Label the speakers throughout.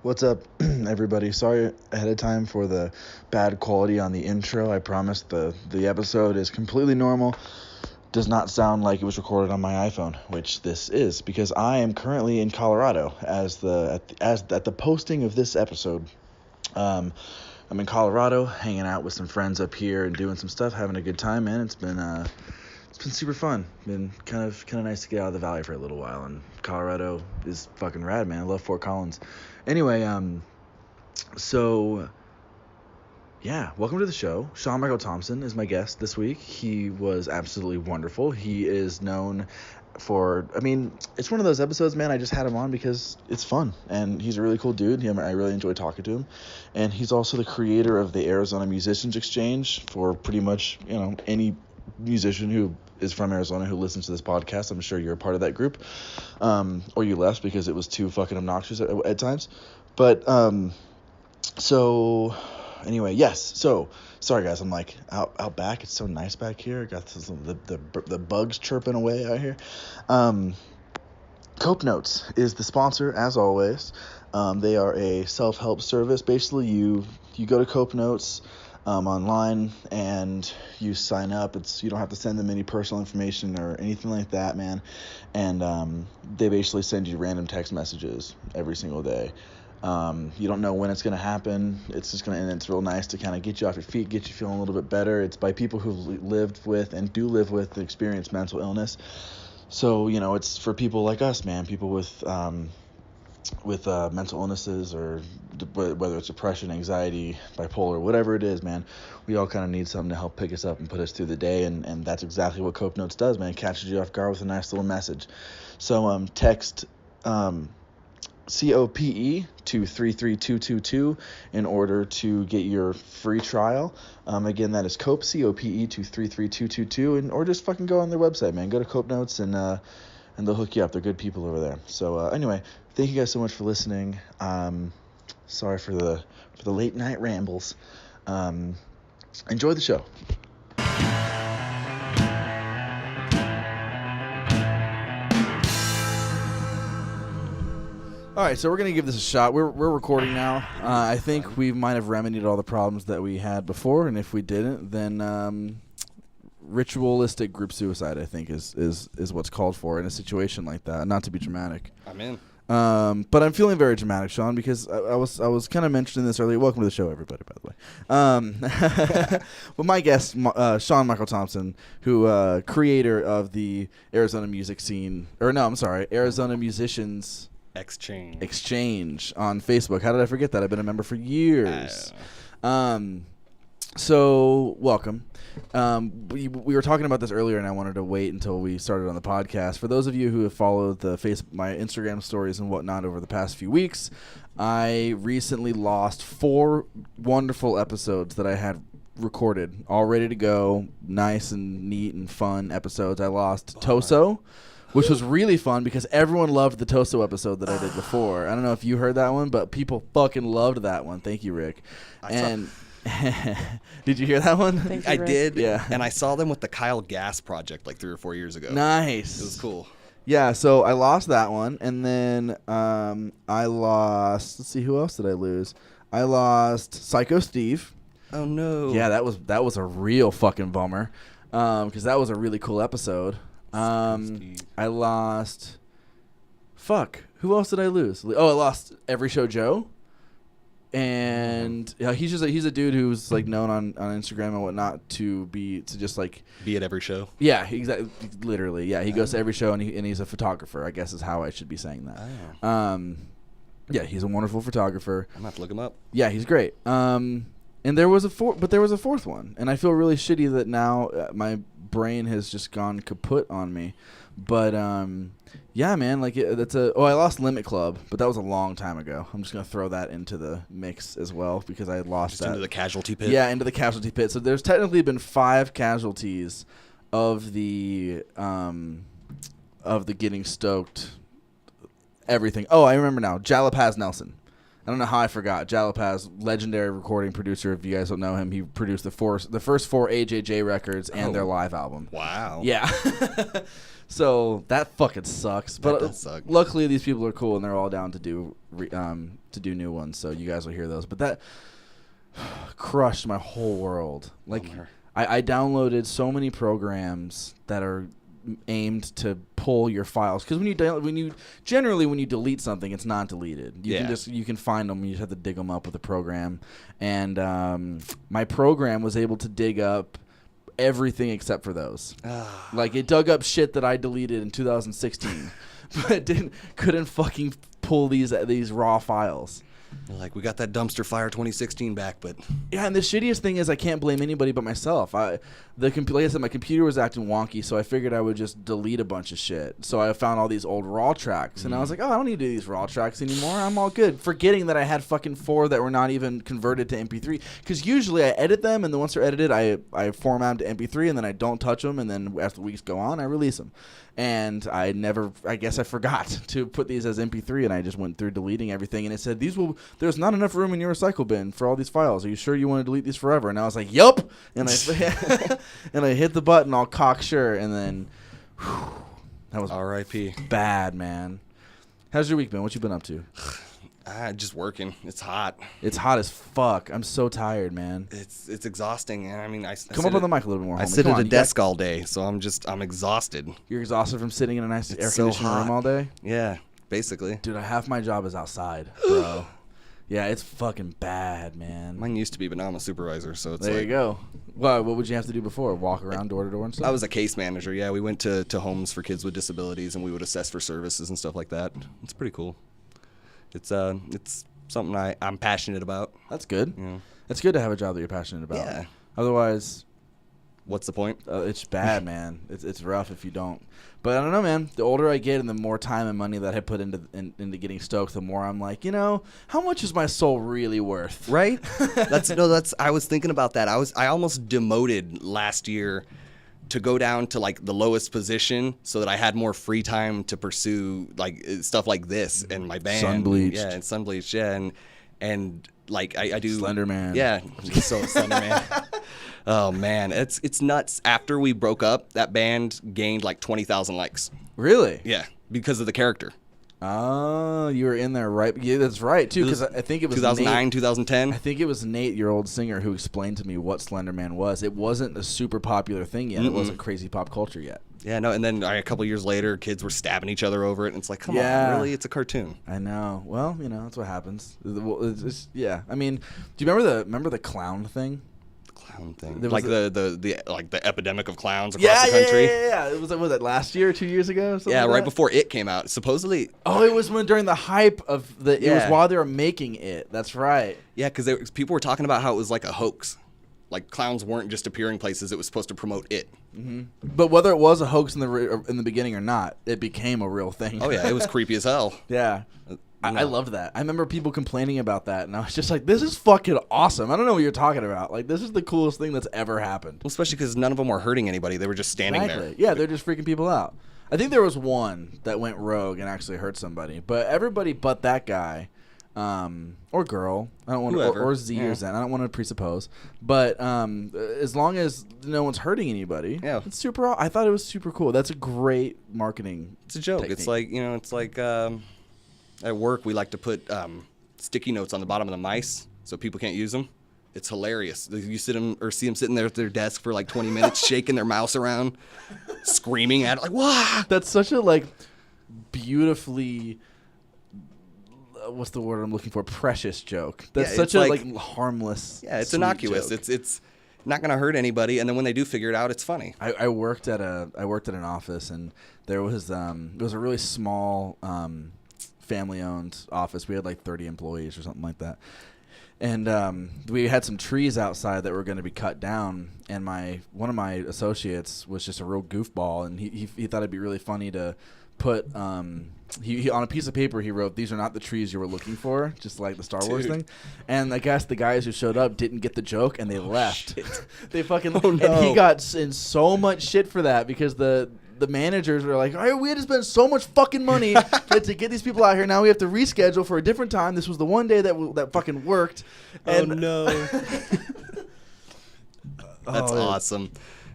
Speaker 1: What's up, everybody? Sorry ahead of time for the bad quality on the intro. I promise the episode is completely normal. Does not sound like it was recorded on my iPhone, which this is because I am currently in Colorado at the posting of this episode. I'm in Colorado, hanging out with some friends up here and doing some stuff, having a good time, man. It's been super fun. Been kind of nice to get out of the valley for a little while, and Colorado is fucking rad, man. I love Fort Collins. Anyway, so yeah, welcome to the show. Shawn Michael Thompson is my guest this week. He was absolutely wonderful. He is known for, it's one of those episodes, man, I just had him on because it's fun, and he's a really cool dude. I really enjoy talking to him, and he's also the creator of the Arizona Musicians Exchange for pretty much, any musician who is from Arizona who listens to this podcast. I'm sure you're a part of that group, or you left because it was too fucking obnoxious at times. But so anyway, yes. So sorry guys, I'm like out back. It's so nice back here. I got the bugs chirping away out here. Cope Notes is the sponsor as always. They are a self-help service. Basically, you go to Cope Notes online and you sign up. You don't have to send them any personal information or anything like that, man. And they basically send you random text messages every single day. You don't know when it's going to happen. And it's real nice to kind of get you off your feet, get you feeling a little bit better. It's by people who've lived with and do live with and experience mental illness. So, it's for people like us, man, people with mental illnesses, or whether it's depression, anxiety, bipolar, whatever it is, man, we all kind of need something to help pick us up and put us through the day, and that's exactly what Cope Notes does, man. It catches you off guard with a nice little message. So text COPE to 33222 in order to get your free trial. Again, that is COPE, COPE to 33222, or just fucking go on their website, man. Go to Cope Notes and they'll hook you up. They're good people over there. So anyway, thank you guys so much for listening. Sorry for the late night rambles. Enjoy the show. All right, so we're gonna give this a shot. We're recording now. I think we might have remedied all the problems that we had before, and if we didn't, then ritualistic group suicide, I think, is what's called for in a situation like that. Not to be dramatic.
Speaker 2: I'm in.
Speaker 1: But I'm feeling very dramatic, Sean, because I was kind of mentioning this earlier. Welcome to the show, everybody, by the way. Well, my guest, Shawn Michael Thompson, who creator of the Arizona music scene, Arizona Musicians Exchange on Facebook. How did I forget that? I've been a member for years. So welcome. We were talking about this earlier, and I wanted to wait until we started on the podcast. For those of you who have followed my Instagram stories and whatnot over the past few weeks, I recently lost 4 wonderful episodes that I had recorded, all ready to go, nice and neat and fun episodes. I lost Toso, which was really fun because everyone loved the Toso episode that I did before. I don't know if you heard that one, but people fucking loved that one. Thank you, Rick. Did you hear that one?
Speaker 2: I did.
Speaker 1: Yeah.
Speaker 2: And I saw them with the Kyle Gass project like 3 or 4 years ago.
Speaker 1: Nice.
Speaker 2: It was cool.
Speaker 1: Yeah, so I lost that one, and then I lost. Let's see, who else did I lose? I lost Psycho Steve.
Speaker 2: Oh no.
Speaker 1: Yeah, that was a real fucking bummer, because that was a really cool episode. I lost. Fuck. Who else did I lose? Oh, I lost Every Show Joe. And he's a dude who's like known on Instagram and whatnot to just like
Speaker 2: be at every show.
Speaker 1: Yeah, exactly. Literally, yeah. He goes to every show and he's a photographer. I guess is how I should be saying that.
Speaker 2: Oh.
Speaker 1: Yeah, he's a wonderful photographer.
Speaker 2: I'm gonna have to look him up.
Speaker 1: Yeah, he's great. And there was a fourth one, and I feel really shitty that now my brain has just gone kaput on me. But yeah, man, like I lost Limit Club, but that was a long time ago. I'm just gonna throw that into the mix as well because I lost
Speaker 2: just
Speaker 1: that
Speaker 2: into the casualty pit.
Speaker 1: Yeah, into the casualty pit. So there's technically been 5 casualties of the getting stoked everything. Oh, I remember now. Jalapaz Nelson. I don't know how I forgot. Jalapaz, legendary recording producer. If you guys don't know him, he produced the first 4 AJJ records and their live album.
Speaker 2: Wow.
Speaker 1: Yeah.
Speaker 3: So that fucking sucks. But
Speaker 2: That does suck.
Speaker 3: Luckily, these people are cool and they're all down to do new ones. So you guys will hear those. But that crushed my whole world. Like I downloaded so many programs that are aimed to pull your files, because when you delete something, it's not deleted. You can find them. You just have to dig them up with a program. And my program was able to dig up everything except for those. Like, it dug up shit that I deleted in 2016, but it couldn't fucking pull these raw files.
Speaker 2: Like, we got that dumpster fire 2016 back, but
Speaker 3: yeah. And the shittiest thing is I can't blame anybody but myself. Like I said, my computer was acting wonky, so I figured I would just delete a bunch of shit. So I found all these old raw tracks, and I was like, oh, I don't need to do these raw tracks anymore. I'm all good. Forgetting that I had fucking 4 that were not even converted to MP3. Because usually I edit them, and then once they're edited, I format them to MP3, and then I don't touch them, and then after weeks go on, I release them. And I guess I forgot to put these as MP3, and I just went through deleting everything, and it said, there's not enough room in your recycle bin for all these files. Are you sure you want to delete these forever? And I was like, yup. And I hit the button all cocksure, and then that was
Speaker 2: R.I.P.
Speaker 3: bad, man. How's your week been? What you been up to?
Speaker 2: Just working. It's hot.
Speaker 3: It's hot as fuck. I'm so tired, man.
Speaker 2: It's exhausting. And I mean,
Speaker 3: come up on the mic a little more.
Speaker 2: I sit at a desk all day, so I'm exhausted.
Speaker 3: You're exhausted from sitting in a nice air conditioned room all day?
Speaker 2: Yeah, basically.
Speaker 3: Dude, half my job is outside, bro. Yeah, it's fucking bad, man.
Speaker 2: Mine used to be, but now I'm a supervisor, so it's
Speaker 3: there you go. Well, what would you have to do before? Walk around door to door and stuff?
Speaker 2: I was a case manager. Yeah, we went to homes for kids with disabilities, and we would assess for services and stuff like that. It's pretty cool. It's something I'm passionate about.
Speaker 3: That's good.
Speaker 2: Yeah.
Speaker 3: It's good to have a job that you're passionate about.
Speaker 2: Yeah.
Speaker 3: Otherwise,
Speaker 2: what's the point?
Speaker 3: It's bad, man. It's rough if you don't. But I don't know, man. The older I get and the more time and money that I put into getting stoked, the more I'm like, how much is my soul really worth?
Speaker 2: Right? I was thinking about that. I almost demoted last year to go down to like the lowest position so that I had more free time to pursue like stuff like this and my band.
Speaker 3: Sunbleached.
Speaker 2: Yeah, and Sunbleached, yeah. And like I do
Speaker 3: Slender Man.
Speaker 2: Yeah. So Slender Man. Oh man, it's nuts. After we broke up, that band gained like 20,000 likes.
Speaker 3: Really?
Speaker 2: Yeah, because of the character.
Speaker 3: Oh, you were in there, right? Yeah, that's right, too, because I think it was
Speaker 2: 2009,
Speaker 3: Nate,
Speaker 2: 2010.
Speaker 3: I think it was Nate, your old singer, who explained to me what Slender Man was. It wasn't a super popular thing yet. Mm-mm. It wasn't crazy pop culture yet.
Speaker 2: Yeah, no, and then a couple years later, kids were stabbing each other over it, and it's like, come on, really? It's a cartoon.
Speaker 3: I know. Well, that's what happens. Yeah. I mean, do you remember the clown thing?
Speaker 2: Thing. Like the epidemic of clowns across the country.
Speaker 3: Yeah. Was it last year or 2 years ago?
Speaker 2: Yeah, right before It came out. Supposedly.
Speaker 3: Oh, it was during the hype of the. It was while they were making It. That's right.
Speaker 2: Yeah, because people were talking about how it was like a hoax. Like clowns weren't just appearing places; it was supposed to promote It.
Speaker 3: Mm-hmm. But whether it was a hoax in the beginning or not, it became a real thing.
Speaker 2: Oh yeah, it was creepy as hell.
Speaker 3: Yeah. I loved that. I remember people complaining about that, and I was just like, this is fucking awesome. I don't know what you're talking about. Like, this is the coolest thing that's ever happened.
Speaker 2: Well, especially because none of them were hurting anybody. They were just standing there.
Speaker 3: Yeah, they're just freaking people out. I think there was one that went rogue and actually hurt somebody. But everybody but that guy, or girl, I don't want to, or Z or Zen, I don't want to presuppose. But as long as no one's hurting anybody, it's super. I thought it was super cool. That's a great marketing.
Speaker 2: It's a joke.
Speaker 3: technique.
Speaker 2: It's like at work, we like to put sticky notes on the bottom of the mice so people can't use them. It's hilarious. You see them sitting there at their desk for like 20 minutes, shaking their mouse around, screaming at it like, "Wah!"
Speaker 3: That's such a beautifully, what's the word I'm looking for? Precious joke. That's such a harmless.
Speaker 2: Yeah, it's innocuous.
Speaker 3: Joke.
Speaker 2: It's not gonna hurt anybody, and then when they do figure it out, it's funny.
Speaker 3: I worked at an office, and there was it was a really small. Family-owned office. We had like 30 employees or something like that, and we had some trees outside that were going to be cut down. And one of my associates was just a real goofball, and he thought it'd be really funny to put he on a piece of paper he wrote, "These are not the trees you were looking for," just like the Star Wars thing. And I guess the guys who showed up didn't get the joke, and they left. They fucking and he got in so much shit for that because the managers were like, "All right, we had to spend so much fucking money to get these people out here. Now we have to reschedule for a different time. This was the one day that fucking worked." And
Speaker 2: no. That's awesome.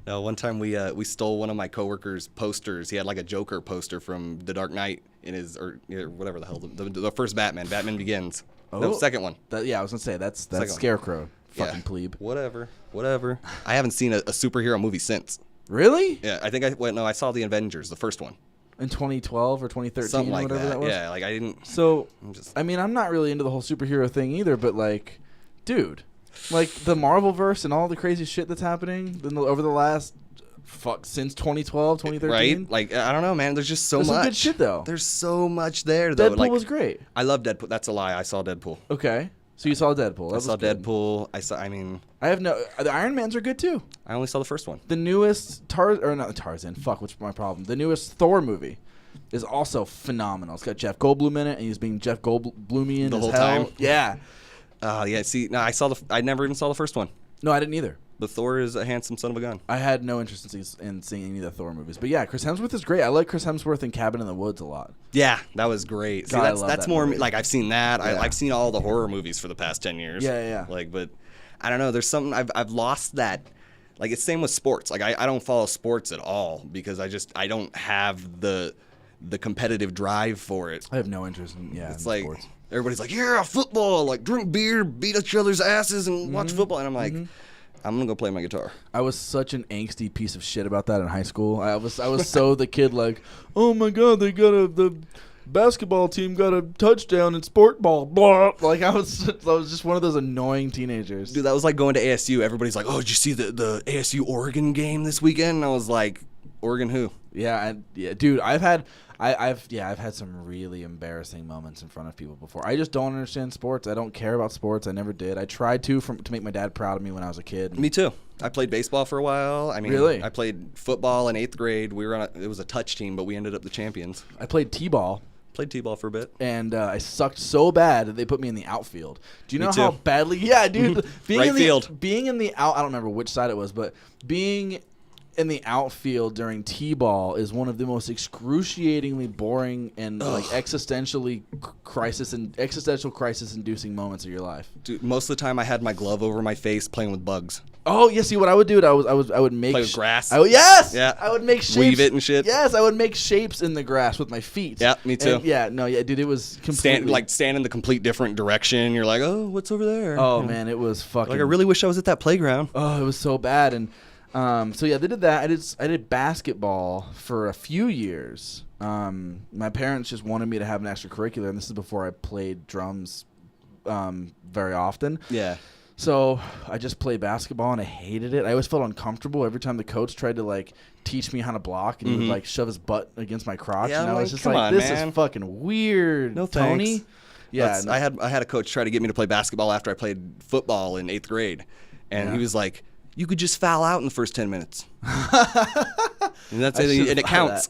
Speaker 2: No, one time we stole one of my coworkers' posters. He had like a Joker poster from The Dark Knight in his or whatever the hell the first Batman Begins. No, second one.
Speaker 3: I was gonna say that's Scarecrow. Fucking plebe.
Speaker 2: Whatever. I haven't seen a superhero movie since.
Speaker 3: Really?
Speaker 2: Yeah, I think I saw the Avengers, the first one.
Speaker 3: In 2012 or 2013
Speaker 2: Something
Speaker 3: or
Speaker 2: like
Speaker 3: whatever that was?
Speaker 2: Yeah, like I didn't.
Speaker 3: So, I mean, I'm not really into the whole superhero thing either, but like, dude, like the Marvel verse and all the crazy shit that's happening over the last since 2012, 2013.
Speaker 2: Right? Like, I don't know, man. There's just so much.
Speaker 3: Some good shit though.
Speaker 2: There's so much there though.
Speaker 3: Deadpool was great.
Speaker 2: I love Deadpool. That's a lie. I saw Deadpool.
Speaker 3: Okay. So you saw Deadpool.
Speaker 2: I saw Deadpool. I have
Speaker 3: the Iron Mans are good too.
Speaker 2: I only saw the first one.
Speaker 3: The newest Tarzan. Fuck, what's my problem? The newest Thor movie is also phenomenal. It's got Jeff Goldblum in it, and he's being Jeff Goldblumian
Speaker 2: the
Speaker 3: as
Speaker 2: whole
Speaker 3: hell.
Speaker 2: time.
Speaker 3: Yeah.
Speaker 2: Yeah. See, no, I never even saw the first one.
Speaker 3: No, I didn't either.
Speaker 2: But Thor is a handsome son of a gun.
Speaker 3: I had no interest in seeing any of the Thor movies. But yeah, Chris Hemsworth is great. I like Chris Hemsworth in Cabin in the Woods a lot.
Speaker 2: Yeah, that was great. See,
Speaker 3: God, I love
Speaker 2: that's
Speaker 3: that
Speaker 2: more
Speaker 3: movie.
Speaker 2: like I've seen that.
Speaker 3: Yeah.
Speaker 2: I've seen all the horror movies for the past 10 years.
Speaker 3: Yeah.
Speaker 2: Like, but I don't know. There's something I've lost that. Like, it's same with sports. Like, I don't follow sports at all because I don't have the competitive drive for it.
Speaker 3: I have no interest in
Speaker 2: It's
Speaker 3: in
Speaker 2: like
Speaker 3: sports.
Speaker 2: everybody's like, yeah, football. Like, drink beer, beat each other's asses, and watch football. And I'm like, I'm gonna go play my guitar.
Speaker 3: I was such an angsty piece of shit about that in high school. I was so the kid like, oh my god, the basketball team got a touchdown in sport ball. Blah. Like I was just one of those annoying teenagers.
Speaker 2: Dude, that was like going to ASU. Everybody's like, oh, did you see the ASU Oregon game this weekend? And I was like, Oregon who?
Speaker 3: Yeah, dude, I've had some really embarrassing moments in front of people before. I just don't understand sports. I don't care about sports. I never did. I tried to make my dad proud of me when I was a kid.
Speaker 2: Me too. I played baseball for a while. I mean,
Speaker 3: really?
Speaker 2: I played football in 8th grade. We were it was a touch team, but we ended up the champions.
Speaker 3: I played t-ball.
Speaker 2: Played t-ball for a bit.
Speaker 3: And I sucked so bad that they put me in the outfield. Do you know
Speaker 2: Me too.
Speaker 3: how badly? Yeah, dude.
Speaker 2: Right field.
Speaker 3: Being in the out. I don't remember which side it was, but being in the outfield during t-ball is one of the most excruciatingly boring and like existential crisis-inducing moments of your life.
Speaker 2: Dude, most of the time I had my glove over my face playing with bugs.
Speaker 3: Oh, yeah, see what I would do? I would make
Speaker 2: play with grass.
Speaker 3: Yes.
Speaker 2: Yeah.
Speaker 3: I would make shapes.
Speaker 2: Weave it and shit.
Speaker 3: Yes, I would make shapes in the grass with my feet.
Speaker 2: Yeah, me too.
Speaker 3: And, dude, it was completely
Speaker 2: stand in the complete different direction. You're like, oh, what's over there?
Speaker 3: Oh man, it was fucking.
Speaker 2: Like I really wish I was at that playground.
Speaker 3: Oh, it was so bad. And so yeah, they did that. I did basketball for a few years. My parents just wanted me to have an extracurricular, and this is before I played drums very often.
Speaker 2: Yeah.
Speaker 3: So I just played basketball, and I hated it. I always felt uncomfortable every time the coach tried to like teach me how to block, and he would like shove his butt against my crotch,
Speaker 2: Yeah,
Speaker 3: and I was just
Speaker 2: come
Speaker 3: like,
Speaker 2: on,
Speaker 3: "This
Speaker 2: man.
Speaker 3: is fucking weird,
Speaker 2: No
Speaker 3: Tony."
Speaker 2: thanks.
Speaker 3: Yeah,
Speaker 2: I had a coach try to get me to play basketball after I played football in 8th grade, and he was like, "You could just foul out in the first 10 minutes." And that's it, and it counts.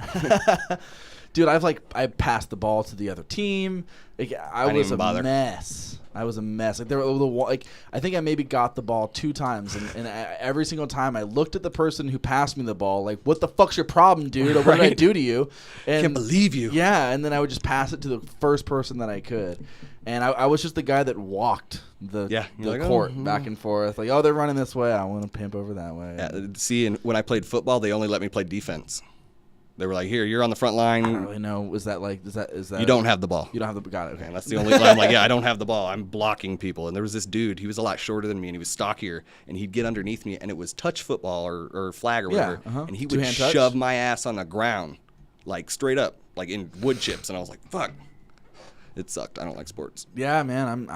Speaker 3: Dude, I passed the ball to the other team. Like, I was a mess. I was a mess. Like I think I maybe got the ball 2 times, and every single time I looked at the person who passed me the ball, like, "What the fuck's your problem, dude? Or what did I do to you?" And,
Speaker 2: Can't believe you.
Speaker 3: Yeah, and then I would just pass it to the first person that I could, and I was just the guy that walked the court back and forth. Like, oh, they're running this way, I want to pimp over that way.
Speaker 2: Yeah, see, and when I played football, they only let me play defense. They were like, "Here, you're on the front line."
Speaker 3: I don't really know. Is that?
Speaker 2: You don't have the ball.
Speaker 3: You don't have the. Got it. Okay.
Speaker 2: And that's the only. I'm like, yeah, I don't have the ball. I'm blocking people. And there was this dude. He was a lot shorter than me, and he was stockier. And he'd get underneath me, and it was touch football or flag or whatever. And he would
Speaker 3: Two-hand touch?
Speaker 2: shove my ass on the ground, like straight up, like in wood chips. And I was like, "Fuck." It sucked. I don't like sports.
Speaker 3: Yeah, man.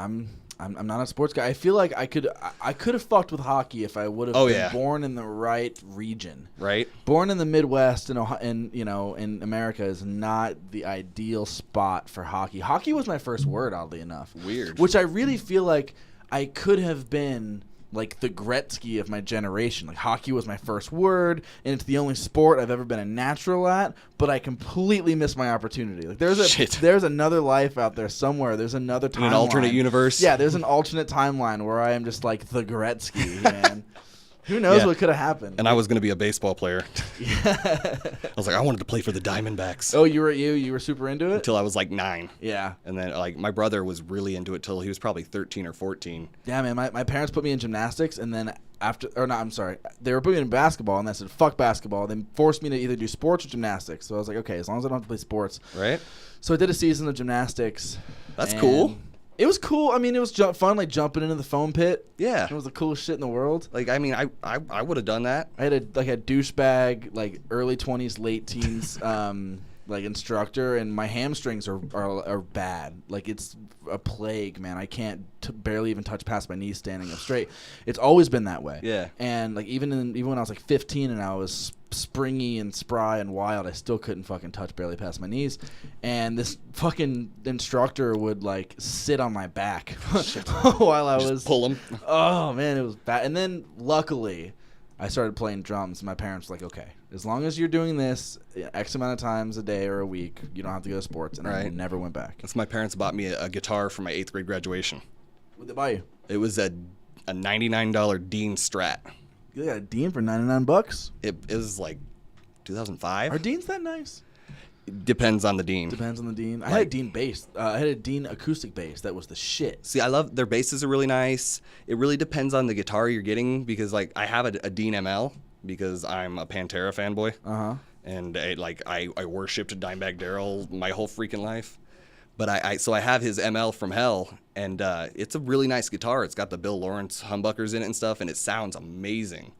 Speaker 3: I'm not a sports guy. I feel like I could have fucked with hockey if I would have been born in the right region.
Speaker 2: Right.
Speaker 3: Born in the Midwest and in America is not the ideal spot for hockey. Hockey was my first word, oddly enough.
Speaker 2: Weird.
Speaker 3: Which I really feel like I could have been like the Gretzky of my generation. Like, hockey was my first word, and it's the only sport I've ever been a natural at, but I completely missed my opportunity. Like, there's another life out there somewhere. There's another timeline.
Speaker 2: An alternate universe.
Speaker 3: Yeah, there's an alternate timeline where I am just like the Gretzky, man. Who knows
Speaker 2: Yeah.
Speaker 3: what could have happened?
Speaker 2: And I was gonna be a baseball player.
Speaker 3: Yeah.
Speaker 2: I was like, I wanted to play for the Diamondbacks.
Speaker 3: Oh, you were super into it?
Speaker 2: Until I was like 9.
Speaker 3: Yeah.
Speaker 2: And then like my brother was really into it till he was probably 13 or 14.
Speaker 3: Yeah, man. My parents put me in gymnastics, and then they were putting me in basketball, and I said, fuck basketball. They forced me to either do sports or gymnastics. So I was like, okay, as long as I don't have to play sports.
Speaker 2: Right?
Speaker 3: So I did a season of gymnastics.
Speaker 2: That's cool.
Speaker 3: It was cool. I mean, it was fun, like jumping into the foam pit.
Speaker 2: Yeah.
Speaker 3: It was the coolest shit in the world.
Speaker 2: Like, I mean, I would have done that.
Speaker 3: I had a douchebag, like early 20s, late teens, like instructor, and my hamstrings are bad. Like, it's a plague, man. I can't barely even touch past my knees standing up straight. It's always been that way.
Speaker 2: Yeah.
Speaker 3: And like even when I was like 15 and I was springy and spry and wild, I still couldn't fucking touch barely past my knees. And this fucking instructor would like sit on my back while I was
Speaker 2: pull him.
Speaker 3: Oh man, it was bad. And then luckily, I started playing drums. My parents were like, okay, as long as you're doing this X amount of times a day or a week, you don't have to go to sports. And I never went back.
Speaker 2: That's my parents bought me a guitar for my 8th grade graduation.
Speaker 3: What did they buy you?
Speaker 2: It was a $99 Dean Strat.
Speaker 3: You got a Dean for $99?
Speaker 2: It was like 2005.
Speaker 3: Are Deans that nice?
Speaker 2: Depends on the Dean.
Speaker 3: Depends on the Dean. I had a Dean bass. I had a Dean acoustic bass. That was the shit.
Speaker 2: See, I love their basses are really nice. It really depends on the guitar you're getting because like I have a Dean ML because I'm a Pantera fanboy.
Speaker 3: Uh-huh.
Speaker 2: And I worshipped Dimebag Darrell my whole freaking life. But so I have his ML from Hell, and it's a really nice guitar. It's got the Bill Lawrence humbuckers in it and stuff, and it sounds amazing.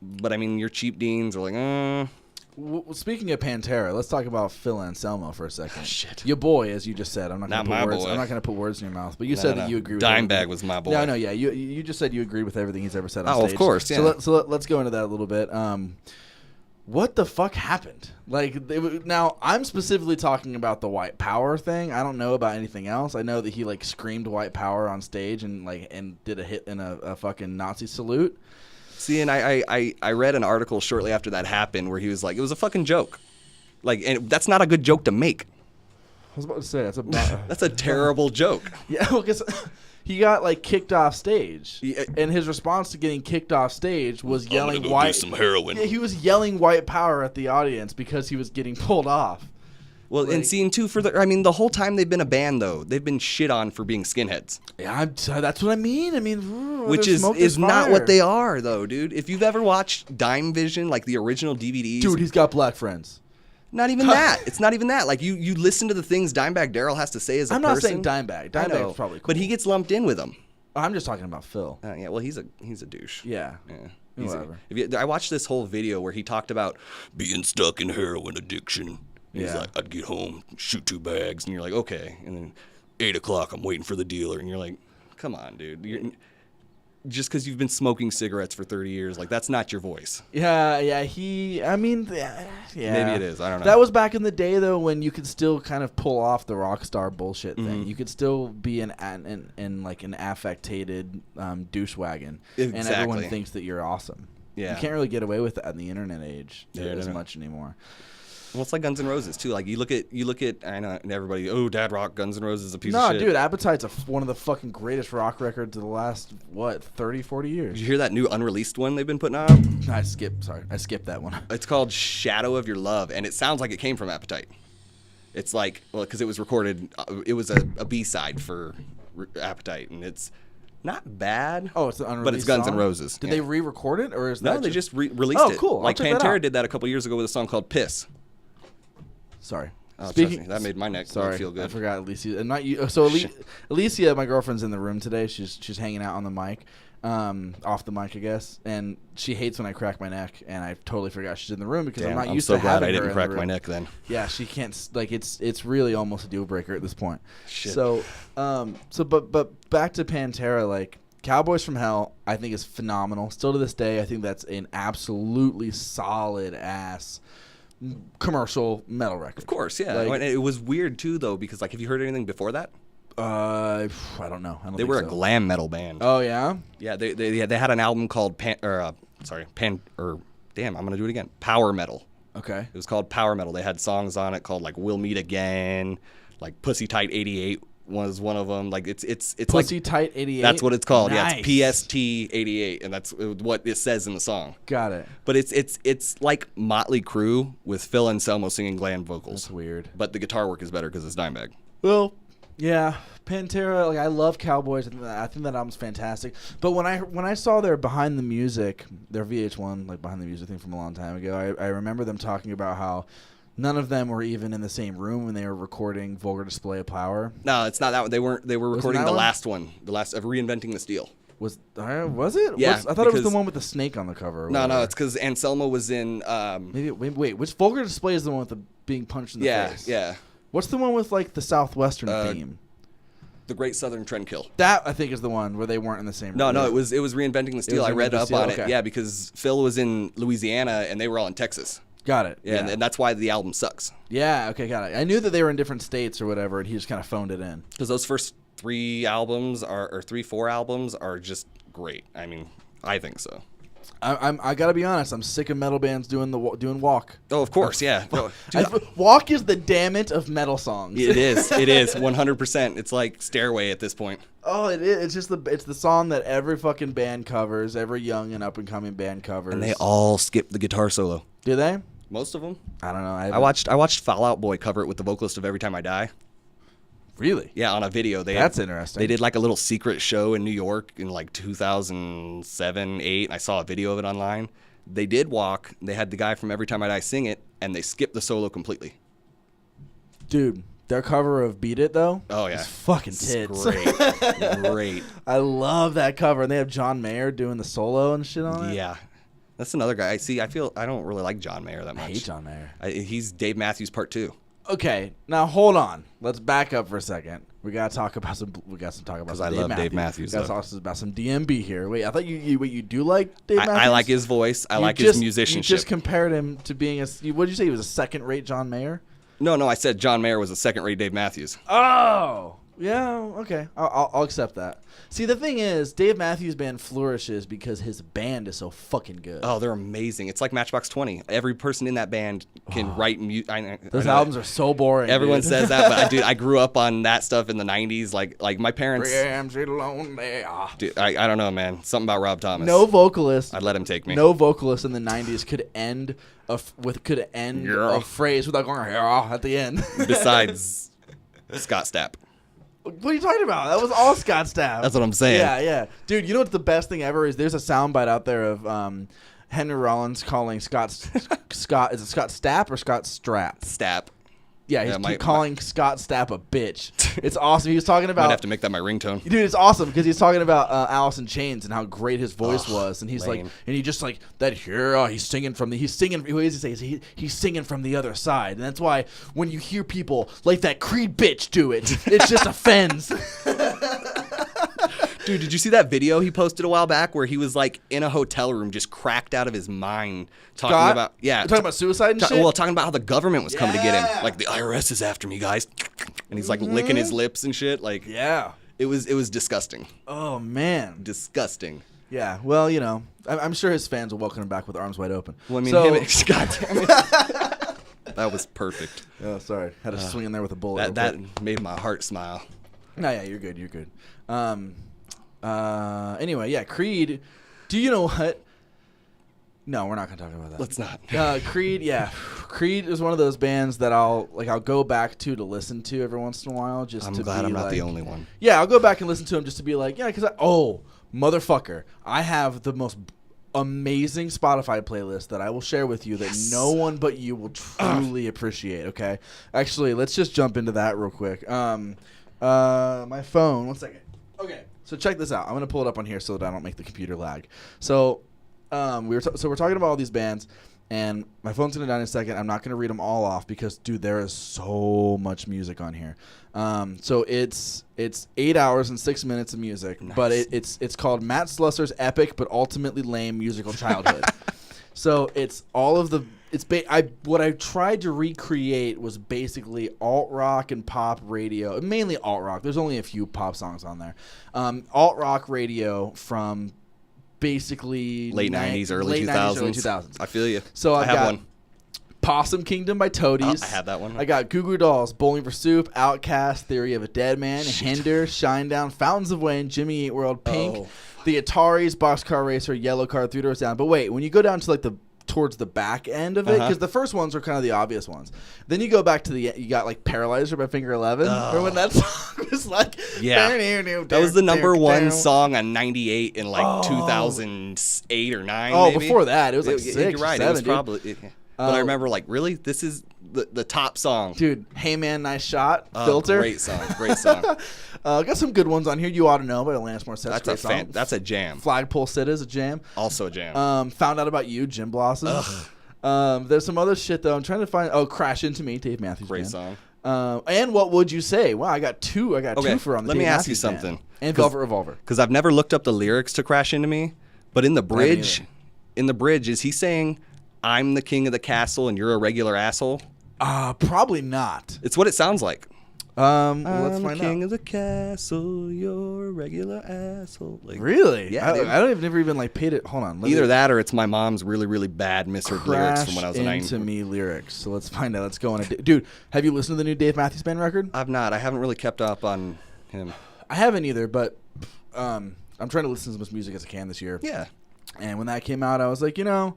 Speaker 2: But I mean, your cheap Deans are like,
Speaker 3: Well, speaking of Pantera, let's talk about Phil Anselmo for a second.
Speaker 2: Shit.
Speaker 3: Your boy, as you just said. I'm not
Speaker 2: Not
Speaker 3: gonna
Speaker 2: my
Speaker 3: put words.
Speaker 2: boy.
Speaker 3: I'm not going to put words in your mouth, but you said that you agree with
Speaker 2: Dimebag
Speaker 3: everything.
Speaker 2: was my boy.
Speaker 3: No, yeah. You just said you agreed with everything he's ever said on
Speaker 2: Oh,
Speaker 3: stage.
Speaker 2: of course, yeah.
Speaker 3: So let's go into that a little bit. What the fuck happened? Like, now I'm specifically talking about the white power thing. I don't know about anything else. I know that he like screamed white power on stage and did a hit in a fucking Nazi salute.
Speaker 2: See, and I read an article shortly after that happened where he was like, it was a fucking joke. Like, and that's not a good joke to make.
Speaker 3: I was about to say
Speaker 2: That's a terrible joke.
Speaker 3: Yeah, because he got like kicked off stage,
Speaker 2: Yeah.
Speaker 3: and his response to getting kicked off stage was yelling
Speaker 2: go
Speaker 3: white.
Speaker 2: do some heroin.
Speaker 3: Yeah, he was yelling white power at the audience because he was getting pulled off.
Speaker 2: Well,
Speaker 3: Like-
Speaker 2: and seeing too, the whole time they've been a band though, they've been shit on for being skinheads.
Speaker 3: Yeah, that's what I mean. I mean,
Speaker 2: Which
Speaker 3: there's smoke,
Speaker 2: is
Speaker 3: there's
Speaker 2: not
Speaker 3: fire.
Speaker 2: what they are though, dude. If you've ever watched Dime Vision, like the original DVDs,
Speaker 3: Dude, he's got black friends.
Speaker 2: not even that. It's not even that. Like you listen to the things Dimebag Darrell has to say as a
Speaker 3: I'm
Speaker 2: person.
Speaker 3: not saying Dimebag.
Speaker 2: I know,
Speaker 3: Dimebag's probably cool.
Speaker 2: but he gets lumped in with them.
Speaker 3: I'm just talking about Phil.
Speaker 2: Yeah, well, he's a douche.
Speaker 3: Yeah.
Speaker 2: Yeah.
Speaker 3: Whatever.
Speaker 2: I watched this whole video where he talked about being stuck in heroin addiction. He's
Speaker 3: Yeah.
Speaker 2: like, I'd get home, shoot 2 bags, and you're like, okay. And then 8 o'clock, I'm waiting for the dealer, and you're like, come on, dude. Just because you've been smoking cigarettes for 30 years, like that's not your voice.
Speaker 3: Yeah. Yeah.
Speaker 2: Maybe it is. I don't know.
Speaker 3: That was back in the day though, when you could still kind of pull off the rock star bullshit thing.
Speaker 2: Mm-hmm.
Speaker 3: You could still be like an affectated douche wagon, and everyone
Speaker 2: Exactly.
Speaker 3: thinks that you're awesome.
Speaker 2: Yeah.
Speaker 3: You can't really get away with that in the internet age
Speaker 2: Yeah,
Speaker 3: as
Speaker 2: no.
Speaker 3: much anymore.
Speaker 2: Well, it's like Guns N' Roses too. Like you look at, I know and everybody, Dad Rock, Guns N' Roses is a piece of
Speaker 3: No,
Speaker 2: shit.
Speaker 3: dude, Appetite's one of the fucking greatest rock records of the last 30, 40
Speaker 2: Did
Speaker 3: years.
Speaker 2: you hear that new unreleased one they've been putting out?
Speaker 3: I skipped that one.
Speaker 2: It's called Shadow of Your Love, and it sounds like it came from Appetite. It's like, well, because it was recorded, it was a B-side for Appetite, and it's not bad.
Speaker 3: Oh, it's an unreleased
Speaker 2: but it's Guns
Speaker 3: song?
Speaker 2: N' Roses.
Speaker 3: Did
Speaker 2: yeah.
Speaker 3: they re-record it, or is that
Speaker 2: No, they just released
Speaker 3: Oh,
Speaker 2: it.
Speaker 3: cool. I'll
Speaker 2: Like
Speaker 3: check that
Speaker 2: Pantera
Speaker 3: out.
Speaker 2: did that a couple years ago with a song called Piss.
Speaker 3: Sorry.
Speaker 2: Oh, trust me, that made my neck feel good.
Speaker 3: I forgot Alicia. And not you. So Alicia, my girlfriend's in the room today. She's hanging out on the mic, off the mic, I guess. And she hates when I crack my neck, and I totally forgot she's in the room because
Speaker 2: Damn,
Speaker 3: I'm not
Speaker 2: I'm
Speaker 3: used
Speaker 2: so
Speaker 3: to
Speaker 2: glad
Speaker 3: having
Speaker 2: I didn't
Speaker 3: her in
Speaker 2: crack
Speaker 3: the
Speaker 2: my
Speaker 3: room.
Speaker 2: neck then.
Speaker 3: Yeah, she can't. Like it's really almost a deal breaker at this point.
Speaker 2: Shit.
Speaker 3: So but back to Pantera, like. Cowboys from Hell, I think is phenomenal. Still to this day, I think that's an absolutely solid ass commercial metal record.
Speaker 2: Of course, yeah.
Speaker 3: Like-
Speaker 2: And it was weird too, though, because like, have you heard anything before that?
Speaker 3: I don't know. I don't
Speaker 2: They
Speaker 3: think
Speaker 2: were
Speaker 3: so.
Speaker 2: a glam metal band.
Speaker 3: Oh yeah.
Speaker 2: Yeah, they had an album called Power Metal.
Speaker 3: Okay.
Speaker 2: It was called Power Metal. They had songs on it called like We'll Meet Again, like Pussy Tight 88 was one of them. Like it's
Speaker 3: Pussy
Speaker 2: like
Speaker 3: Tight 88.
Speaker 2: that's what it's called.
Speaker 3: Nice.
Speaker 2: Yeah, it's PST 88, and that's what it says in the song.
Speaker 3: Got it.
Speaker 2: But it's like Motley Crue with Phil Anselmo singing glam vocals.
Speaker 3: That's weird.
Speaker 2: But the guitar work is better because it's Dimebag.
Speaker 3: Well, yeah, Pantera. Like I love Cowboys. I think that album's fantastic. But when I saw their Behind the Music, their VH1 like Behind the Music thing from a long time ago, I remember them talking about how none of them were even in the same room when they were recording Vulgar Display of Power.
Speaker 2: No, it's not that one. They were recording the
Speaker 3: one?
Speaker 2: last one, the last of Reinventing the Steel.
Speaker 3: Was it?
Speaker 2: Yeah,
Speaker 3: I thought it was the one with the snake on the cover.
Speaker 2: No, it's because Anselmo was in.
Speaker 3: Maybe wait. Which Vulgar Display is the one with the being punched in the face?
Speaker 2: Yeah.
Speaker 3: What's the one with like the Southwestern theme?
Speaker 2: The Great Southern Trendkill.
Speaker 3: That I think is the one where they weren't in the same room.
Speaker 2: No, it was Reinventing the Steel. I read up on it. Yeah, because Phil was in Louisiana and they were all in Texas.
Speaker 3: Got it.
Speaker 2: Yeah, and that's why the album sucks.
Speaker 3: Yeah, okay, got it. I knew that they were in different states or whatever, and he just kind of phoned it in.
Speaker 2: Because those first 4 albums are just great. I mean, I think so.
Speaker 3: I gotta be honest. I'm sick of metal bands doing Walk.
Speaker 2: Oh, of course, yeah. No,
Speaker 3: Walk is the damn it of metal songs.
Speaker 2: It is 100%. It's like Stairway at this point.
Speaker 3: Oh, it is. It's the song that every fucking band covers, every young and up and coming band covers.
Speaker 2: And they all skip the guitar solo.
Speaker 3: Do they?
Speaker 2: Most of them.
Speaker 3: I don't know.
Speaker 2: I watched Fall Out Boy cover it with the vocalist of Every Time I Die.
Speaker 3: Really?
Speaker 2: Yeah, on a video.
Speaker 3: That's interesting.
Speaker 2: They did like a little secret show in New York in like 2007, 8. I saw a video of it online. They did Walk. They had the guy from Every Time I Die sing it, and they skipped the solo completely.
Speaker 3: Dude, their cover of Beat It, though?
Speaker 2: Oh, yeah.
Speaker 3: It's fucking tits.
Speaker 2: Great. Great.
Speaker 3: I love that cover. And they have John Mayer doing the solo and shit on it.
Speaker 2: Yeah. That's another guy. I don't really like John Mayer that much.
Speaker 3: I hate John Mayer.
Speaker 2: He's Dave Matthews Part 2.
Speaker 3: Okay, now hold on. Let's back up for a second. We got to talk about some.
Speaker 2: Because I love Dave Matthews.
Speaker 3: We got to talk about some DMB here. Wait, I thought you do like Dave Matthews?
Speaker 2: I like his voice. I like his musicianship.
Speaker 3: You just compared him to being what did you say? He was a second-rate John Mayer?
Speaker 2: No, I said John Mayer was a second-rate Dave Matthews.
Speaker 3: Oh, yeah. Okay, I'll accept that. See, the thing is, Dave Matthews Band flourishes because his band is so fucking good.
Speaker 2: Oh, they're amazing. It's like Matchbox 20. Every person in that band can write music.
Speaker 3: Those albums are so boring.
Speaker 2: Everyone
Speaker 3: dude.
Speaker 2: says that, but I grew up on that stuff in the 90s. Like my parents. Dude, I don't know, man. Something about Rob Thomas.
Speaker 3: No vocalist.
Speaker 2: I'd let him take me.
Speaker 3: No vocalist in the 90s could end a phrase without going at the end.
Speaker 2: Besides Scott Stapp.
Speaker 3: What are you talking about? That was all Scott Stapp.
Speaker 2: That's what I'm saying.
Speaker 3: Yeah. Dude, you know what's the best thing ever is there's a soundbite out there of Henry Rollins calling Scott is it Scott Stapp or Scott Strapp?
Speaker 2: Stapp.
Speaker 3: Yeah, he's calling Scott Stapp a bitch. It's awesome. He was talking about.
Speaker 2: Might have to make that my ringtone.
Speaker 3: Dude, it's awesome because he's talking about Alice in Chains and how great his voice was, and he's
Speaker 2: lame.
Speaker 3: like, and he just like that here. He's singing. What does he say? He's singing from the other side, and that's why when you hear people like that Creed bitch do it, it just offends.
Speaker 2: Dude, did you see that video he posted a while back where he was like in a hotel room just cracked out of his mind talking about
Speaker 3: talking about suicide and shit?
Speaker 2: Well, talking about how the government was coming to get him. Like the IRS is after me, guys. And he's like licking his lips and shit. Like it was disgusting.
Speaker 3: Oh man.
Speaker 2: Disgusting.
Speaker 3: Yeah. Well, you know, I'm sure his fans will welcome him back with arms wide open.
Speaker 2: Well, I mean, God damn it. That was perfect.
Speaker 3: Oh, sorry. Had to swing in there with a bullet.
Speaker 2: That made my heart smile.
Speaker 3: No, yeah, you're good. You're good. Anyway, yeah, Creed. Do you know what? No, we're not gonna talk about that.
Speaker 2: Let's not.
Speaker 3: Creed, yeah, Creed is one of those bands that I'll go back to listen to every once in a while.
Speaker 2: I'm glad I'm not the only one.
Speaker 3: Yeah, I'll go back and listen to them just to be like, yeah, because motherfucker, I have the most amazing Spotify playlist that I will share with you that no one but you will truly appreciate. Okay, actually, let's just jump into that real quick. My phone. 1 second. Okay. So check this out. I'm gonna pull it up on here so that I don't make the computer lag. So, we're talking about all these bands, and my phone's gonna die in a second. I'm not gonna read them all off because, dude, there is so much music on here. So it's 8 hours and 6 minutes of music, nice. But it's called Matt Slusser's epic but ultimately lame musical childhood. So it's all of the. What I tried to recreate was basically alt rock and pop radio, mainly alt rock. There's only a few pop songs on there. Alt rock radio from basically
Speaker 2: late 90s, early 2000s.
Speaker 3: Early 2000s.
Speaker 2: I feel you.
Speaker 3: So I have
Speaker 2: one.
Speaker 3: Possum Kingdom by Toadies.
Speaker 2: I had that one.
Speaker 3: I got Goo Goo Dolls, Bowling for Soup, Outcast, Theory of a Dead Man, Hinder, Shinedown, Fountains of Wayne, Jimmy Eat World, Pink, the Ataris, Boxcar Racer, Yellow Card, Three Doors Down. But wait, when you go down to like towards the back end of it, because the first ones are kind of the obvious ones. Then you go back to you got like Paralyzer by Finger 11. Or when that song was like,
Speaker 2: that was the number one song on 98 in like 2008 or 9.
Speaker 3: Oh,
Speaker 2: maybe.
Speaker 3: Before that, it was like 6
Speaker 2: You're right.
Speaker 3: 7,
Speaker 2: It was probably. But I remember like, really, this is the top song.
Speaker 3: Dude, Hey Man, Nice Shot, Filter.
Speaker 2: Great song.
Speaker 3: Got some good ones on here. You Ought to Know by Alanis Morissette.
Speaker 2: That's a jam.
Speaker 3: Flagpole Sitta is a jam.
Speaker 2: Also a jam.
Speaker 3: Found Out About You, Jim Blossoms. There's some other shit though. I'm trying to find. Crash Into Me, Dave Matthews
Speaker 2: Great
Speaker 3: Band.
Speaker 2: song.
Speaker 3: And What Would You Say? Wow, I got two. Two for on the
Speaker 2: Let
Speaker 3: Dave
Speaker 2: me ask
Speaker 3: Matthews
Speaker 2: you something.
Speaker 3: Band. And Velvet Revolver.
Speaker 2: Because I've never looked up the lyrics to Crash Into Me, but in the bridge, is he saying, "I'm the king of the castle and you're a regular asshole"?
Speaker 3: Probably not.
Speaker 2: It's what it sounds like.
Speaker 3: Let's
Speaker 2: I'm
Speaker 3: find
Speaker 2: the king
Speaker 3: out.
Speaker 2: of the castle, you're a regular asshole. Like,
Speaker 3: Really?
Speaker 2: Yeah.
Speaker 3: I don't never even like paid it. Hold on.
Speaker 2: Either that or it's my mom's really, really bad misheard lyrics from when I was a 9.
Speaker 3: Into Me lyrics. So let's find out. Let's go on. Dude, have you listened to the new Dave Matthews Band record?
Speaker 2: I've not. I haven't really kept up on him.
Speaker 3: I haven't either, but I'm trying to listen to as much music as I can this year.
Speaker 2: Yeah.
Speaker 3: And when that came out, I was like, I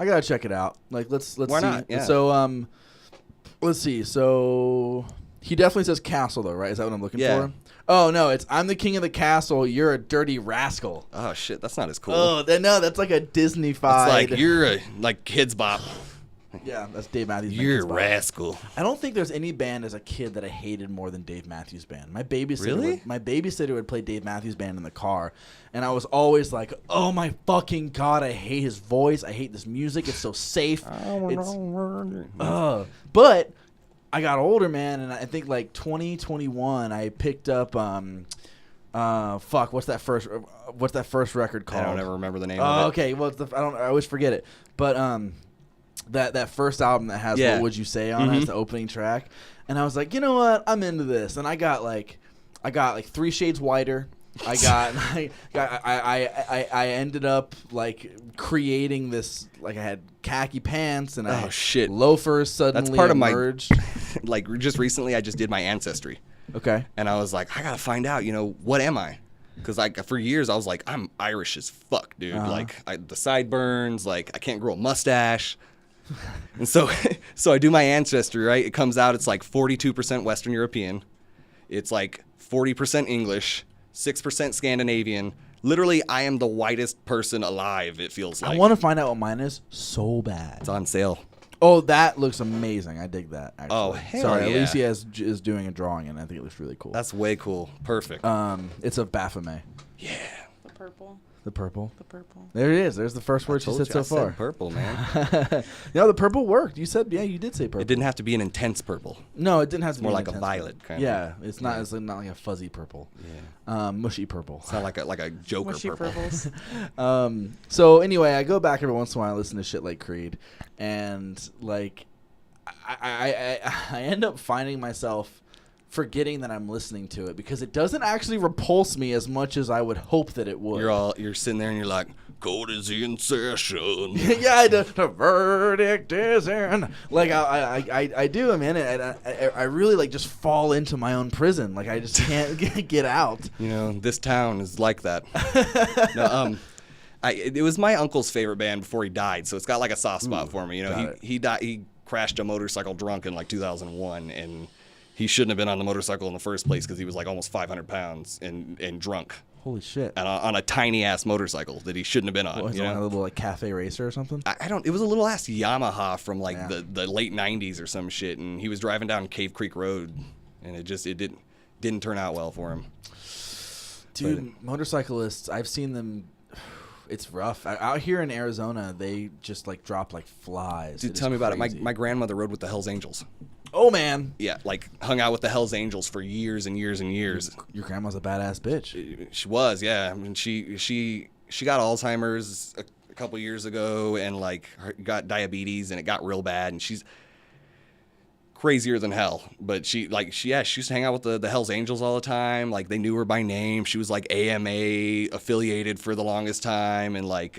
Speaker 3: gotta check it out. Like, let's
Speaker 2: Why
Speaker 3: see.
Speaker 2: not? Yeah.
Speaker 3: So let's see. So he definitely says castle though, right? Is that what I'm looking for? Oh no, it's I'm the king of the castle. You're a dirty rascal.
Speaker 2: Oh shit, that's not as cool.
Speaker 3: Oh no, that's like a Disney-fied.
Speaker 2: It's like you're a Kids Bop.
Speaker 3: Yeah, that's Dave Matthews Band.
Speaker 2: You're a rascal.
Speaker 3: I don't think there's any band as a kid that I hated more than Dave Matthews Band. My babysitter
Speaker 2: Really?
Speaker 3: my babysitter would play Dave Matthews Band in the car, and I was always like, "Oh my fucking god, I hate his voice. I hate this music. It's so safe." But I got older, man, and I think like 2021, I picked up what's that first record called?
Speaker 2: I don't ever remember the name of it.
Speaker 3: Okay, well, I always forget it. But that first album that has What Would You Say on it, the opening track, and I was like, you know what, I'm into this, and I got like 3 Shades Whiter. I ended up like creating this, like I had khaki pants and loafers suddenly.
Speaker 2: That's part
Speaker 3: emerged.
Speaker 2: of my like just recently I just did my ancestry.
Speaker 3: Okay.
Speaker 2: And I was like, I gotta find out, what am I? Because like for years I was like, I'm Irish as fuck, dude. Like the sideburns, like I can't grow a mustache. And so I do my ancestry, right? It comes out, it's like 42% Western European. It's like 40% English, 6% Scandinavian. Literally, I am the whitest person alive, it feels like.
Speaker 3: I want to find out what mine is so bad.
Speaker 2: It's on sale.
Speaker 3: Oh, that looks amazing. I dig that, actually.
Speaker 2: Oh, hell
Speaker 3: Sorry,
Speaker 2: yeah.
Speaker 3: Alicia is doing a drawing, and I think it looks really cool.
Speaker 2: That's way cool. Perfect.
Speaker 3: It's of Baphomet.
Speaker 2: Yeah.
Speaker 4: The purple.
Speaker 3: The purple.
Speaker 4: The purple.
Speaker 3: There it is. There's the first word she said so far.
Speaker 2: Purple, man.
Speaker 3: No, the purple worked. You said, you did say purple.
Speaker 2: It didn't have to be an intense purple.
Speaker 3: No, it didn't have to be
Speaker 2: more
Speaker 3: an
Speaker 2: like a
Speaker 3: intense
Speaker 2: violet
Speaker 3: purple.
Speaker 2: kind of.
Speaker 3: Yeah, it's not. It's not like a fuzzy purple.
Speaker 2: Yeah.
Speaker 3: Mushy purple.
Speaker 2: It's not like a Joker
Speaker 4: Mushy
Speaker 2: purple.
Speaker 4: purples.
Speaker 3: So anyway, I go back every once in a while. I listen to shit like Creed, and like, I end up finding myself forgetting that I'm listening to it because it doesn't actually repulse me as much as I would hope that it would.
Speaker 2: You're sitting there and you're like, court is in session.
Speaker 3: Yeah, the verdict is in. Like I do, man. I really like just fall into my own prison. Like I just can't get out.
Speaker 2: This town is like that. No, it was my uncle's favorite band before he died, so it's got like a soft spot for me. He died. He crashed a motorcycle drunk in like 2001, and he shouldn't have been on the motorcycle in the first place because he was like almost 500 pounds and drunk.
Speaker 3: Holy shit!
Speaker 2: And on a tiny ass motorcycle that he shouldn't have been on.
Speaker 3: What, was it like a little like cafe racer or something?
Speaker 2: I don't. It was a little ass Yamaha from like the late '90s or some shit, and he was driving down Cave Creek Road, and it didn't turn out well for him.
Speaker 3: Dude, motorcyclists, I've seen them. It's rough. Out here in Arizona, they just like drop like flies.
Speaker 2: Dude, tell me about it. My grandmother rode with the Hells Angels.
Speaker 3: Oh man.
Speaker 2: Yeah, like hung out with the Hells Angels for years and years and years.
Speaker 3: Your grandma's a badass bitch.
Speaker 2: She was, yeah. I mean, she got Alzheimer's a couple years ago and like got diabetes and it got real bad and she's crazier than hell. But she used to hang out with the Hells Angels all the time. Like they knew her by name. She was like AMA affiliated for the longest time and like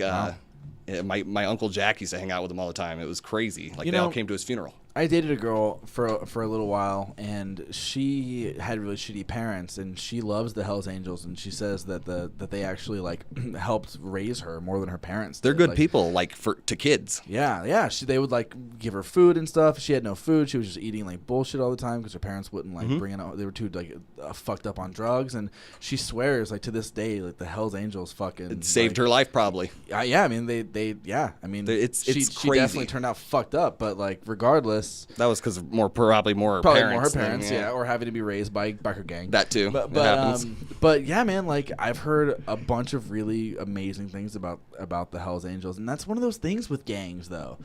Speaker 2: Yeah, my Uncle Jack used to hang out with them all the time. It was crazy. Like,
Speaker 3: You
Speaker 2: they all
Speaker 3: know,
Speaker 2: came to his funeral.
Speaker 3: I dated a girl for a little while, and she had really shitty parents, and she loves the Hells Angels, and she says that that they actually like helped raise her more than her parents did.
Speaker 2: They're good
Speaker 3: Like,
Speaker 2: people, like, to kids.
Speaker 3: Yeah. They would like give her food and stuff. She had no food. She was just eating like bullshit all the time because her parents wouldn't like bring it out. They were too like fucked up on drugs, and she swears like to this day like the Hells Angels fucking
Speaker 2: It saved her life, probably.
Speaker 3: Yeah, I mean they I mean
Speaker 2: It's
Speaker 3: she
Speaker 2: crazy.
Speaker 3: definitely turned out fucked up, but like regardless.
Speaker 2: That was because probably more her
Speaker 3: Probably
Speaker 2: parents.
Speaker 3: more her parents, yeah, or having to be raised by her gang.
Speaker 2: That too.
Speaker 3: But
Speaker 2: It happens.
Speaker 3: but yeah, man, like I've heard a bunch of really amazing things about the Hells Angels, and that's one of those things with gangs, though.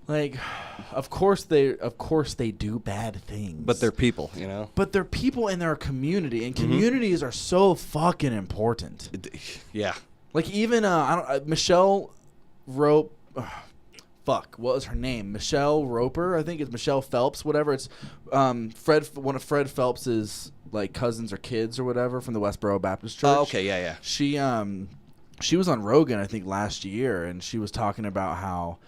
Speaker 3: Like, of course they do bad things,
Speaker 2: But they're people, you know.
Speaker 3: But they're people in their community, and communities are so fucking important.
Speaker 2: Yeah.
Speaker 3: Like even Michelle Rope. Fuck, what was her name? Michelle Roper, I think it's Michelle Phelps, whatever. It's one of Fred Phelps's like cousins or kids or whatever from the Westboro Baptist Church.
Speaker 2: Oh, okay, yeah.
Speaker 3: She was on Rogan, I think, last year, and she was talking about how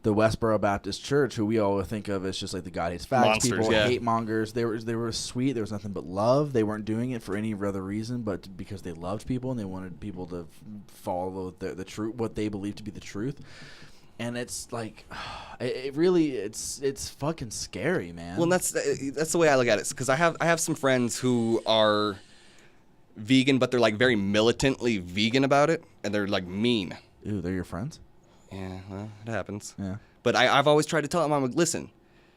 Speaker 3: the Westboro Baptist Church, who we all think of as just like the God hates facts
Speaker 2: Monsters,
Speaker 3: people,
Speaker 2: yeah.
Speaker 3: hate mongers, they were sweet. There was nothing but love. They weren't doing it for any other reason, but because they loved people and they wanted people to follow the truth, what they believed to be the truth. And it's like, it's fucking scary, man.
Speaker 2: Well, and that's the way I look at it, because I have some friends who are vegan, but they're like very militantly vegan about it, and they're like mean.
Speaker 3: Ooh, they're your friends?
Speaker 2: Yeah, well, it happens.
Speaker 3: Yeah.
Speaker 2: But I've always tried to tell them, I'm like, listen,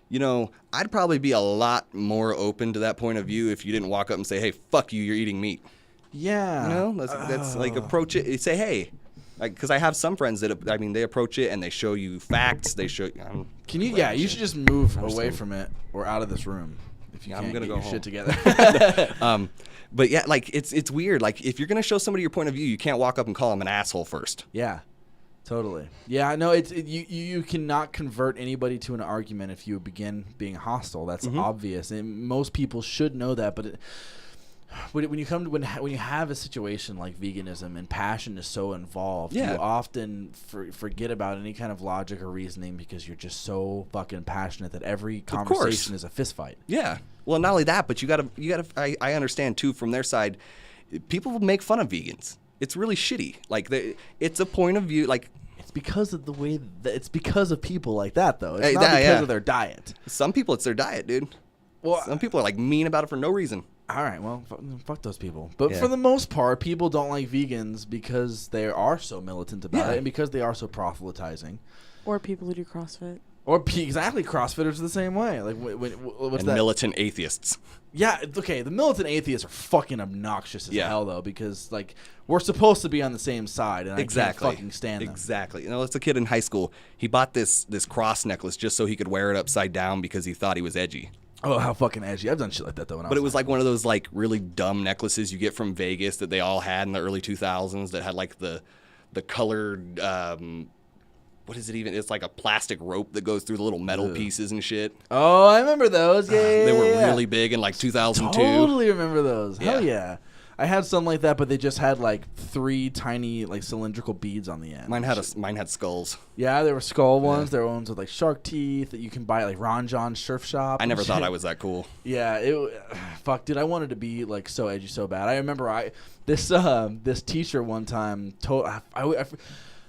Speaker 2: you know, I'd probably be a lot more open to that point of view if you didn't walk up and say, hey, fuck you, you're eating meat.
Speaker 3: Yeah.
Speaker 2: You know, that's like, approach it. Say, hey. Because I have some friends that, I mean, they approach it and they show you facts. They show you.
Speaker 3: Can you? Yeah, you should just move away from it or out of this room if you can't
Speaker 2: gonna
Speaker 3: get
Speaker 2: go
Speaker 3: your
Speaker 2: home.
Speaker 3: shit together.
Speaker 2: But yeah, like it's weird. Like if you're gonna show somebody your point of view, you can't walk up and call them an asshole first.
Speaker 3: Yeah, totally. Yeah, no, you cannot convert anybody to an argument if you begin being hostile. That's obvious, and most people should know that. But when you have a situation like veganism and passion is so involved, you often forget about any kind of logic or reasoning because you're just so fucking passionate that every conversation is a fist fight.
Speaker 2: Yeah. Well, not only that, but you gotta. I understand too from their side. People make fun of vegans. It's really shitty. Like it's a point of view. Like
Speaker 3: it's because of the way it's because of people like that though. It's not because of their diet.
Speaker 2: Some people it's their diet, dude.
Speaker 3: Well,
Speaker 2: some people are like mean about it for no reason.
Speaker 3: All right, well, fuck those people. But for the most part, people don't like vegans because they are so militant about it and because they are so proselytizing.
Speaker 4: Or people who do CrossFit.
Speaker 3: Or exactly, CrossFitters are the same way. Like, what's that?
Speaker 2: Militant atheists.
Speaker 3: Yeah, okay. The militant atheists are fucking obnoxious as hell, though, because like we're supposed to be on the same side, and I can't fucking stand them.
Speaker 2: Exactly. You know, it's a kid in high school. He bought this cross necklace just so he could wear it upside down because he thought he was edgy.
Speaker 3: Oh, how fucking edgy! I've done shit like that though.
Speaker 2: But it was like one of those like really dumb necklaces you get from Vegas that they all had in the early 2000s that had like the colored. What is it even? It's like a plastic rope that goes through the little metal pieces and shit.
Speaker 3: Oh, I remember those. Yeah,
Speaker 2: they were really big in like 2002.
Speaker 3: Totally remember those.
Speaker 2: Yeah.
Speaker 3: Hell yeah. I had something like that, but they just had like 3 tiny like cylindrical beads on the end.
Speaker 2: Mine had skulls.
Speaker 3: Yeah, there were skull ones. There were ones with like shark teeth that you can buy at like Ron John's surf shop.
Speaker 2: I never thought I was that cool.
Speaker 3: Yeah, fuck, dude. I wanted to be like so edgy so bad. I remember this teacher one time told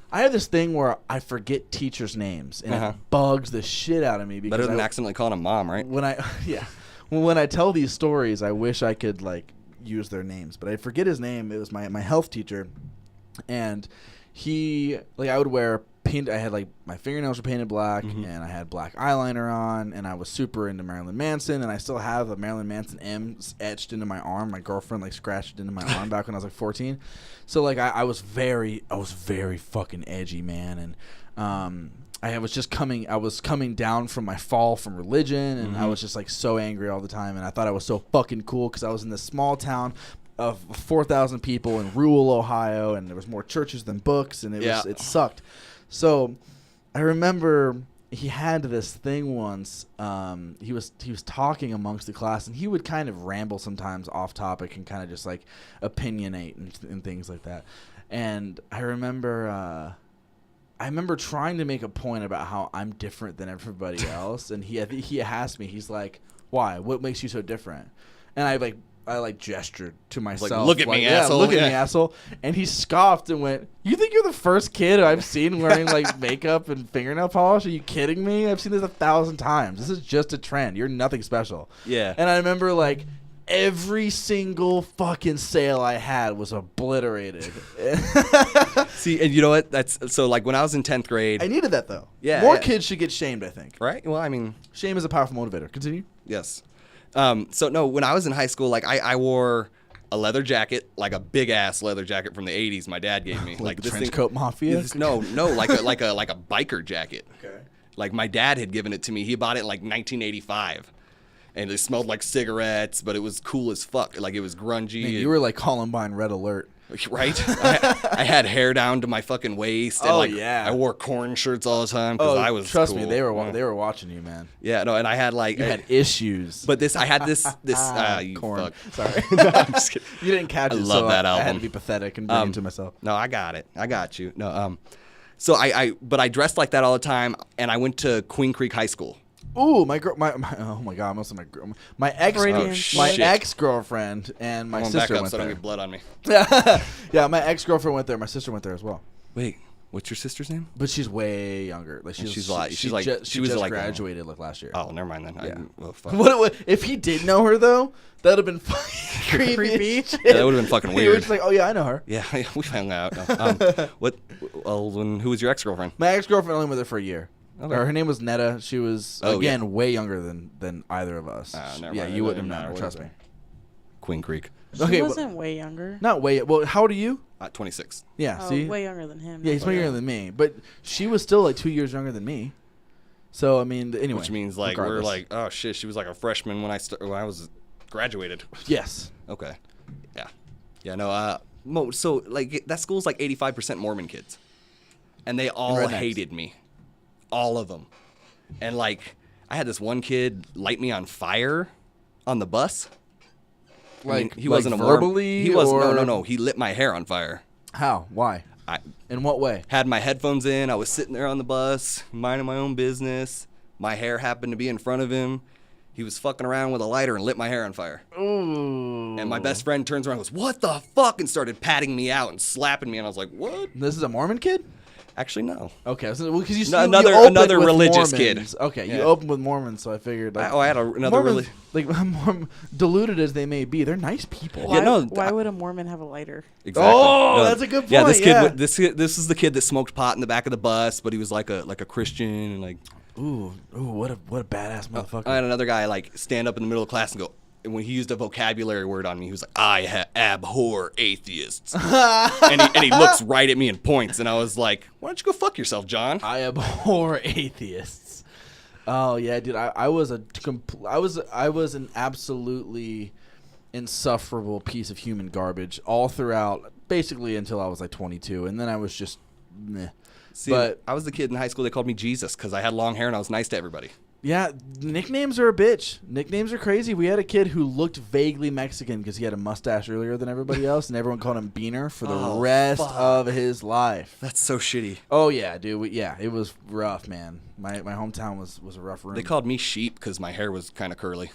Speaker 3: I have this thing where I forget teachers' names and it bugs the shit out of me because
Speaker 2: better than accidentally calling a mom, right?
Speaker 3: When I tell these stories, I wish I could like use their names, but I forget his name. It was my health teacher, and he like I would wear paint. I had like my fingernails were painted black, and I had black eyeliner on, and I was super into Marilyn Manson, and I still have a Marilyn Manson M etched into my arm. My girlfriend like scratched it into my arm back when I was like 14. So like I was very fucking edgy, man, and I was coming down from my fall from religion, and I was just like so angry all the time, and I thought I was so fucking cool because I was in this small town of 4,000 people in rural Ohio, and there was more churches than books, and it sucked. So I remember he had this thing once. He was talking amongst the class, and he would kind of ramble sometimes off topic and kind of just like opinionate and things like that. And I remember I remember trying to make a point about how I'm different than everybody else, and he asked me, he's like, "Why? What makes you so different?" And I gestured to myself,
Speaker 2: Like, look at me, asshole.
Speaker 3: Look at me, asshole. And he scoffed and went, "You think you're the first kid I've seen wearing like makeup and fingernail polish? Are you kidding me? I've seen this 1,000 times. This is just a trend. You're nothing special."
Speaker 2: Yeah.
Speaker 3: And I remember like every single fucking sale I had was obliterated.
Speaker 2: See, and you know what? That's so like when I was in 10th grade.
Speaker 3: I needed that though.
Speaker 2: Yeah,
Speaker 3: More
Speaker 2: yeah.
Speaker 3: kids should get shamed, I think.
Speaker 2: Right? Well, I mean,
Speaker 3: Shame is a powerful motivator. Continue.
Speaker 2: yes. So no, when I was in high school, like I wore a leather jacket, like a big ass leather jacket from the 80s my dad gave me.
Speaker 3: Like the
Speaker 2: this
Speaker 3: trench
Speaker 2: thing,
Speaker 3: coat mafia?
Speaker 2: No, like a biker jacket.
Speaker 3: Okay.
Speaker 2: Like my dad had given it to me. He bought it in like 1985. And it smelled like cigarettes, but it was cool as fuck. Like it was grungy.
Speaker 3: Man, you were like Columbine Red Alert.
Speaker 2: Right? I had hair down to my fucking waist. And
Speaker 3: Oh,
Speaker 2: like,
Speaker 3: yeah.
Speaker 2: I wore corn shirts all the time because I was
Speaker 3: trust
Speaker 2: cool.
Speaker 3: me, they were watching you, man.
Speaker 2: Yeah, no, and I had like
Speaker 3: You had issues.
Speaker 2: but I had this you
Speaker 3: corn.
Speaker 2: fuck.
Speaker 3: Sorry.
Speaker 2: No, I'm just kidding.
Speaker 3: You didn't catch
Speaker 2: I
Speaker 3: it,
Speaker 2: love
Speaker 3: so
Speaker 2: that
Speaker 3: I had to
Speaker 2: album.
Speaker 3: be pathetic and bring it to myself.
Speaker 2: No, I got it. I got you. No, so but I dressed like that all the time, and I went to Queen Creek High School.
Speaker 3: Ooh, my oh my god, most of my ex
Speaker 4: Freudian
Speaker 3: my
Speaker 2: shit.
Speaker 3: ex-girlfriend and my
Speaker 2: I'm
Speaker 3: sister
Speaker 2: back up
Speaker 3: went
Speaker 2: so I don't
Speaker 3: there.
Speaker 2: get blood on me.
Speaker 3: Yeah, my ex-girlfriend went there. My sister went there as well.
Speaker 2: Wait, what's your sister's name?
Speaker 3: But she's way younger. Like
Speaker 2: She's
Speaker 3: she
Speaker 2: like-
Speaker 3: she
Speaker 2: she
Speaker 3: just
Speaker 2: was like-
Speaker 3: graduated like last year.
Speaker 2: Oh, never mind then.
Speaker 3: Yeah.
Speaker 2: Well, fuck.
Speaker 3: What if he did know her though? That would have been fucking creepy.
Speaker 2: Yeah, that would have been fucking
Speaker 3: He was
Speaker 2: weird.
Speaker 3: just like, "Oh yeah, I know her."
Speaker 2: Yeah, we hung out. No. Who was your ex-girlfriend?
Speaker 3: My ex-girlfriend only went there for a year.
Speaker 2: Okay.
Speaker 3: Her name was Netta. She was
Speaker 2: Oh,
Speaker 3: again
Speaker 2: yeah.
Speaker 3: way younger than either of us.
Speaker 2: Never
Speaker 3: Yeah,
Speaker 2: mind.
Speaker 3: you
Speaker 2: It
Speaker 3: wouldn't
Speaker 2: doesn't
Speaker 3: have known her.
Speaker 2: matter,
Speaker 3: Trust me.
Speaker 2: whatever. Queen Creek.
Speaker 4: She
Speaker 3: Okay,
Speaker 4: wasn't way younger.
Speaker 3: Not way. Well, how old are you?
Speaker 2: 26.
Speaker 3: Yeah.
Speaker 4: Oh,
Speaker 3: See.
Speaker 4: way younger than him.
Speaker 3: Yeah, he's way younger than me, but she was still like 2 years younger than me. So I mean, anyway.
Speaker 2: Which means like we're
Speaker 3: regardless.
Speaker 2: like, oh shit, she was like a freshman when I was graduated.
Speaker 3: Yes.
Speaker 2: Okay. Yeah. Yeah. No. So like that school's like 85% Mormon kids, and they all
Speaker 3: rednecks.
Speaker 2: hated me, all of them, and like I had this one kid light me on fire on the bus.
Speaker 3: Like
Speaker 2: he wasn't a
Speaker 3: verbally.
Speaker 2: He was
Speaker 3: or
Speaker 2: no. He lit my hair on fire.
Speaker 3: How? Why?
Speaker 2: I
Speaker 3: In what way?
Speaker 2: had my headphones in. I was sitting there on the bus, minding my own business. My hair happened to be in front of him. He was fucking around with a lighter and lit my hair on fire.
Speaker 3: Ooh.
Speaker 2: And my best friend turns around and goes, "What the fuck?" and started patting me out and slapping me. And I was like, "What?"
Speaker 3: This is a Mormon kid.
Speaker 2: Actually, no.
Speaker 3: Okay, so because you
Speaker 2: No,
Speaker 3: you opened
Speaker 2: another
Speaker 3: with
Speaker 2: religious
Speaker 3: Mormons.
Speaker 2: kid.
Speaker 3: Okay, you
Speaker 2: Yeah.
Speaker 3: opened with Mormons, so I figured. Like,
Speaker 2: I had another
Speaker 3: Mormons, like deluded as they may be, they're nice people.
Speaker 4: Why,
Speaker 2: Yeah, no,
Speaker 4: why would a Mormon have a lighter?
Speaker 2: Exactly.
Speaker 3: Oh, that's a good
Speaker 2: Yeah,
Speaker 3: point,
Speaker 2: this kid.
Speaker 3: yeah.
Speaker 2: This is the kid that smoked pot in the back of the bus, but he was like a Christian and like.
Speaker 3: Ooh, what a badass motherfucker.
Speaker 2: I had another guy like stand up in the middle of class and go. And when he used a vocabulary word on me, he was like, "I abhor atheists," and he looks right at me and points, and I was like, "Why don't you go fuck yourself, John?"
Speaker 3: I abhor atheists. Oh yeah, dude. I was an absolutely insufferable piece of human garbage all throughout, basically until I was like 22, and then I was just meh.
Speaker 2: See,
Speaker 3: But
Speaker 2: I was the kid in high school they called me Jesus because I had long hair and I was nice to everybody.
Speaker 3: yeah, nicknames are a bitch. Nicknames are crazy. We had a kid who looked vaguely Mexican because he had a mustache earlier than everybody else, and everyone called him Beaner for the
Speaker 2: Oh,
Speaker 3: rest
Speaker 2: fuck.
Speaker 3: of his life.
Speaker 2: That's so shitty.
Speaker 3: Oh yeah, dude. It was rough, man. My hometown was a rough room.
Speaker 2: They called me Sheep because my hair was kind of curly.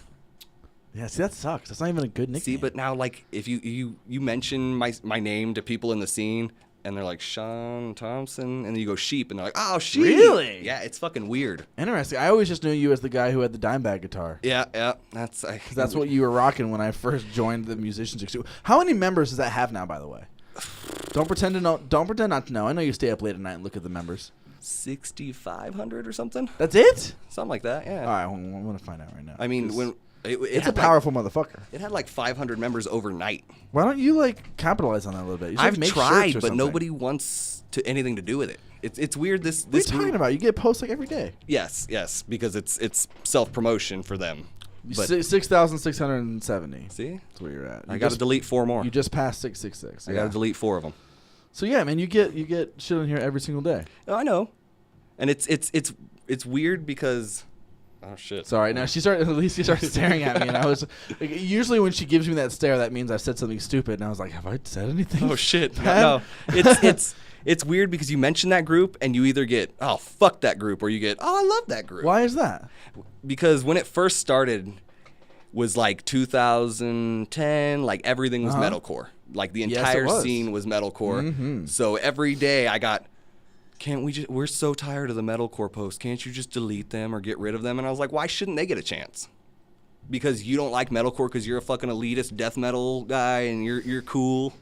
Speaker 3: Yeah, see, that sucks. That's not even a good nickname.
Speaker 2: See, but now like if you mention my name to people in the scene and they're like Shawn Thompson and then you go Sheep and they're like, "Oh, Sheep."
Speaker 3: Really?
Speaker 2: Yeah, it's fucking weird.
Speaker 3: Interesting. I always just knew you as the guy who had the dime bag guitar.
Speaker 2: Yeah,
Speaker 3: Because that's what you were rocking when I first joined the Musicians Institute. How many members does that have now, by the way? Don't pretend to know. Don't pretend not to know. I know you stay up late at night and look at the members.
Speaker 2: 6,500 or something.
Speaker 3: That's it?
Speaker 2: Something like that. Yeah.
Speaker 3: All right, I'm going to find out right now.
Speaker 2: I mean,
Speaker 3: 'Cause
Speaker 2: when
Speaker 3: it's a
Speaker 2: had,
Speaker 3: powerful motherfucker.
Speaker 2: It had like 500 members overnight.
Speaker 3: Why don't you like capitalize on that a little bit? You should
Speaker 2: I've
Speaker 3: make
Speaker 2: tried,
Speaker 3: shirts or
Speaker 2: but
Speaker 3: something.
Speaker 2: nobody wants anything to do with it. It's weird. This
Speaker 3: What are you talking
Speaker 2: group-
Speaker 3: about? You get posts like every day.
Speaker 2: Yes, because it's self promotion for them. But
Speaker 3: 6,670.
Speaker 2: see,
Speaker 3: That's where you're at.
Speaker 2: I got to delete 4 more.
Speaker 3: You just passed 666.
Speaker 2: I got to delete 4 of them.
Speaker 3: So yeah, man, you get shit on here every single day.
Speaker 2: Oh, I know, and it's weird because oh shit.
Speaker 3: Sorry. Now she started staring at me, and I was like, usually when she gives me that stare, that means I've said something stupid, and I was like, have I said anything?
Speaker 2: Oh shit.
Speaker 3: bad?
Speaker 2: No, It's weird because you mention that group and you either get, oh, fuck that group, or you get, oh, I love that group.
Speaker 3: Why is that?
Speaker 2: Because when it first started was like 2010, like everything was metalcore. Like the entire scene was metalcore.
Speaker 3: Mm-hmm.
Speaker 2: So every day I got, we're so tired of the metalcore posts. Can't you just delete them or get rid of them? And I was like, why shouldn't they get a chance? Because you don't like metalcore because you're a fucking elitist death metal guy and you're cool.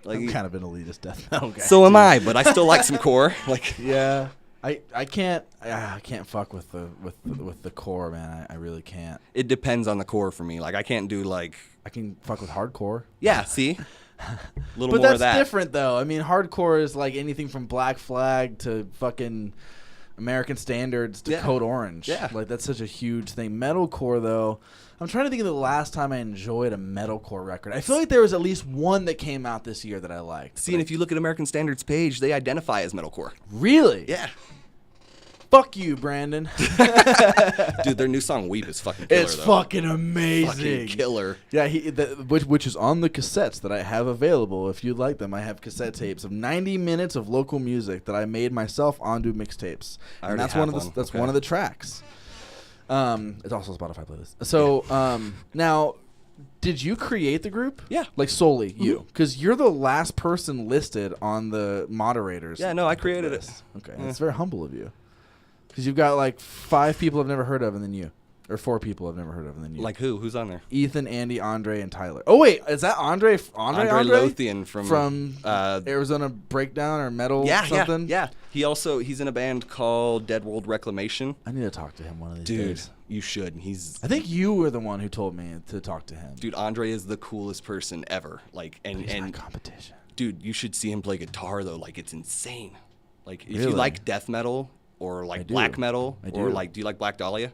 Speaker 2: Like,
Speaker 3: I'm kind of an elitist death metal guy.
Speaker 2: So am I, but I still like some core. Like,
Speaker 3: yeah, I can't fuck with the core, man. I really can't.
Speaker 2: it depends on the core for me. Like I can't do like,
Speaker 3: I can fuck with hardcore.
Speaker 2: yeah, see? A little
Speaker 3: But
Speaker 2: more
Speaker 3: that's
Speaker 2: of that.
Speaker 3: different, though. I mean, hardcore is like anything from Black Flag to fucking American Standards to
Speaker 2: Yeah.
Speaker 3: Code Orange.
Speaker 2: Yeah.
Speaker 3: Like, that's such a huge thing. Metalcore, though, I'm trying to think of the last time I enjoyed a metalcore record. I feel like there was at least one that came out this year that I liked.
Speaker 2: See, and if you look at American Standards page, they identify as metalcore.
Speaker 3: Really?
Speaker 2: Yeah.
Speaker 3: Fuck you, Brandon.
Speaker 2: Dude, their new song "Weep" is fucking killer.
Speaker 3: It's
Speaker 2: though.
Speaker 3: fucking amazing.
Speaker 2: Fucking killer.
Speaker 3: Yeah, which is on the cassettes that I have available. If you'd like them, I have cassette tapes of 90 minutes of local music that I made myself onto mixtapes,
Speaker 2: I
Speaker 3: and
Speaker 2: already
Speaker 3: that's
Speaker 2: have
Speaker 3: one of the
Speaker 2: one.
Speaker 3: that's
Speaker 2: Okay.
Speaker 3: one of the tracks. It's also a Spotify playlist. So now, did you create the group?
Speaker 2: Yeah.
Speaker 3: like solely you, because you're the last person listed on the moderators.
Speaker 2: Yeah, no, I created it.
Speaker 3: list. Okay, that's very humble of you. Because you've got like 5 people I've never heard of, and then you. Or 4 people I've never heard of, and then you.
Speaker 2: Like who? Who's on there?
Speaker 3: Ethan, Andy, Andre, and Tyler. Oh, wait. Is that Andre?
Speaker 2: Andre
Speaker 3: Andre?
Speaker 2: Lothian from
Speaker 3: Arizona Breakdown or Metal
Speaker 2: yeah,
Speaker 3: something?
Speaker 2: yeah. He's in a band called Dead World Reclamation.
Speaker 3: I need to talk to him one of these
Speaker 2: Dude,
Speaker 3: days.
Speaker 2: you should.
Speaker 3: I think you were the one who told me to talk to him.
Speaker 2: Dude, Andre is the coolest person ever. Like,
Speaker 3: He's my
Speaker 2: and
Speaker 3: competition.
Speaker 2: dude, you should see him play guitar though. Like, it's insane. Like, if
Speaker 3: Really?
Speaker 2: you like death metal or like
Speaker 3: I do.
Speaker 2: black metal,
Speaker 3: I
Speaker 2: or
Speaker 3: do.
Speaker 2: like, do you like Black Dahlia?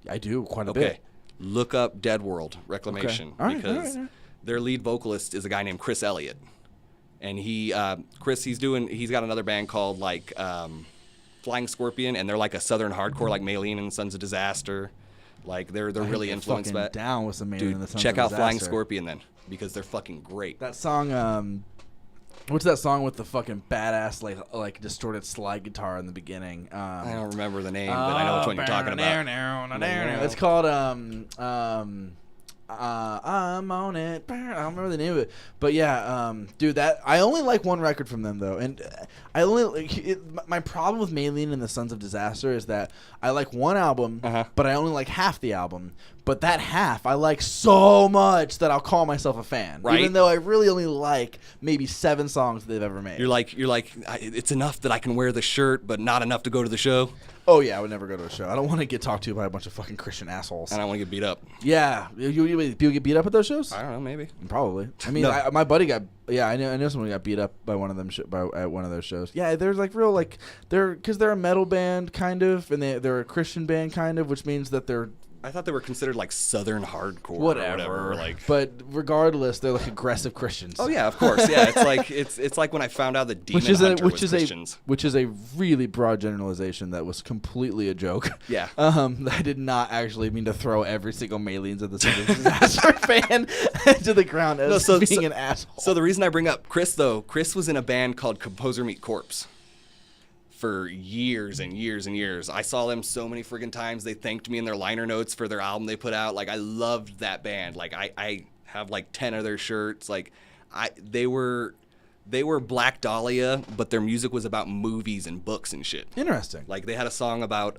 Speaker 3: I do quite a
Speaker 2: Okay,
Speaker 3: bit.
Speaker 2: look up Dead World Reclamation
Speaker 3: Okay. All right,
Speaker 2: because
Speaker 3: all right.
Speaker 2: their lead vocalist is a guy named Chris Elliott, and he's got another band called like Flying Scorpion, and they're like a southern hardcore like Maylene and Sons of Disaster. Like they're really influenced by.
Speaker 3: down with some Maiden
Speaker 2: Dude,
Speaker 3: and the Sons
Speaker 2: check
Speaker 3: of
Speaker 2: out Flying
Speaker 3: Disaster.
Speaker 2: Scorpion then because they're fucking great.
Speaker 3: That song, what's that song with the fucking badass like distorted slide guitar in the beginning?
Speaker 2: I don't remember the name, but I know which one you're talking about.
Speaker 3: It's called I'm on it. I don't remember the name of it, but yeah, dude, that I only like one record from them though, and I only my problem with Maylene and the Sons of Disaster is that I like one album, but I only like half the album. But that half I like so much that I'll call myself a fan,
Speaker 2: Right.
Speaker 3: even though I really only like maybe 7 songs they've ever made.
Speaker 2: You're like, it's enough that I can wear the shirt, but not enough to go to the show,
Speaker 3: Oh yeah, I would never go to a show. I don't want to get talked to by a bunch of fucking Christian assholes.
Speaker 2: and I want to get beat up.
Speaker 3: Yeah, people get beat up at those shows?
Speaker 2: I don't know, maybe.
Speaker 3: Probably. I mean,
Speaker 2: No.
Speaker 3: my buddy got. Yeah, I know someone got beat up by one of them at one of those shows. Yeah, there's like real like because they're a metal band kind of, and they're a Christian band kind of, which means that they're
Speaker 2: I thought they were considered like southern hardcore
Speaker 3: whatever.
Speaker 2: or whatever. Like,
Speaker 3: but regardless, they're like aggressive Christians.
Speaker 2: oh yeah, of course, yeah. It's like it's like when I found out that Demon
Speaker 3: Which is
Speaker 2: Hunter was Christians.
Speaker 3: which is a really broad generalization that was completely a joke.
Speaker 2: Yeah.
Speaker 3: I did not actually mean to throw every single Maleens of the Sons of Disaster fan to the ground as being an asshole.
Speaker 2: So the reason I bring up Chris though, Chris was in a band called Composer Meet Corpse for years and years and years. I saw them so many friggin' times. They thanked me in their liner notes for their album they put out. Like I loved that band. Like I have like 10 of their shirts. Like they were Black Dahlia, but their music was about movies and books and shit.
Speaker 3: Interesting.
Speaker 2: Like they had a song about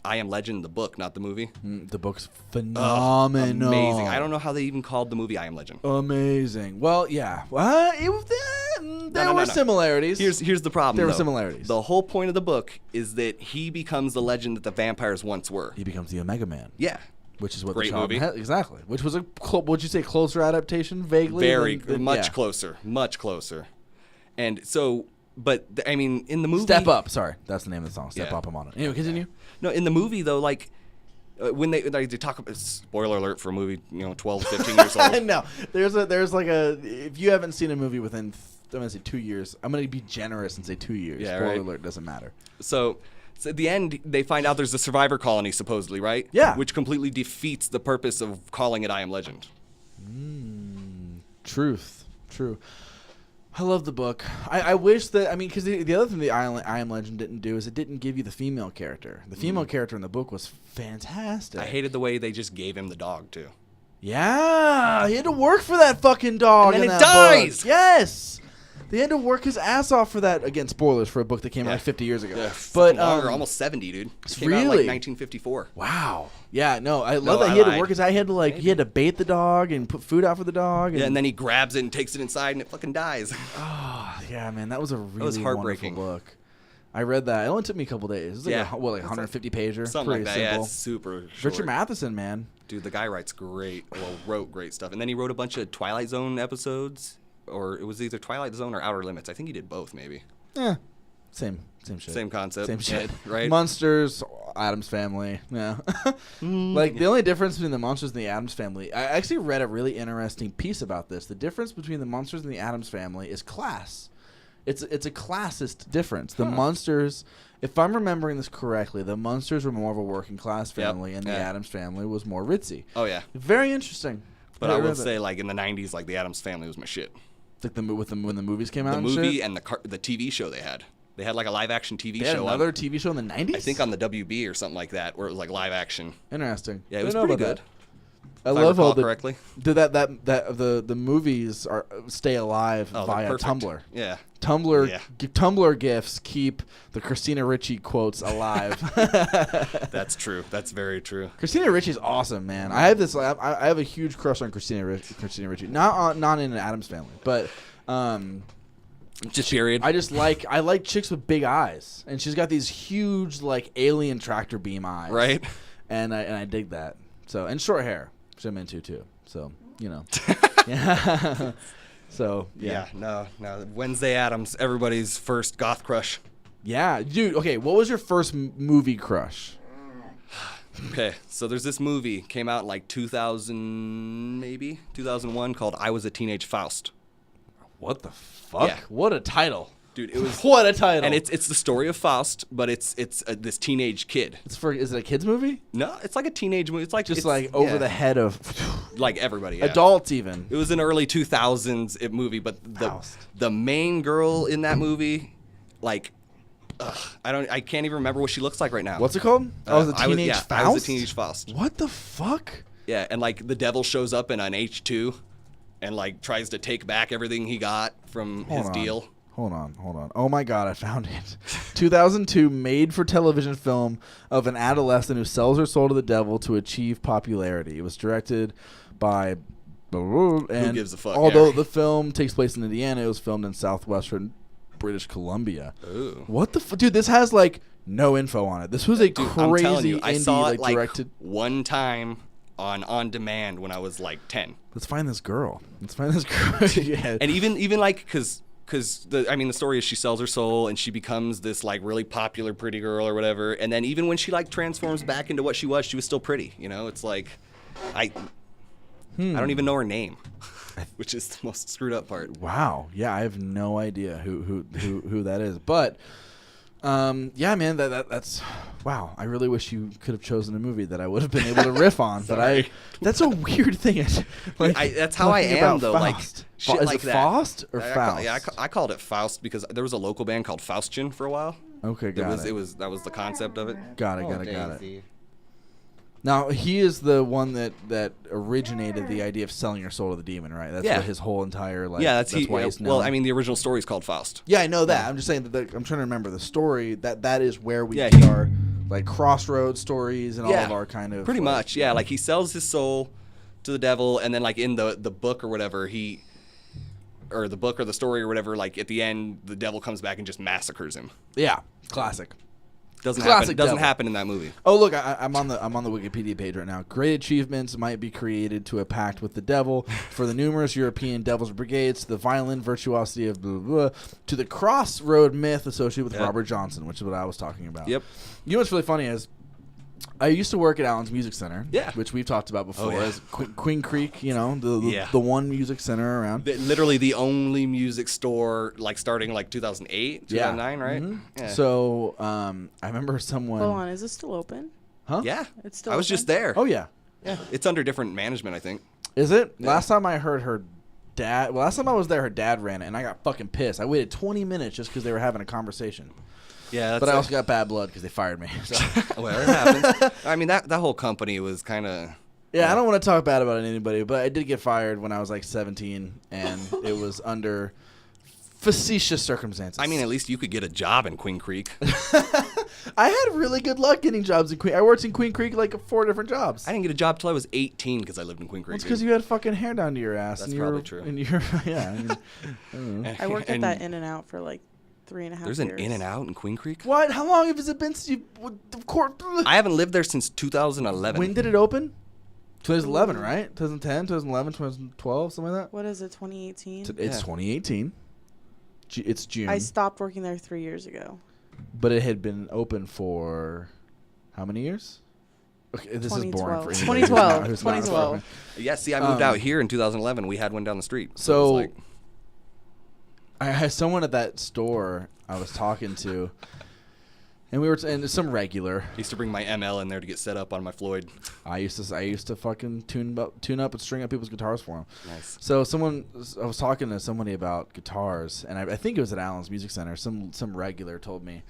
Speaker 2: I Am Legend, the book, not the movie.
Speaker 3: The book's phenomenal.
Speaker 2: Amazing. I don't know how they even called the movie I Am Legend.
Speaker 3: Amazing. Well, yeah. There were similarities.
Speaker 2: Here's the problem.
Speaker 3: There were
Speaker 2: though.
Speaker 3: similarities.
Speaker 2: The whole point of the book is that he becomes the legend that the vampires once were.
Speaker 3: He becomes the Omega Man.
Speaker 2: Yeah.
Speaker 3: Which is what
Speaker 2: Great
Speaker 3: the child
Speaker 2: movie.
Speaker 3: Exactly. Which was would you say closer adaptation? Vaguely.
Speaker 2: Very
Speaker 3: than-
Speaker 2: much
Speaker 3: yeah.
Speaker 2: closer. Much closer. And so, but I mean, in the movie.
Speaker 3: Step Up. Sorry, that's the name of the song. Step
Speaker 2: Yeah.
Speaker 3: Up. I'm on it. Anyway, continue.
Speaker 2: No, in the movie though, like when they talk about spoiler alert for a movie, 12, 15 years old.
Speaker 3: No, there's like a if you haven't seen a movie within I'm gonna say 2 years. I'm gonna be generous and say 2 years.
Speaker 2: Yeah,
Speaker 3: Spoiler
Speaker 2: right.
Speaker 3: alert, doesn't matter.
Speaker 2: So at the end, they find out there's a survivor colony, supposedly, right?
Speaker 3: Yeah.
Speaker 2: Which completely defeats the purpose of calling it I Am Legend.
Speaker 3: Truth. True. I love the book. I wish that, I mean, because the other thing the I Am Legend didn't do is it didn't give you the female character. The female character in the book was fantastic.
Speaker 2: I hated the way they just gave him the dog too.
Speaker 3: Yeah, he had to work for that fucking dog.
Speaker 2: And then
Speaker 3: in
Speaker 2: it
Speaker 3: that
Speaker 2: dies!
Speaker 3: Book. Yes! They had to work his ass off for that. Again, spoilers for a book that came out like 50 years ago.
Speaker 2: Yeah,
Speaker 3: but
Speaker 2: longer, almost 70, dude. It came
Speaker 3: really?
Speaker 2: out in like 1954.
Speaker 3: Wow. Yeah, no, I love that he had to work his ass. He had to he had to bait the dog and put food out for the dog. And
Speaker 2: yeah, and then he grabs it and takes it inside and it fucking dies.
Speaker 3: Oh, yeah, man, that was a really
Speaker 2: heartbreaking
Speaker 3: wonderful book. I read that. It only took me a couple days. It was like like 150 pager.
Speaker 2: Something
Speaker 3: Pretty
Speaker 2: like that.
Speaker 3: simple.
Speaker 2: Yeah, it's super short.
Speaker 3: Richard Matheson, man.
Speaker 2: Dude, the guy writes wrote great stuff. And then he wrote a bunch of Twilight Zone episodes. Or it was either Twilight Zone or Outer Limits. I think he did both, maybe.
Speaker 3: Yeah. Same shit.
Speaker 2: Same concept.
Speaker 3: Same shit.
Speaker 2: Yeah, right?
Speaker 3: Monsters, Addams Family. Yeah. The only difference between the Monsters and the Addams Family, I actually read a really interesting piece about this. The difference between the Monsters and the Addams Family is class. It's a classist difference. The Monsters, if I'm remembering this correctly, the Monsters were more of a working class family, and the Addams Family was more ritzy.
Speaker 2: Oh, yeah.
Speaker 3: Very interesting.
Speaker 2: But I will say, like, in the 90s, like, the Addams Family was my shit.
Speaker 3: Like when the movies came out.
Speaker 2: The
Speaker 3: and
Speaker 2: movie
Speaker 3: shit?
Speaker 2: and the TV show they had. They had like a live action TV
Speaker 3: They had
Speaker 2: show.
Speaker 3: Another TV show in the 90s.
Speaker 2: I think on the WB or something like that, where it was like live action.
Speaker 3: Interesting.
Speaker 2: Yeah, it was pretty good.
Speaker 3: I love how
Speaker 2: correctly.
Speaker 3: The movies stay alive via Tumblr.
Speaker 2: Yeah.
Speaker 3: Tumblr gifs keep the Christina Ricci quotes alive.
Speaker 2: That's true. That's very true.
Speaker 3: Christina Ricci's awesome, man. I have I have a huge crush on Christina Ricci. Not in an Addams Family, but
Speaker 2: just period.
Speaker 3: I like chicks with big eyes, and she's got these huge like alien tractor beam eyes.
Speaker 2: Right.
Speaker 3: And I dig that. So, and short hair, which I'm into too. So, you know. Yeah. So, yeah.
Speaker 2: No. Wednesday Addams, everybody's first goth crush.
Speaker 3: Yeah. Dude, okay, what was your first movie crush?
Speaker 2: Okay, so there's this movie, came out in like 2000, maybe 2001, called I Was a Teenage Faust.
Speaker 3: What the fuck?
Speaker 2: Yeah.
Speaker 3: What a title.
Speaker 2: Dude, it was
Speaker 3: what a title.
Speaker 2: And it's the story of Faust, but it's this teenage kid.
Speaker 3: Is it a kids movie?
Speaker 2: No, it's like a teenage movie. It's like
Speaker 3: over the head of
Speaker 2: like everybody,
Speaker 3: adults even.
Speaker 2: It was an early 2000s movie, but the main girl in that movie, like, I can't even remember what she looks like right now.
Speaker 3: What's it called? The Teenage Faust.
Speaker 2: I Was a Teenage Faust.
Speaker 3: What the fuck?
Speaker 2: Yeah, and like the devil shows up in an H2, and like tries to take back everything he got from his deal.
Speaker 3: Hold on. Oh my god, I found it. 2002 made-for-television film of an adolescent who sells her soul to the devil to achieve popularity. It was directed by...
Speaker 2: Who gives a fuck?
Speaker 3: Although the film takes place in Indiana, it was filmed in southwestern British Columbia.
Speaker 2: Ooh.
Speaker 3: What the... Dude, this has, like, no info on it. This was a crazy
Speaker 2: I'm telling you, I
Speaker 3: indie,
Speaker 2: saw it, like,
Speaker 3: directed...
Speaker 2: one time on demand when I was, like, 10.
Speaker 3: Let's find this girl. Yeah.
Speaker 2: And even like, because the story is she sells her soul and she becomes this like really popular pretty girl or whatever, and then even when she like transforms back into what she was still pretty. You know, it's like I don't even know her name, which is the most screwed up part.
Speaker 3: Wow. Yeah, I have no idea who that is, but yeah, man, that's wow. I really wish you could have chosen a movie that I would have been able to riff on, but that's a weird thing.
Speaker 2: That's how I am though.
Speaker 3: Faust.
Speaker 2: Like shit
Speaker 3: is
Speaker 2: like
Speaker 3: it
Speaker 2: that.
Speaker 3: Faust or Faust?
Speaker 2: I called it Faust because there was a local band called Faustian for a while.
Speaker 3: Okay, that
Speaker 2: was the concept of it.
Speaker 3: Got it. Now he is the one that originated the idea of selling your soul to the demon, right? That's what his whole entire that's why he's known.
Speaker 2: Well, I mean, the original story is called Faust.
Speaker 3: Yeah, I know that. I'm just saying that I'm trying to remember the story. That is where we get our like crossroads stories and all of our kind of
Speaker 2: pretty much. Yeah, like he sells his soul to the devil, and then like in the book or whatever or the book or the story or whatever, like at the end the devil comes back and just massacres him.
Speaker 3: Yeah, classic.
Speaker 2: Doesn't
Speaker 3: Classic
Speaker 2: happen in that movie.
Speaker 3: Oh look, I'm on the Wikipedia page right now. Great achievements might be created to a pact with the devil for the numerous European devil's brigades, to the violent virtuosity of blah, blah, blah, to the crossroad myth associated with Robert Johnson, which is what I was talking about.
Speaker 2: Yep.
Speaker 3: You know what's really funny is I used to work at Allen's Music Center, which we've talked about before, as Queen Creek, you know, the one music center around.
Speaker 2: Literally the only music store, like starting like 2008, 2009, right?
Speaker 3: Mm-hmm.
Speaker 2: Yeah.
Speaker 3: So I remember someone.
Speaker 4: Hold on, is it still open?
Speaker 3: Huh?
Speaker 2: Yeah,
Speaker 4: It's still.
Speaker 2: I was
Speaker 4: open?
Speaker 2: just there.
Speaker 3: Oh yeah.
Speaker 2: Yeah, it's under different management, I think.
Speaker 3: Is it?
Speaker 2: Yeah.
Speaker 3: Last time I heard her dad. Well, last time I was there, her dad ran it, and I got fucking pissed. I waited 20 minutes just because they were having a conversation.
Speaker 2: Yeah,
Speaker 3: But I also got bad blood because they fired me. So.
Speaker 2: Well, it happens. I mean, that whole company was kind of.
Speaker 3: Yeah, I don't want to talk bad about anybody, but I did get fired when I was like 17, and it was under facetious circumstances.
Speaker 2: I mean, at least you could get a job in Queen Creek.
Speaker 3: I had really good luck getting jobs in Queen. I worked in Queen Creek like 4 different jobs.
Speaker 2: I didn't get a job till I was 18 because I lived in Queen Creek.
Speaker 3: It's because you had fucking hair down to your ass.
Speaker 2: That's
Speaker 3: and
Speaker 2: probably
Speaker 3: you're,
Speaker 2: true.
Speaker 3: And you're, yeah. I mean,
Speaker 4: I worked at that In-N-Out for like 3.5
Speaker 2: There's
Speaker 4: years.
Speaker 2: an In-N-Out in Queen Creek?
Speaker 3: what? How long has it been since you? Of course.
Speaker 2: I haven't lived there since 2011.
Speaker 3: When did it open? 2011, right? 2010, 2011, 2012, something like that.
Speaker 4: What is it, 2018?
Speaker 3: It's
Speaker 2: Yeah.
Speaker 3: 2018. It's June.
Speaker 4: I stopped working there 3 years ago.
Speaker 3: But it had been open for how many years? Okay, this is boring for anybody.
Speaker 4: 2012.
Speaker 3: who's not
Speaker 4: 2012.
Speaker 2: Yeah, see, I moved out here in 2011. We had one down the street.
Speaker 3: So,
Speaker 2: it was like,
Speaker 3: I had someone at that store I was talking to, and we were and some regular.
Speaker 2: I used to bring my ML in there to get set up on my Floyd.
Speaker 3: I used to fucking tune up and string up people's guitars for them.
Speaker 2: Nice.
Speaker 3: So I was talking to somebody about guitars, and I think it was at Allen's Music Center. Some regular told me.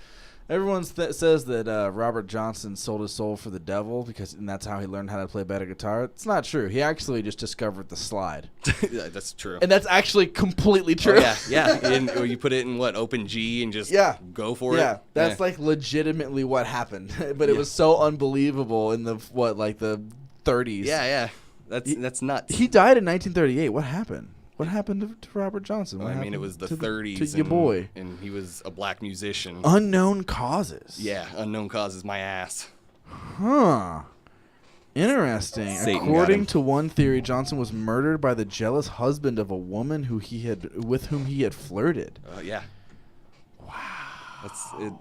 Speaker 3: Everyone says that Robert Johnson sold his soul for the devil and that's how he learned how to play better guitar. It's not true. He actually just discovered the slide.
Speaker 2: Yeah, that's true.
Speaker 3: And that's actually completely true.
Speaker 2: Oh, yeah. And you put it in open G and just go for it.
Speaker 3: Yeah, that's like legitimately what happened. But it was so unbelievable in the 30s.
Speaker 2: Yeah. That's nuts.
Speaker 3: He died in 1938. What happened? What happened to Robert Johnson?
Speaker 2: Well, I mean, it was the 30s.
Speaker 3: To your boy.
Speaker 2: And he was a black musician.
Speaker 3: Unknown causes.
Speaker 2: Yeah, unknown causes my ass.
Speaker 3: Huh. Interesting.
Speaker 2: Satan got him.
Speaker 3: According to one theory, Johnson was murdered by the jealous husband of a woman with whom he had flirted.
Speaker 2: Yeah. Wow. That's it.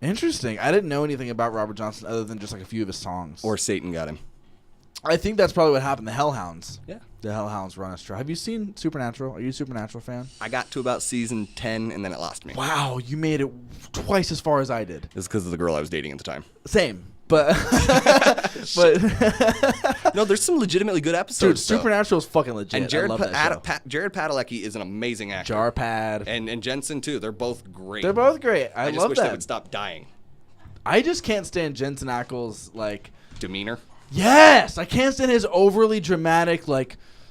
Speaker 3: Interesting. I didn't know anything about Robert Johnson other than just like a few of his songs.
Speaker 2: Or Satan got him.
Speaker 3: I think that's probably what happened. The Hellhounds.
Speaker 2: Yeah.
Speaker 3: The Hellhounds run us dry. Have you seen Supernatural? Are you a Supernatural fan?
Speaker 2: I got to about season 10 and then it lost me.
Speaker 3: Wow, you made it twice as far as I did.
Speaker 2: It's because of the girl I was dating at the time.
Speaker 3: Same. But
Speaker 2: No, there's some legitimately good episodes.
Speaker 3: dude, Supernatural is fucking legit.
Speaker 2: And Jared
Speaker 3: I love that show.
Speaker 2: Jared Padalecki is an amazing actor.
Speaker 3: Jarpad.
Speaker 2: And Jensen too. They're both great.
Speaker 3: They're both great. I
Speaker 2: just
Speaker 3: love
Speaker 2: wish
Speaker 3: that.
Speaker 2: they would stop dying.
Speaker 3: I just can't stand Jensen Ackles
Speaker 2: Demeanor.
Speaker 3: Yes, I can't stand his overly dramatic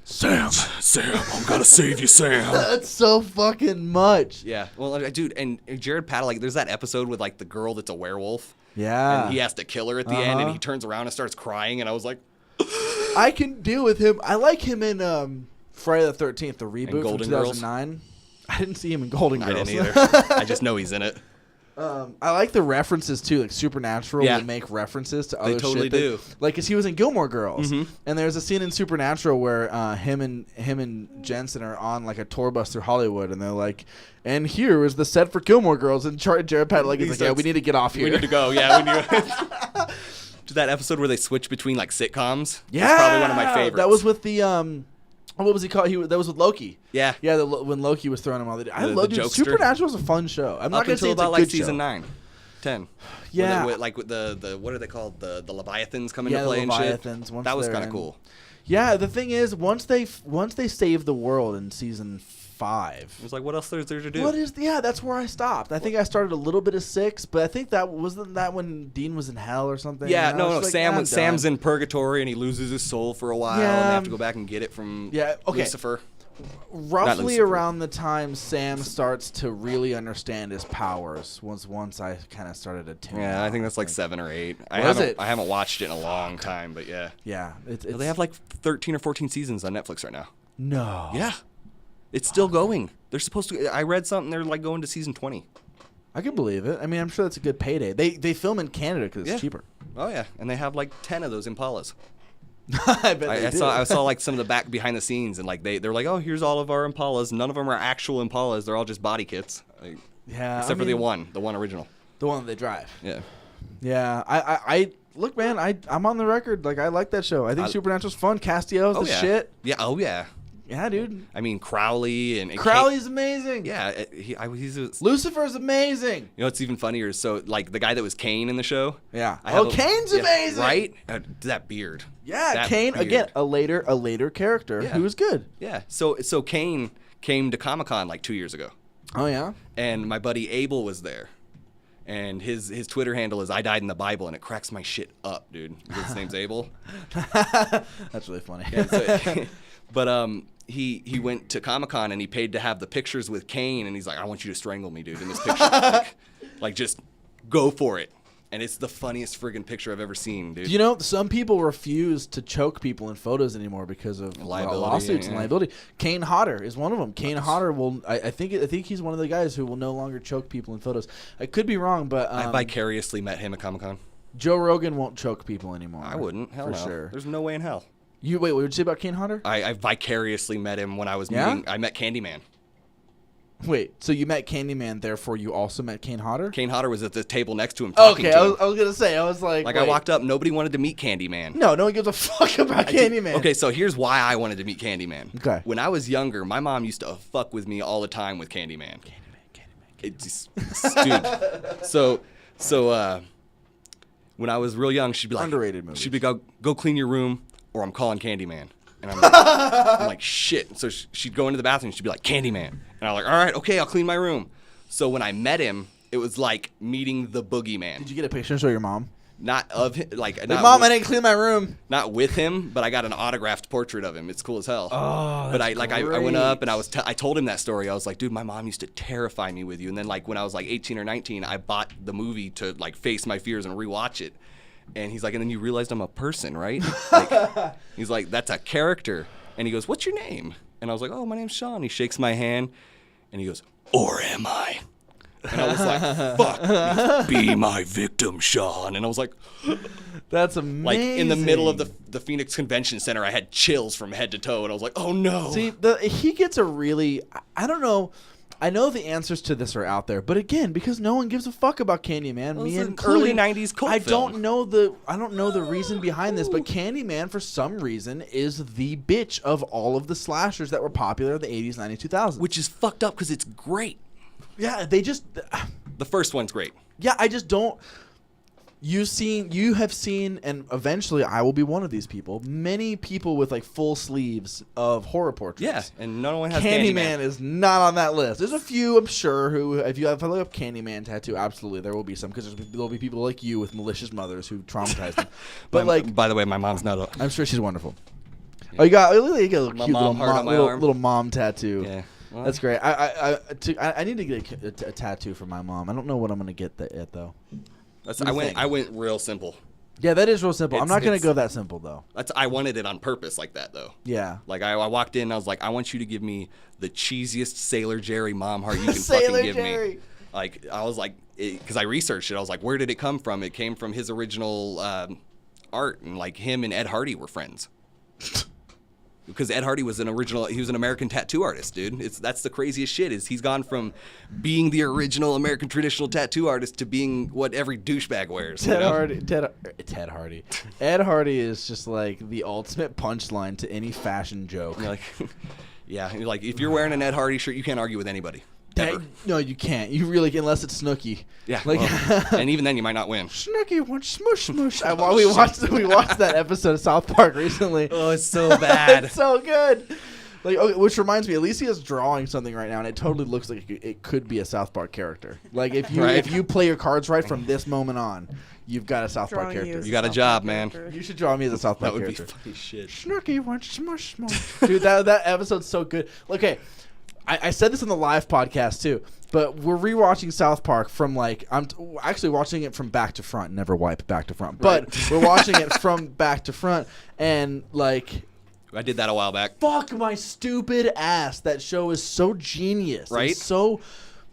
Speaker 3: Sam,
Speaker 2: I'm gonna save you, Sam.
Speaker 3: That's so fucking much.
Speaker 2: Yeah. Well, dude, and Jared Padalecki. There's that episode with the girl that's a werewolf.
Speaker 3: Yeah.
Speaker 2: And he has to kill her at the end, and he turns around and starts crying, and I was like,
Speaker 3: I can deal with him. I like him in Friday the 13th, the reboot from
Speaker 2: Golden Girls?
Speaker 3: 2009. I didn't see him in Golden
Speaker 2: I
Speaker 3: Girls.
Speaker 2: didn't either. I just know he's in it.
Speaker 3: I like the references too. Supernatural will make references to other
Speaker 2: totally
Speaker 3: shit.
Speaker 2: do.
Speaker 3: Because he was in Gilmore Girls, and there's a scene in Supernatural where him and Jensen are on a tour bus through Hollywood, and they're like, "And here is the set for Gilmore Girls." And Jared Padalecki is like, "Yeah, we need to get off here.
Speaker 2: We need to go." Yeah. To that episode where they switch between sitcoms.
Speaker 3: Yeah,
Speaker 2: That's probably one of my favorites.
Speaker 3: That was with the what was he called? That was with Loki.
Speaker 2: Yeah.
Speaker 3: Yeah, when Loki was throwing him all the. I love
Speaker 2: jokester.
Speaker 3: Supernatural was a fun show. I'm not
Speaker 2: Up
Speaker 3: gonna say
Speaker 2: until
Speaker 3: it's a
Speaker 2: about
Speaker 3: good
Speaker 2: season
Speaker 3: show.
Speaker 2: 9, 10.
Speaker 3: Yeah.
Speaker 2: with the what are they called? The Leviathans come into
Speaker 3: Yeah,
Speaker 2: play
Speaker 3: the
Speaker 2: and shit.
Speaker 3: Leviathans, once
Speaker 2: That was
Speaker 3: they're
Speaker 2: kind of
Speaker 3: in.
Speaker 2: cool.
Speaker 3: Yeah, the thing is, once they save the world in season 5.
Speaker 2: It was like, what else is there to do?
Speaker 3: What is? Yeah, that's where I stopped. I think I started a little bit of 6, but I think that wasn't that when Dean was in hell or something.
Speaker 2: Yeah,
Speaker 3: And I was
Speaker 2: no.
Speaker 3: like,
Speaker 2: Sam's
Speaker 3: done.
Speaker 2: in purgatory and he loses his soul for a while, and they have to go back and get it from Lucifer.
Speaker 3: Roughly
Speaker 2: Lucifer.
Speaker 3: around the time Sam starts to really understand his powers was once I kind of started to tune.
Speaker 2: Yeah,
Speaker 3: out.
Speaker 2: I think that's 7 or 8. I
Speaker 3: Was
Speaker 2: haven't watched it in a long time, but yeah.
Speaker 3: Yeah, it's
Speaker 2: They have 13 or 14 seasons on Netflix right now.
Speaker 3: no.
Speaker 2: Yeah. It's still going. They're supposed to. I read something. They're going to season 20.
Speaker 3: I can believe it. I mean, I'm sure that's a good payday. They film in Canada because it's cheaper.
Speaker 2: Oh yeah, and they have 10 of those Impalas.
Speaker 3: I bet
Speaker 2: I saw some of the back behind the scenes, and they're like, oh, here's all of our Impalas. None of them are actual Impalas. They're all just body kits.
Speaker 3: Yeah,
Speaker 2: Except for the one original.
Speaker 3: the one that they drive.
Speaker 2: Yeah.
Speaker 3: Yeah, I look, man. I'm on the record. I like that show. I think Supernatural's fun. Castiel's the shit.
Speaker 2: Yeah. Oh yeah.
Speaker 3: Yeah, dude.
Speaker 2: I mean, Crowley and
Speaker 3: Crowley's amazing.
Speaker 2: Yeah, he's
Speaker 3: Lucifer's amazing.
Speaker 2: You know what's even funnier? So like the guy that was Kane in the show.
Speaker 3: Yeah.
Speaker 2: Kane's
Speaker 3: amazing.
Speaker 2: Right? That beard.
Speaker 3: Yeah,
Speaker 2: That
Speaker 3: Kane
Speaker 2: beard.
Speaker 3: again, a later character who was good.
Speaker 2: Yeah. So Kane came to Comic-Con like 2 years ago,
Speaker 3: Oh yeah.
Speaker 2: and my buddy Abel was there. And his Twitter handle is I died in the Bible, and it cracks my shit up, dude. His name's Abel.
Speaker 3: That's really funny.
Speaker 2: Yeah, so, but he went to Comic-Con and he paid to have the pictures with Kane, and he's like, I want you to strangle me, dude, in this picture. like just go for it. And it's the funniest friggin' picture I've ever seen, dude.
Speaker 3: You know, some people refuse to choke people in photos anymore because of lawsuits and liability. Kane Hodder is one of them. Kane Hodder will. I think he's one of the guys who will no longer choke people in photos. I could be wrong, but
Speaker 2: I vicariously met him at Comic-Con.
Speaker 3: Joe Rogan won't choke people anymore.
Speaker 2: I wouldn't. Hell
Speaker 3: for
Speaker 2: no.
Speaker 3: sure.
Speaker 2: There's no way in hell.
Speaker 3: Wait, what did you say about Kane Hodder?
Speaker 2: I vicariously met him when I was meeting. I met Candyman.
Speaker 3: Wait, so you met Candyman, therefore you also met Kane Hodder?
Speaker 2: Kane Hodder was at the table next to him talking to him.
Speaker 3: I was gonna say, I was like,
Speaker 2: I walked up, nobody wanted to meet Candyman.
Speaker 3: No one gives a fuck about Candyman.
Speaker 2: Okay, so here's why I wanted to meet Candyman.
Speaker 3: Okay.
Speaker 2: When I was younger, my mom used to fuck with me all the time with Candyman. It's dude. So when I was real young, she'd be like,
Speaker 3: underrated movie.
Speaker 2: She'd be go clean your room, or I'm calling Candyman. And I'm like shit. So she'd go into the bathroom. She'd be like, Candyman. And I'm like, all right, okay, I'll clean my room. So when I met him, it was like meeting the boogeyman.
Speaker 3: Did you get a picture to show your mom?
Speaker 2: Not of him, like
Speaker 3: Mom, I didn't clean my room.
Speaker 2: Not with him, but I got an autographed portrait of him. It's cool as hell.
Speaker 3: Oh,
Speaker 2: but I went up and
Speaker 3: great.
Speaker 2: I told him that story. I was like, dude, my mom used to terrify me with you. And then like when I was like 18 or 19, I bought the movie to like face my fears and rewatch it. And he's like, and then you realized I'm a person, right? Like, he's like, that's a character. And he goes, what's your name? And I was like, oh, my name's Shawn. He shakes my hand and he goes, or am I? And I was like, fuck. He goes, be my victim, Shawn. And I was like,
Speaker 3: that's amazing.
Speaker 2: Like in the middle of the Phoenix Convention Center, I had chills from head to toe. And I was like, oh no.
Speaker 3: See, he gets a really, I don't know. I know the answers to this are out there, but again, because no one gives a fuck about Candyman,
Speaker 2: Well,
Speaker 3: me
Speaker 2: it's an
Speaker 3: including,
Speaker 2: early 90s cult
Speaker 3: I
Speaker 2: film.
Speaker 3: don't know the reason behind this, but Candyman for some reason is the bitch of all of the slashers that were popular in the 80s, 90s, 2000s.
Speaker 2: Which is fucked up because it's great.
Speaker 3: Yeah, they just
Speaker 2: The first one's great.
Speaker 3: yeah, I just don't. You have seen, and eventually I will be one of these people. Many people with like full sleeves of horror portraits.
Speaker 2: Yeah, and no one has
Speaker 3: Candyman is not on that list. There's a few, I'm sure, who if I look up Candyman tattoo, absolutely there will be some because there'll be people like you with malicious mothers who traumatize them. But
Speaker 2: by the way, my mom's not a.
Speaker 3: I'm sure she's wonderful. Yeah. Oh, you got a cute
Speaker 2: My
Speaker 3: little
Speaker 2: mom heart on my arm.
Speaker 3: little mom tattoo.
Speaker 2: Yeah. Well,
Speaker 3: That's great. I need to get a tattoo for my mom. I don't know what I'm gonna get yet though.
Speaker 2: I went real simple.
Speaker 3: Yeah, that is real simple. I'm not gonna
Speaker 2: it's-
Speaker 3: go that simple though.
Speaker 2: I wanted it on purpose like that though.
Speaker 3: Yeah.
Speaker 2: Like I walked in, and I was like, I want you to give me the cheesiest Sailor Jerry mom heart you can
Speaker 3: Sailor
Speaker 2: fucking give
Speaker 3: Jerry.
Speaker 2: me. Like I was like, because I researched it. I was like, where did it come from? It came from his original art, and like him and Ed Hardy were friends. Because Ed Hardy was he was an American tattoo artist, dude. That's the craziest shit is he's gone from being the original American traditional tattoo artist to being what every douchebag wears.
Speaker 3: Ted Hardy. Ed Hardy is just like the ultimate punchline to any fashion joke.
Speaker 2: Like, yeah, like if you're wearing an Ed Hardy shirt, you can't argue with anybody. Ever.
Speaker 3: No, you can't. You really can, unless it's Snooki.
Speaker 2: Yeah,
Speaker 3: like,
Speaker 2: well, and even then you might not win.
Speaker 3: Snooki wants smush smush. We watched that episode of South Park recently.
Speaker 2: Oh, it's so bad.
Speaker 3: It's so good. Like, okay, which reminds me, Alicia's drawing something right now, and it totally looks like it could be a South Park character. Like if you
Speaker 2: Right?
Speaker 3: if you play your cards right from this moment on, you've got a South Park
Speaker 4: Drawing
Speaker 3: character.
Speaker 2: You got a job, man.
Speaker 3: You should draw me as a South Park
Speaker 2: That would be
Speaker 3: character.
Speaker 2: funny shit.
Speaker 3: Snooki wants smush smush. Dude, that episode's so good. Okay, I said this in the live podcast too, but we're rewatching South Park from like I'm actually watching it from back to front. Never wipe back to front, but we're watching it from back to front, and like.
Speaker 2: I did that a while back.
Speaker 3: Fuck my stupid ass. That show is so genius.
Speaker 2: Right?
Speaker 3: It's so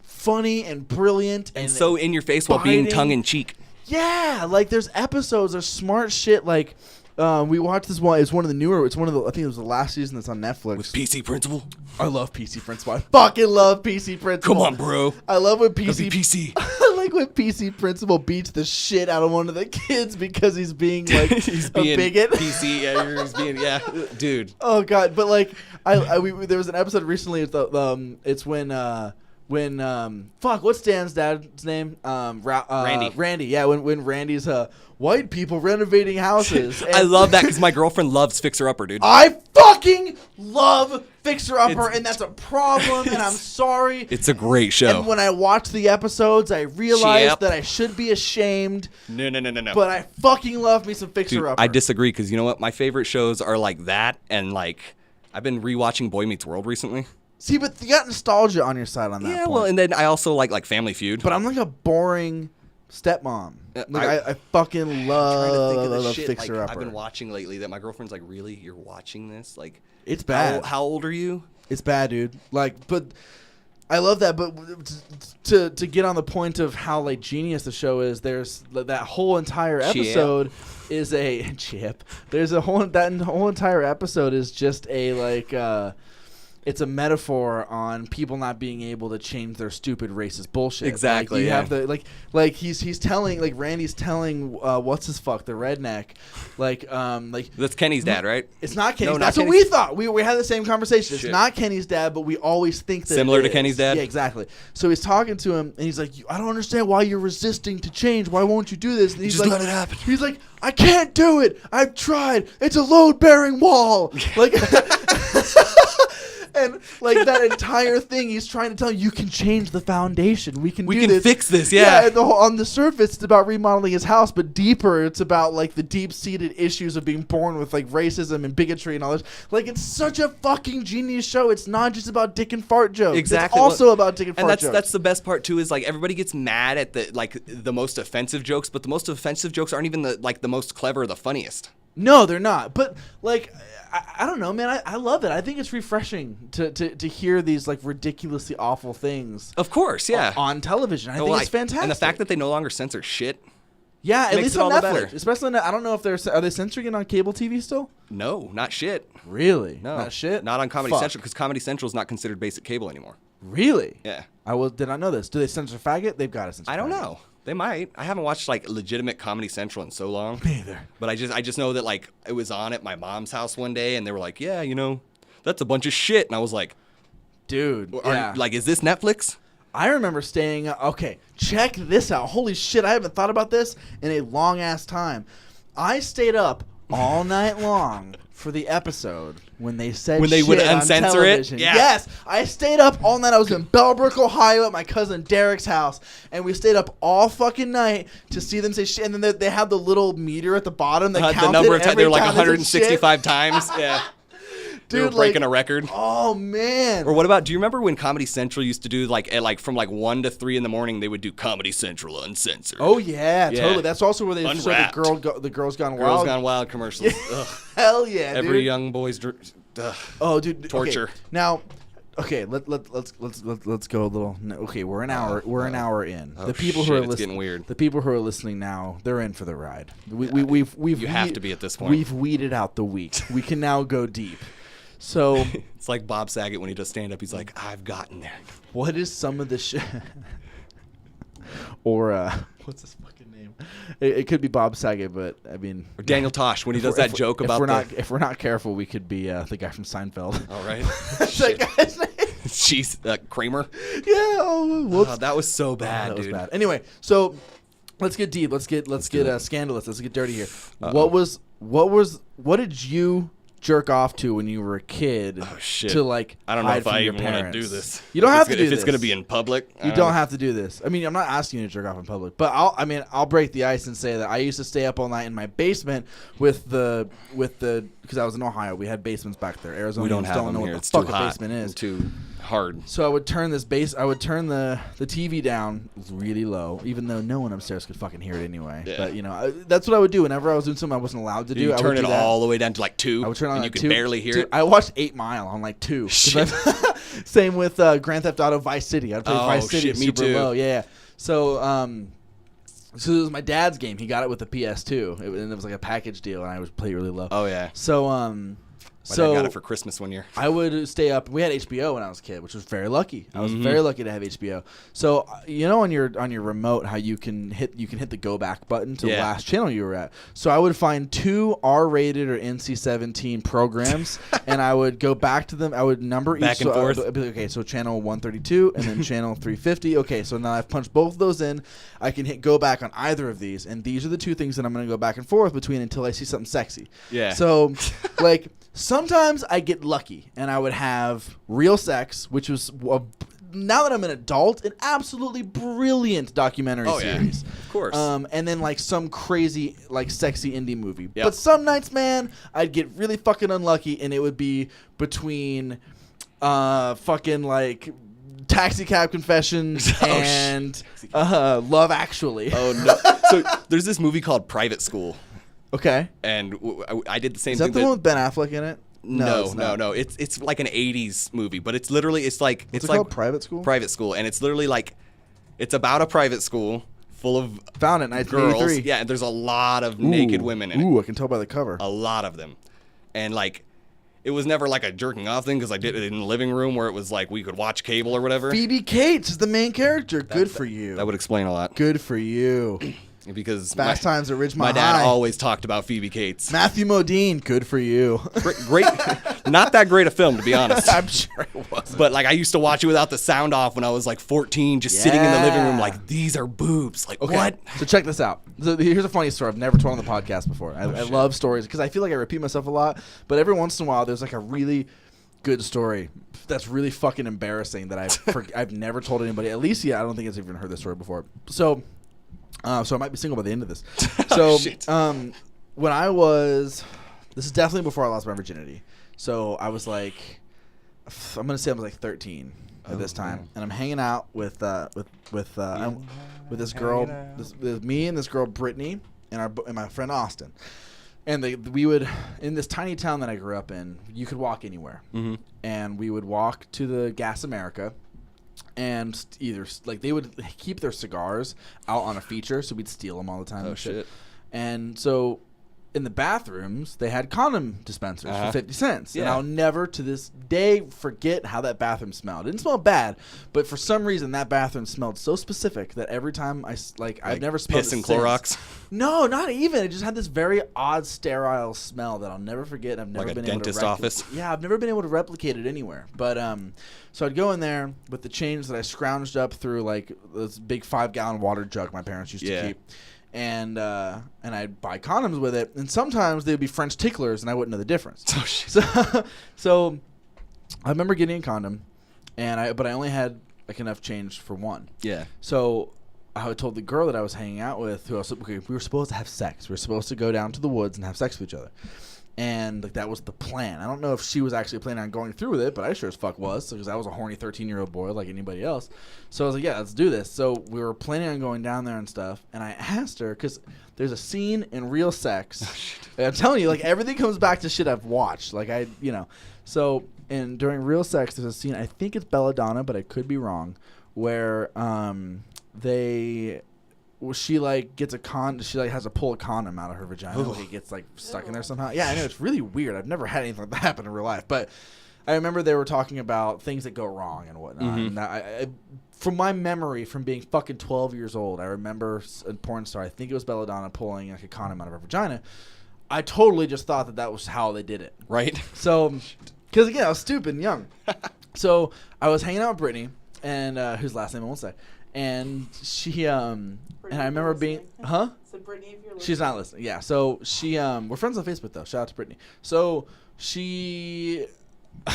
Speaker 3: funny and brilliant.
Speaker 2: And so in your face while being
Speaker 3: biting.
Speaker 2: tongue in cheek.
Speaker 3: Yeah, like there's episodes of smart shit. Like we watched this one. It's one of the newer. It's one of the. I think it was the last season that's on Netflix.
Speaker 2: With PC Principal?
Speaker 3: I love PC Principal. I fucking love PC Principal.
Speaker 2: Come on, bro.
Speaker 3: I love when
Speaker 2: Gotta be
Speaker 3: PC.
Speaker 2: PC.
Speaker 3: like when PC principal beats the shit out of one of the kids because he's being like
Speaker 2: he's being
Speaker 3: a bigot.
Speaker 2: PC, yeah, he's being, yeah, dude.
Speaker 3: Oh god, but like there was an episode recently. It's when fuck, what's Dan's dad's name?
Speaker 2: Randy.
Speaker 3: Randy, yeah. When Randy's white people renovating houses.
Speaker 2: I love that because my girlfriend loves Fixer Upper, dude.
Speaker 3: I fucking love Fixer Upper, and that's a problem, and I'm sorry.
Speaker 2: It's a great show.
Speaker 3: And when I watch the episodes, I realize
Speaker 2: Yep.
Speaker 3: that I should be ashamed.
Speaker 2: No.
Speaker 3: But I fucking love me some Fixer
Speaker 2: Dude,
Speaker 3: Upper.
Speaker 2: I disagree because you know what? My favorite shows are like that, and like I've been rewatching Boy Meets World recently.
Speaker 3: See, but you got nostalgia on your side on that.
Speaker 2: Yeah,
Speaker 3: point.
Speaker 2: well, and then I also like Family Feud.
Speaker 3: But I'm like a boring stepmom. Like I fucking
Speaker 2: trying to think of
Speaker 3: love
Speaker 2: the shit
Speaker 3: Fixer
Speaker 2: like,
Speaker 3: Upper.
Speaker 2: I've been watching lately that my girlfriend's like, really? You're watching this? Like,
Speaker 3: It's bad.
Speaker 2: How old are you?
Speaker 3: It's bad, dude. Like, but I love that. But to get on the point of how like genius the show is, there's that whole entire episode is a chip. There's a whole entire episode is just a like. It's a metaphor on people not being able to change their stupid racist bullshit.
Speaker 2: Exactly.
Speaker 3: Like, you
Speaker 2: yeah.
Speaker 3: have the like he's telling like Randy's telling what's his fuck the redneck like
Speaker 2: That's Kenny's dad, right?
Speaker 3: it's not Kenny's.
Speaker 2: No,
Speaker 3: That's
Speaker 2: not
Speaker 3: what we thought. We had the same conversation. It's
Speaker 2: Shit.
Speaker 3: not Kenny's dad, but we always think that
Speaker 2: Similar
Speaker 3: it
Speaker 2: to
Speaker 3: is.
Speaker 2: Kenny's dad?
Speaker 3: Yeah, exactly. So he's talking to him, and he's like, "I don't understand why you're resisting to change. Why won't you do this?" And he's
Speaker 2: Just
Speaker 3: like,
Speaker 2: let it happen.
Speaker 3: He's like, "I can't do it. I've tried. It's a load-bearing wall." Like. And like that entire thing, he's trying to tell you can change the foundation. We can
Speaker 2: fix this. Yeah.
Speaker 3: and on the surface, it's about remodeling his house, but deeper, it's about like the deep-seated issues of being born with like racism and bigotry and all this. Like it's such a fucking genius show. It's not just about dick and fart jokes.
Speaker 2: Exactly.
Speaker 3: It's also about dick and fart
Speaker 2: And
Speaker 3: jokes.
Speaker 2: that's the best part too is like everybody gets mad at the most offensive jokes, but the most offensive jokes aren't even the most clever or the funniest.
Speaker 3: No, they're not. But like, I don't know, man. I love it. I think it's refreshing to hear these like ridiculously awful things.
Speaker 2: Of course, yeah.
Speaker 3: On television, I think it's fantastic.
Speaker 2: And the fact that they no longer censor shit.
Speaker 3: Yeah, at
Speaker 2: makes
Speaker 3: least
Speaker 2: it
Speaker 3: on
Speaker 2: all the
Speaker 3: Netflix.
Speaker 2: better.
Speaker 3: Especially, I don't know if are they censoring it on cable TV still?
Speaker 2: No, not shit.
Speaker 3: Really?
Speaker 2: No,
Speaker 3: Not shit.
Speaker 2: Not on Comedy
Speaker 3: Fuck.
Speaker 2: Central because Comedy Central is not considered basic cable anymore.
Speaker 3: Really?
Speaker 2: Yeah.
Speaker 3: Did not know this. Do they censor faggot? They've got to censor.
Speaker 2: I don't
Speaker 3: faggot.
Speaker 2: know. They might. I haven't watched like legitimate Comedy Central in so long.
Speaker 3: Me either.
Speaker 2: But I just know that like it was on at my mom's house one day and they were like, yeah, that's a bunch of shit. And I was like,
Speaker 3: Dude. Yeah.
Speaker 2: like, is this Netflix?
Speaker 3: I remember staying. Okay, check this out. Holy shit! I haven't thought about this in a long ass time. I stayed up all night long for the episode when they said
Speaker 2: When they would
Speaker 3: shit on
Speaker 2: uncensor it?
Speaker 3: television.
Speaker 2: Yeah.
Speaker 3: Yes, I stayed up all night. I was in Bellbrook, Ohio, at my cousin Derek's house, and we stayed up all fucking night to see them say shit. And then they had the little meter at the bottom that counted
Speaker 2: The number of times
Speaker 3: every
Speaker 2: they're like
Speaker 3: time they said shit.
Speaker 2: 165 times. Yeah. They were
Speaker 3: Dude,
Speaker 2: breaking
Speaker 3: like,
Speaker 2: a record.
Speaker 3: Oh man.
Speaker 2: Or what about? Do you remember when Comedy Central used to do from 1 to 3 in the morning? They would do Comedy Central Uncensored.
Speaker 3: Oh yeah,
Speaker 2: Yeah.
Speaker 3: totally. That's also where they showed
Speaker 2: Unwrapped.
Speaker 3: the Girls Gone Wild.
Speaker 2: Girls Gone Wild commercials. Ugh.
Speaker 3: Hell yeah,
Speaker 2: Every
Speaker 3: dude.
Speaker 2: young boy's.
Speaker 3: Oh, dude.
Speaker 2: Torture.
Speaker 3: Okay. Now, okay, let's go a little. No, okay, we're an hour in.
Speaker 2: Oh,
Speaker 3: The people
Speaker 2: shit,
Speaker 3: who are
Speaker 2: it's
Speaker 3: listening,
Speaker 2: getting weird.
Speaker 3: The people who are listening now, they're in for the ride. We've
Speaker 2: You have to be at this point.
Speaker 3: We've weeded out the weak. We can now go deep. So,
Speaker 2: It's like Bob Saget when he does stand up. He's like, I've gotten there.
Speaker 3: what is some of the shit? Or what's his fucking name? It could be Bob Saget, but I mean,
Speaker 2: Or Daniel Tosh when he
Speaker 3: if
Speaker 2: does
Speaker 3: we're-
Speaker 2: that joke about
Speaker 3: if we're not careful, we could be the guy from Seinfeld.
Speaker 2: All right.
Speaker 3: That guy's name.
Speaker 2: Jeez, Kramer.
Speaker 3: Yeah. Oh, whoops.
Speaker 2: Oh, that was so bad,
Speaker 3: That was
Speaker 2: dude.
Speaker 3: bad. Anyway, so let's get deep. Let's get scandalous. Let's get dirty here.
Speaker 2: Uh-oh.
Speaker 3: What did you jerk off to when you were a kid?
Speaker 2: Oh, shit.
Speaker 3: To like
Speaker 2: I don't know
Speaker 3: hide
Speaker 2: if
Speaker 3: from
Speaker 2: I
Speaker 3: your
Speaker 2: even want to
Speaker 3: parents?
Speaker 2: do this.
Speaker 3: You don't have to do
Speaker 2: If
Speaker 3: this.
Speaker 2: it's going to be in public.
Speaker 3: You don't have to do this. I mean, I'm not asking you to jerk off in public, but I'll break the ice and say that I used to stay up all night in my basement with the because I was in Ohio. We had basements back there. Arizona.
Speaker 2: We don't have them
Speaker 3: know
Speaker 2: here.
Speaker 3: what the
Speaker 2: It's
Speaker 3: fuck
Speaker 2: too
Speaker 3: a
Speaker 2: hot.
Speaker 3: basement is.
Speaker 2: and too hard.
Speaker 3: So I would turn the TV down really low, even though no one upstairs could fucking hear it anyway.
Speaker 2: Yeah.
Speaker 3: But that's what I would do whenever I was doing something I wasn't allowed to do.
Speaker 2: You
Speaker 3: I would
Speaker 2: turn
Speaker 3: do
Speaker 2: it
Speaker 3: that.
Speaker 2: all the way down to like 2.
Speaker 3: I would turn it on
Speaker 2: and
Speaker 3: like
Speaker 2: you
Speaker 3: 2.
Speaker 2: could barely hear
Speaker 3: Dude,
Speaker 2: it.
Speaker 3: I watched 8 Mile on like 2.
Speaker 2: Shit.
Speaker 3: Same with Grand Theft Auto Vice City. I'd play
Speaker 2: Oh,
Speaker 3: Vice City
Speaker 2: shit, me
Speaker 3: super
Speaker 2: too.
Speaker 3: low. Yeah. So so it was my dad's game. He got it with the PS2, and it was like a package deal, and I would play it really low.
Speaker 2: Oh yeah.
Speaker 3: So
Speaker 2: My dad got it for Christmas one year.
Speaker 3: I would stay up. We had HBO when I was a kid, which was very lucky. I was very lucky to have HBO. So on your remote, how you can hit the go back button to the last channel you were at. So I would find 2 R-rated or NC-17 programs, and I would go back to them. I would number each.
Speaker 2: Back and forth.
Speaker 3: Okay, so channel 132 and then channel 350. Okay, so now I've punched both of those in. I can hit go back on either of these, and these are the 2 things that I'm going to go back and forth between until I see something sexy.
Speaker 2: Yeah.
Speaker 3: So, like. Sometimes I get lucky, and I would have Real Sex, which was, now that I'm an adult, an absolutely brilliant documentary series.
Speaker 2: Yeah. Of course.
Speaker 3: And then, like, some crazy, like, sexy indie movie.
Speaker 2: Yep.
Speaker 3: But some nights, man, I'd get really fucking unlucky, and it would be between fucking, like, Taxi Cab Confessions and Love Actually.
Speaker 2: Oh, no. So there's this movie called Private School.
Speaker 3: Okay.
Speaker 2: And I did the same
Speaker 3: Is
Speaker 2: thing.
Speaker 3: that the one with Ben Affleck in it?
Speaker 2: No. It's like an 80s movie, but it's literally, it's like...
Speaker 3: What's it called? Private School?
Speaker 2: Private School. And it's literally like, it's about a private school full of
Speaker 3: Found it, 1983.
Speaker 2: girls. Yeah, and there's a lot of naked women in it.
Speaker 3: Ooh, I can tell by the cover.
Speaker 2: A lot of them. And like, it was never like a jerking off thing because I did it in the living room where it was like we could watch cable or whatever.
Speaker 3: Phoebe Cates is the main character. Good for you.
Speaker 2: That would explain a lot.
Speaker 3: Good for you.
Speaker 2: Because
Speaker 3: Fast Times at Ridgemont
Speaker 2: my dad
Speaker 3: High.
Speaker 2: always talked about Phoebe Cates.
Speaker 3: Matthew Modine, good for you.
Speaker 2: Great, not that great a film, to be honest.
Speaker 3: I'm sure it was.
Speaker 2: But like I used to watch it without the sound off when I was like 14, just sitting in the living room like, these are boobs. Like, what?
Speaker 3: So check this out. So here's a funny story I've never told on the podcast before. I love stories because I feel like I repeat myself a lot. But every once in a while, there's like a really good story that's really fucking embarrassing that I've never told anybody. Alicia, I don't think has even heard this story before. So I might be single by the end of this. So when I was, this is definitely before I lost my virginity. So I was like, I'm gonna say I was like 13 at this time, and I'm hanging out with this girl, me and this girl Brittany, and my friend Austin. And we would, in this tiny town that I grew up in, you could walk anywhere. Mm-hmm. And we would walk to the Gas America, and either, like, they would keep their cigars out on a feature, so we'd steal them all the time.
Speaker 2: Oh, shit.
Speaker 3: And so in the bathrooms, they had condom dispensers for 50 cents. Yeah. And I'll never, to this day, forget how that bathroom smelled. It didn't smell bad, but for some reason, that bathroom smelled so specific that every time I've never smelled
Speaker 2: piss and Clorox?
Speaker 3: No, not even. It just had this very odd, sterile smell that I'll never forget. I've never
Speaker 2: like
Speaker 3: been
Speaker 2: a dentist office?
Speaker 3: Yeah, I've never been able to replicate it anywhere. But so I'd go in there with the change that I scrounged up through, like, this big 5-gallon water jug my parents used to keep. And I'd buy condoms with it, and sometimes they would be French ticklers, and I wouldn't know the difference. Oh, shit. So I remember getting a condom, but I only had like enough change for one. Yeah. So I told the girl that I was hanging out with, we were supposed to have sex. We were supposed to go down to the woods and have sex with each other. And like, that was the plan. I don't know if she was actually planning on going through with it, but I sure as fuck was, because I was a horny 13-year-old boy like anybody else. So I was like, yeah, let's do this. So we were planning on going down there and stuff, and I asked her, because there's a scene in Real Sex. I'm telling you, like, everything comes back to shit I've watched. Like, So during Real Sex, there's a scene, I think it's Belladonna, but I could be wrong, where she like gets she like has to pull a condom out of her vagina. Like, it gets like stuck in there somehow. Yeah, I know, it's really weird. I've never had anything like that happen in real life, but I remember they were talking about things that go wrong and whatnot. Mm-hmm. And I from my memory, from being fucking 12 years old, I remember a porn star, I think it was Belladonna, pulling like a condom out of her vagina. I totally just thought that was how they did it. Right. So, because again, I was stupid and young. So I was hanging out with Brittany, and whose last name I won't say. And she, and I remember being, huh? So Brittany, if you're listening. She's not listening. Yeah. So she, we're friends on Facebook though. Shout out to Brittany. So she, I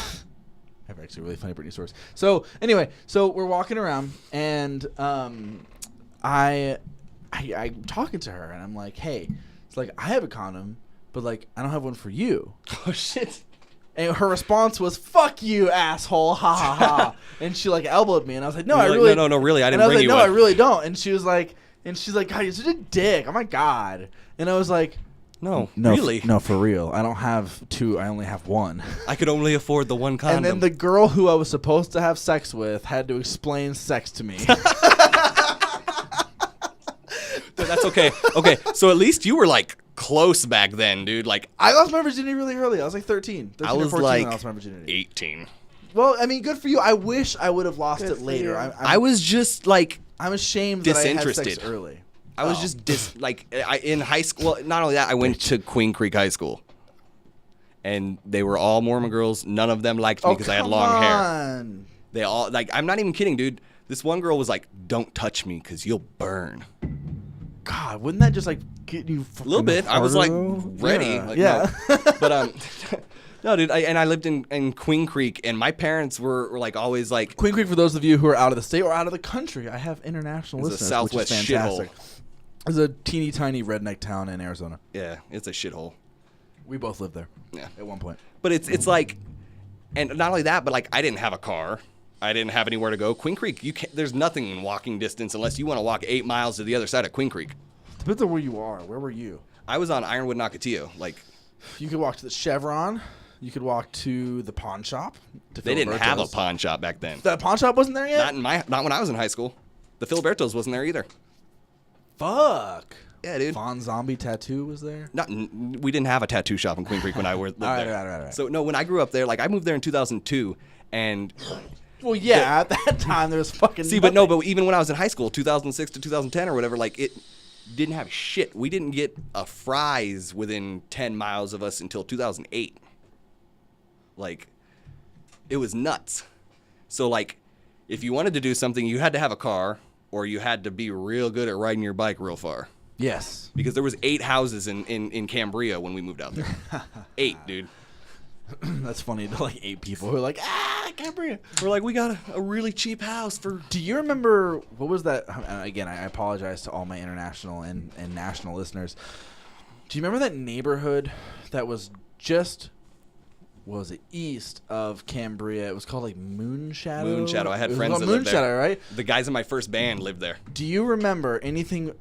Speaker 3: have actually really funny Brittany stories. So anyway, so we're walking around, and I'm talking to her, and I'm like, hey, it's like, I have a condom, but like, I don't have one for you. Oh shit. And her response was, "Fuck you, asshole, ha ha ha." And she like elbowed me, and I was like, "No, I really, no, really, I didn't bring you one." I really don't. And she's like, "God, you're such a dick. Oh my god." And I was like, "No, really, no, for real. I don't have two. I only have one.
Speaker 2: I could only afford the one condom."
Speaker 3: And then the girl who I was supposed to have sex with had to explain sex to me.
Speaker 2: That's okay. Okay, so at least you were like close back then, dude. Like
Speaker 3: I lost my virginity really early. I was like 13.
Speaker 2: I was
Speaker 3: 14
Speaker 2: like
Speaker 3: when I lost my virginity.
Speaker 2: 18.
Speaker 3: Well, I mean, good for you. I wish I would have lost
Speaker 4: Good
Speaker 3: it
Speaker 4: for
Speaker 3: later.
Speaker 4: you.
Speaker 2: I was just like
Speaker 3: I'm ashamed that I had sex
Speaker 2: disinterested.
Speaker 3: early.
Speaker 2: I was in high school. Not only that, I went to Queen Creek High School, and they were all Mormon girls. None of them liked me because I had long hair. They all like. I'm not even kidding, dude. This one girl was like, "Don't touch me because you'll burn."
Speaker 3: God, wouldn't that just like get you
Speaker 2: A little bit. I was like ready.
Speaker 3: Yeah.
Speaker 2: Like,
Speaker 3: Yeah.
Speaker 2: no. But no, dude. I lived in Queen Creek, and my parents were like always like
Speaker 3: Queen Creek, for those of you who are out of the state or out of the country, I have international
Speaker 2: It's a
Speaker 3: listeners,
Speaker 2: Southwest
Speaker 3: which is fantastic. It's a teeny tiny redneck town in Arizona.
Speaker 2: yeah, it's a shithole.
Speaker 3: We both lived there.
Speaker 2: Yeah.
Speaker 3: At one point.
Speaker 2: But it's like, and not only that, but like I didn't have a car. I didn't have anywhere to go. Queen Creek, there's nothing in walking distance unless you want to walk 8 miles to the other side of Queen Creek.
Speaker 3: Depends on where you are. Where were you?
Speaker 2: I was on Ironwood Nocateo. Like
Speaker 3: You could walk to the Chevron. You could walk to the pawn shop. To
Speaker 2: they didn't have a
Speaker 3: Filiberto's.
Speaker 2: pawn shop back then.
Speaker 3: That pawn shop wasn't there yet?
Speaker 2: Not when I was in high school. The Filiberto's wasn't there either.
Speaker 3: Fuck.
Speaker 2: Yeah, dude.
Speaker 3: Fawn Zombie Tattoo was there?
Speaker 2: We didn't have a tattoo shop in Queen Creek when I lived there.
Speaker 3: Right.
Speaker 2: So no, when I grew up there, like I moved there in 2002, and
Speaker 3: Well, yeah, at that time there was fucking
Speaker 2: but even when I was in high school, 2006 to 2010 or whatever, like it didn't have shit. We didn't get a Fry's within 10 miles of us until 2008. Like, it was nuts. So like, if you wanted to do something, you had to have a car, or you had to be real good at riding your bike real far.
Speaker 3: Yes.
Speaker 2: Because there was 8 houses in Cambria when we moved out there. 8, dude.
Speaker 3: That's funny to like 8 people who are like, I can't bring it.
Speaker 2: We're like, we got a really cheap house for...
Speaker 3: Do you remember, what was that? Again, I apologize to all my international and national listeners. Do you remember that neighborhood that was just, what was it, east of Cambria? It was called like Moonshadow?
Speaker 2: Moonshadow. I had
Speaker 3: It was
Speaker 2: friends
Speaker 3: called
Speaker 2: that lived there.
Speaker 3: Moonshadow, right?
Speaker 2: The guys in my first band lived there.
Speaker 3: Do you remember anything,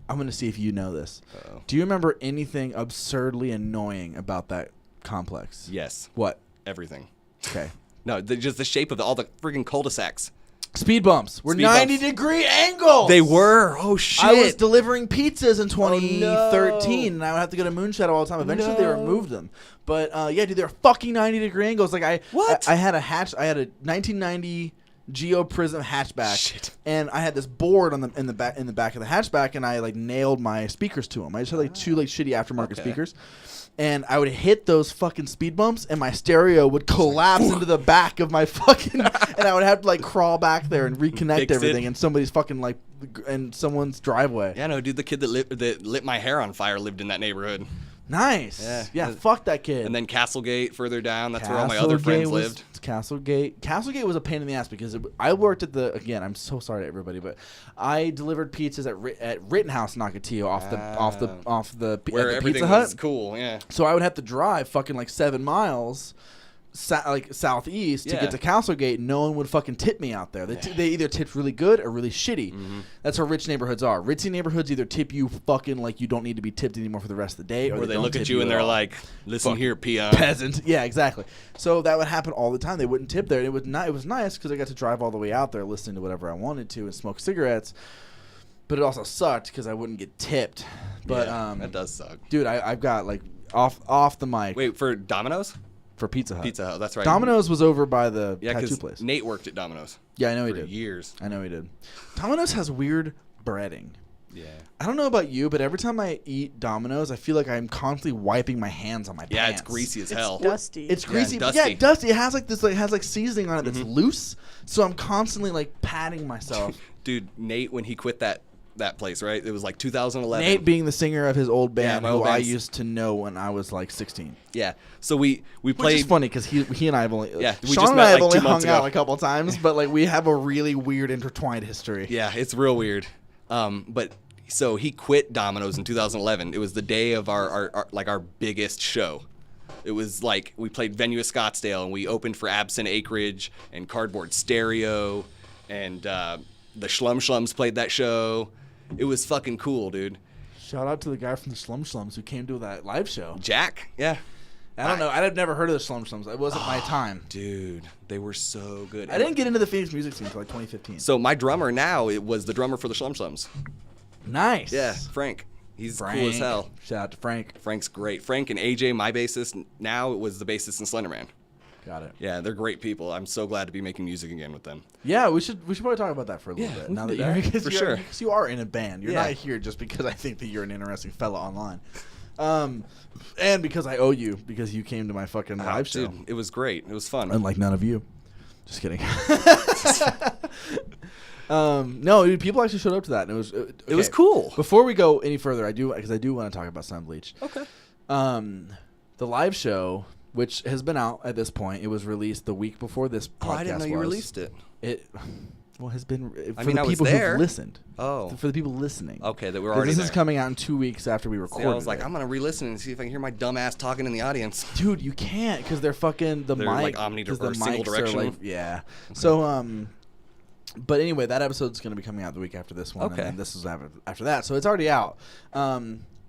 Speaker 3: I'm going to see if you know this.
Speaker 2: Uh-oh.
Speaker 3: Do you remember anything absurdly annoying about that complex?
Speaker 2: Yes.
Speaker 3: What?
Speaker 2: Everything.
Speaker 3: Okay.
Speaker 2: No, just the shape of all the freaking cul-de-sacs.
Speaker 3: Speed bumps were
Speaker 2: Speed
Speaker 3: 90-degree angles.
Speaker 2: They were. Oh, shit.
Speaker 3: I was delivering pizzas in 2013,
Speaker 2: no.
Speaker 3: and I would have to go to Moonshadow all the time. Eventually, they
Speaker 2: No.
Speaker 3: removed them. But yeah, dude, they're fucking 90-degree angles. Like
Speaker 2: What?
Speaker 3: I had a 1990 Geo Prism hatchback,
Speaker 2: Shit.
Speaker 3: and I had this board on in the back of the hatchback, and I like nailed my speakers to them. I just had like 2 like shitty aftermarket
Speaker 2: Okay.
Speaker 3: speakers. And I would hit those fucking speed bumps, and my stereo would collapse into the back of my fucking, and I would have to like crawl back there and reconnect
Speaker 2: Fix it.
Speaker 3: everything in somebody's fucking like, in someone's driveway.
Speaker 2: Yeah, no, dude, the kid that lit my hair on fire lived in that neighborhood.
Speaker 3: Nice. Yeah. Fuck that kid.
Speaker 2: And then Castlegate further down, that's where all my other friends lived.
Speaker 3: Castlegate was a pain in the ass because I worked at the, again, I'm so sorry to everybody, but I delivered pizzas at Rittenhouse Nocateo off the
Speaker 2: Where
Speaker 3: at the
Speaker 2: everything
Speaker 3: Pizza Hut.
Speaker 2: was cool, yeah.
Speaker 3: So I would have to drive fucking like 7 miles southeast to
Speaker 2: Yeah.
Speaker 3: get to Castlegate. No one would fucking tip me out there. They either tipped really good or really shitty.
Speaker 2: Mm-hmm.
Speaker 3: That's how rich neighborhoods are. Ritzy neighborhoods either tip you fucking like you don't need to be tipped anymore for the rest of the day,
Speaker 2: Or they
Speaker 3: don't
Speaker 2: look at
Speaker 3: tip
Speaker 2: you and
Speaker 3: at
Speaker 2: they're
Speaker 3: all.
Speaker 2: like, listen here, peon.
Speaker 3: Peasant. Yeah, exactly. So that would happen all the time. They wouldn't tip there. And it was nice because I got to drive all the way out there, listening to whatever I wanted to, and smoke cigarettes. But it also sucked because I wouldn't get tipped. But
Speaker 2: Yeah, that does suck.
Speaker 3: dude, I've got like off the mic.
Speaker 2: Wait, for Domino's?
Speaker 3: For Pizza Hut.
Speaker 2: Pizza Hut, that's right.
Speaker 3: Domino's was over by the
Speaker 2: Yeah,
Speaker 3: tattoo
Speaker 2: because
Speaker 3: place.
Speaker 2: Nate worked at Domino's
Speaker 3: Yeah, I know he
Speaker 2: for
Speaker 3: did.
Speaker 2: years.
Speaker 3: I know he did. Domino's has weird breading.
Speaker 2: Yeah.
Speaker 3: I don't know about you, but every time I eat Domino's, I feel like I'm constantly wiping my hands on my
Speaker 2: Yeah,
Speaker 3: pants.
Speaker 2: it's greasy as
Speaker 4: It's
Speaker 2: hell.
Speaker 4: dusty.
Speaker 3: It's greasy,
Speaker 2: Yeah,
Speaker 3: but
Speaker 2: dusty.
Speaker 3: yeah, dusty. It has like this, has like seasoning on it that's loose. So I'm constantly like patting myself.
Speaker 2: Dude, Nate, when he quit that place, right? It was like 2011.
Speaker 3: Nate being the singer of his old band,
Speaker 2: my
Speaker 3: who
Speaker 2: old
Speaker 3: I
Speaker 2: band's-
Speaker 3: used to know when I was like 16.
Speaker 2: Yeah. So we
Speaker 3: Which
Speaker 2: played.
Speaker 3: is funny because he and I have only
Speaker 2: Yeah, we
Speaker 3: Sean
Speaker 2: just
Speaker 3: and
Speaker 2: met,
Speaker 3: I have
Speaker 2: like,
Speaker 3: only
Speaker 2: 2 months
Speaker 3: hung out
Speaker 2: ago.
Speaker 3: a couple times, but like we have a really weird intertwined history.
Speaker 2: Yeah, it's real weird. But so he quit Domino's in 2011. It was the day of our biggest show. It was like we played venue at Scottsdale, and we opened for Absent Acreage and Cardboard Stereo, and the Schlums played that show. It was fucking cool, dude.
Speaker 3: Shout out to the guy from the Slums who came to that live show.
Speaker 2: Jack, yeah.
Speaker 3: I don't know. I'd never heard of the Slums. It wasn't my time.
Speaker 2: Dude, they were so good.
Speaker 3: I didn't get into the Phoenix music scene until like 2015.
Speaker 2: So my drummer now, it was the drummer for the Schlums.
Speaker 3: Nice.
Speaker 2: Yeah, Frank. He's
Speaker 3: Frank.
Speaker 2: cool as hell.
Speaker 3: Shout out to Frank.
Speaker 2: Frank's great. Frank and AJ, my bassist, now it was the bassist in Slenderman.
Speaker 3: Got it.
Speaker 2: Yeah, they're great people. I'm so glad to be making music again with them.
Speaker 3: Yeah, we should probably talk about that for a little bit.
Speaker 2: we
Speaker 3: Now
Speaker 2: can
Speaker 3: that
Speaker 2: do
Speaker 3: you're
Speaker 2: that, for sure.
Speaker 3: because you are in a band. You're
Speaker 2: Yeah.
Speaker 3: not here just because I think that you're an interesting fella online. And because I owe you because you came to my fucking live show.
Speaker 2: Dude, it was great. It was fun.
Speaker 3: Unlike none of you. Just kidding. No, dude, people actually showed up to that, and it
Speaker 2: was cool.
Speaker 3: Before we go any further, I do want to talk about Sunbleached.
Speaker 2: Okay.
Speaker 3: The live show, which has been out at this point, it was released the week before this podcast.
Speaker 2: Oh, I didn't know you released it.
Speaker 3: It has been for
Speaker 2: I mean,
Speaker 3: the
Speaker 2: I was
Speaker 3: people
Speaker 2: there.
Speaker 3: who've listened.
Speaker 2: Oh.
Speaker 3: For the people listening.
Speaker 2: Okay, that we're
Speaker 3: 'Cause
Speaker 2: already
Speaker 3: this
Speaker 2: there.
Speaker 3: is coming out in 2 weeks after we
Speaker 2: See,
Speaker 3: recorded.
Speaker 2: I was like,
Speaker 3: it.
Speaker 2: I'm going to re-listen and see if I can hear my dumb ass talking in the audience.
Speaker 3: Dude, you can't because they're fucking the
Speaker 2: They're
Speaker 3: mic.
Speaker 2: like omnidirectional
Speaker 3: 'cause the
Speaker 2: single
Speaker 3: mics are
Speaker 2: directional?
Speaker 3: like, yeah. So but anyway, that episode's going to be coming out the week after this one.
Speaker 2: Okay.
Speaker 3: And then this is after that, so it's already out.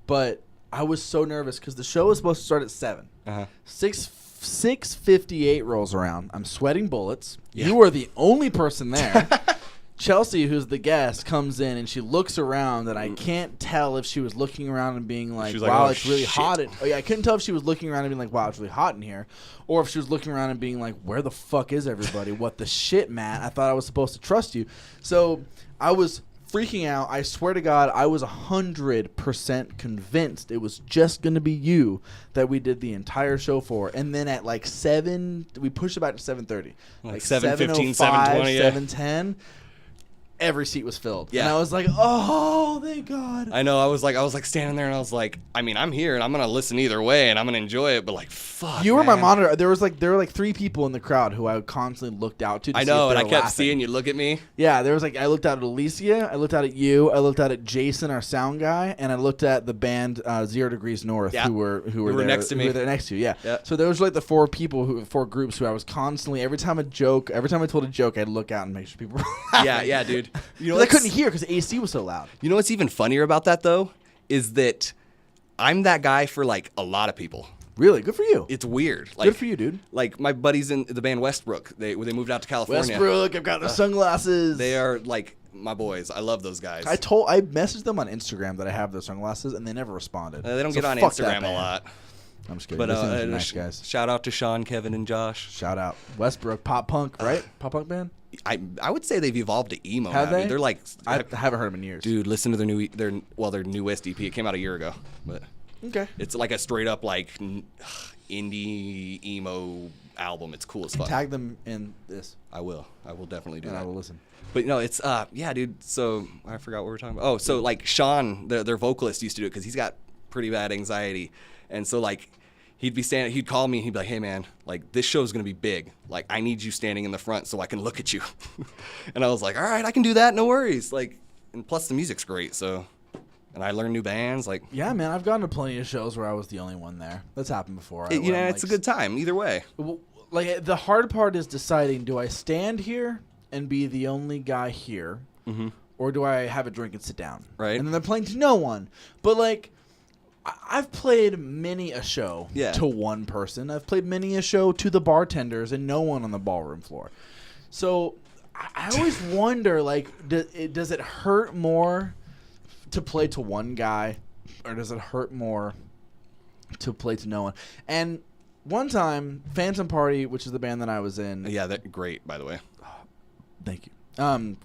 Speaker 3: But I was so nervous because the show was supposed to start at 7. 6:58 rolls around. I'm sweating bullets.
Speaker 2: Yeah.
Speaker 3: You are the only person there. Chelsea, who's the guest, comes in and she looks around, and I can't tell if she was looking around and being like,
Speaker 2: was like,
Speaker 3: wow,
Speaker 2: "Oh,
Speaker 3: it's really
Speaker 2: shit."
Speaker 3: hot. I couldn't tell if she was looking around and being like, wow, it's really hot in here, or if she was looking around and being like, where the fuck is everybody? What the shit, Matt? I thought I was supposed to trust you. So I was freaking out. I swear to God, I was 100% convinced it was just going to be you that we did the entire show for. And then at like 7, we pushed it back to 7:30.
Speaker 2: Like 7:15,
Speaker 3: 7:05,
Speaker 2: 7:20, yeah.
Speaker 3: 7:10. Every seat was filled.
Speaker 2: Yeah.
Speaker 3: And I was like, oh, thank God.
Speaker 2: I know. I was like standing there, and I was like, I mean, I'm here, and I'm gonna listen either way, and I'm gonna enjoy it. But like, fuck.
Speaker 3: You were my
Speaker 2: man.
Speaker 3: monitor. There were like 3 people in the crowd who I constantly looked out to
Speaker 2: I
Speaker 3: see
Speaker 2: know,
Speaker 3: if
Speaker 2: and
Speaker 3: they
Speaker 2: I
Speaker 3: were
Speaker 2: kept
Speaker 3: laughing.
Speaker 2: seeing you look at me.
Speaker 3: Yeah, there was like I looked out at Alicia, I looked out at you, I looked out at Jason, our sound guy, and I looked at the band 0 Degrees North,
Speaker 2: Yeah.
Speaker 3: who were
Speaker 2: were next to me.
Speaker 3: Who were there next to you, yeah.
Speaker 2: Yeah.
Speaker 3: So there was like the 4 groups who I was constantly every time I told a joke, I'd look out and make sure people were laughing.
Speaker 2: Yeah, dude. You know,
Speaker 3: 'Cause I couldn't hear because AC was so loud.
Speaker 2: You know what's even funnier about that though, is that I'm that guy for like a lot of people.
Speaker 3: Really, good for you.
Speaker 2: It's weird. Like,
Speaker 3: Good for you, dude.
Speaker 2: Like my buddies in the band Westbrook, they moved out to California.
Speaker 3: Westbrook, I've got the sunglasses.
Speaker 2: They are like my boys. I love those guys.
Speaker 3: I messaged them on Instagram that I have their sunglasses, and they never responded.
Speaker 2: They don't
Speaker 3: So
Speaker 2: get on
Speaker 3: fuck that
Speaker 2: Instagram a
Speaker 3: band.
Speaker 2: lot.
Speaker 3: I'm just kidding.
Speaker 2: But
Speaker 3: Those things are nice guys.
Speaker 2: shout out to Sean, Kevin, and Josh.
Speaker 3: Shout out Westbrook, pop punk, right? Pop punk band.
Speaker 2: I would say they've evolved to emo.
Speaker 3: Have
Speaker 2: now,
Speaker 3: they?
Speaker 2: Dude. They're like,
Speaker 3: I haven't heard them in years.
Speaker 2: dude, listen to their newest EP. It came out a year ago, but
Speaker 3: Okay.
Speaker 2: it's like a straight up like indie emo album. It's cool as fuck.
Speaker 3: Tag them in this,
Speaker 2: I will definitely do
Speaker 3: and
Speaker 2: that.
Speaker 3: I will listen.
Speaker 2: But no, it's yeah, dude. So I forgot what we were talking about. Oh, so like Sean, their vocalist used to do it because he's got pretty bad anxiety, and so like he'd call me, and he'd be like, hey man, like this show's gonna be big. Like I need you standing in the front so I can look at you. And I was like, all right, I can do that, no worries. Like, and plus the music's great, so. And I learned new bands, like.
Speaker 3: Yeah, man, I've gone to plenty of shows where I was the only one there. That's happened before.
Speaker 2: It's a good time either way.
Speaker 3: Like the hard part is deciding: do I stand here and be the only guy here, or do I have a drink and sit down?
Speaker 2: Right.
Speaker 3: And then they're playing to no one. But like, I've played many a show to one person. I've played many a show to the bartenders and no one on the ballroom floor. So I always wonder, like, does it hurt more to play to one guy, or does it hurt more to play to no one? And one time, Phantom Party, which is the band that I was in.
Speaker 2: Yeah, they're great, by the way.
Speaker 3: Thank you.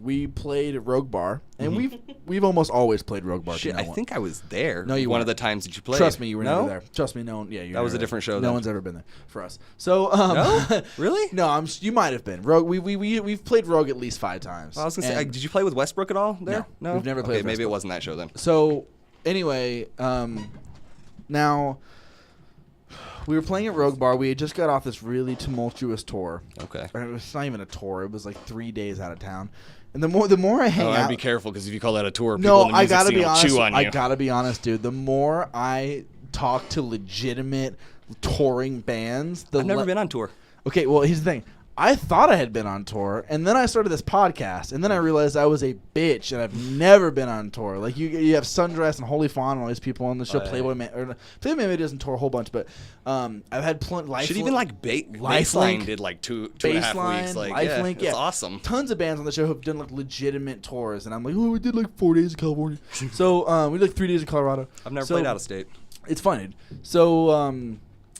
Speaker 3: We played Rogue Bar, and we've almost always played Rogue Bar.
Speaker 2: Shit,
Speaker 3: to no
Speaker 2: I
Speaker 3: one.
Speaker 2: think I was there.
Speaker 3: No, you
Speaker 2: one
Speaker 3: weren't.
Speaker 2: of the times that you played.
Speaker 3: Trust me, you were
Speaker 2: no?
Speaker 3: never there. Trust me, no one. Yeah, you.
Speaker 2: That was a different show.
Speaker 3: No
Speaker 2: then.
Speaker 3: one's ever been there for us. So,
Speaker 2: No? Really?
Speaker 3: No, you might have been. Rogue. We've played Rogue at least 5 times.
Speaker 2: Well, I was gonna say,
Speaker 3: And
Speaker 2: did you play with Westbrook at all? There?
Speaker 3: No, we've never played with
Speaker 2: Maybe it
Speaker 3: Westbrook.
Speaker 2: wasn't that show then.
Speaker 3: So, anyway, now we were playing at Rogue Bar. We had just got off this really tumultuous tour.
Speaker 2: Okay.
Speaker 3: Or it's not even a tour. It was like 3 days out of town. And the more I hang
Speaker 2: Oh,
Speaker 3: out,
Speaker 2: I'd be careful because if you call that a tour, people
Speaker 3: no,
Speaker 2: in the
Speaker 3: I
Speaker 2: music
Speaker 3: gotta
Speaker 2: scene
Speaker 3: be
Speaker 2: will
Speaker 3: honest.
Speaker 2: chew on you.
Speaker 3: I gotta be honest, dude. The more I talk to legitimate touring bands,
Speaker 2: I've never been on tour.
Speaker 3: Okay, well, here's the thing. I thought I had been on tour, and then I started this podcast, and then I realized I was a bitch, and I've never been on tour. Like you have Sundress and Holy Fawn and all these people on the show. Playboy Man doesn't tour a whole bunch, but I've had plenty.
Speaker 2: Shit, even like Baseline did like two and a half weeks. Like,
Speaker 3: Lifelink,
Speaker 2: it's awesome.
Speaker 3: Tons of bands on the show have done like legitimate tours, and I'm like, oh, we did like 4 days in California. So we did like 3 days in Colorado.
Speaker 2: I've never played out of state.
Speaker 3: It's fun, dude.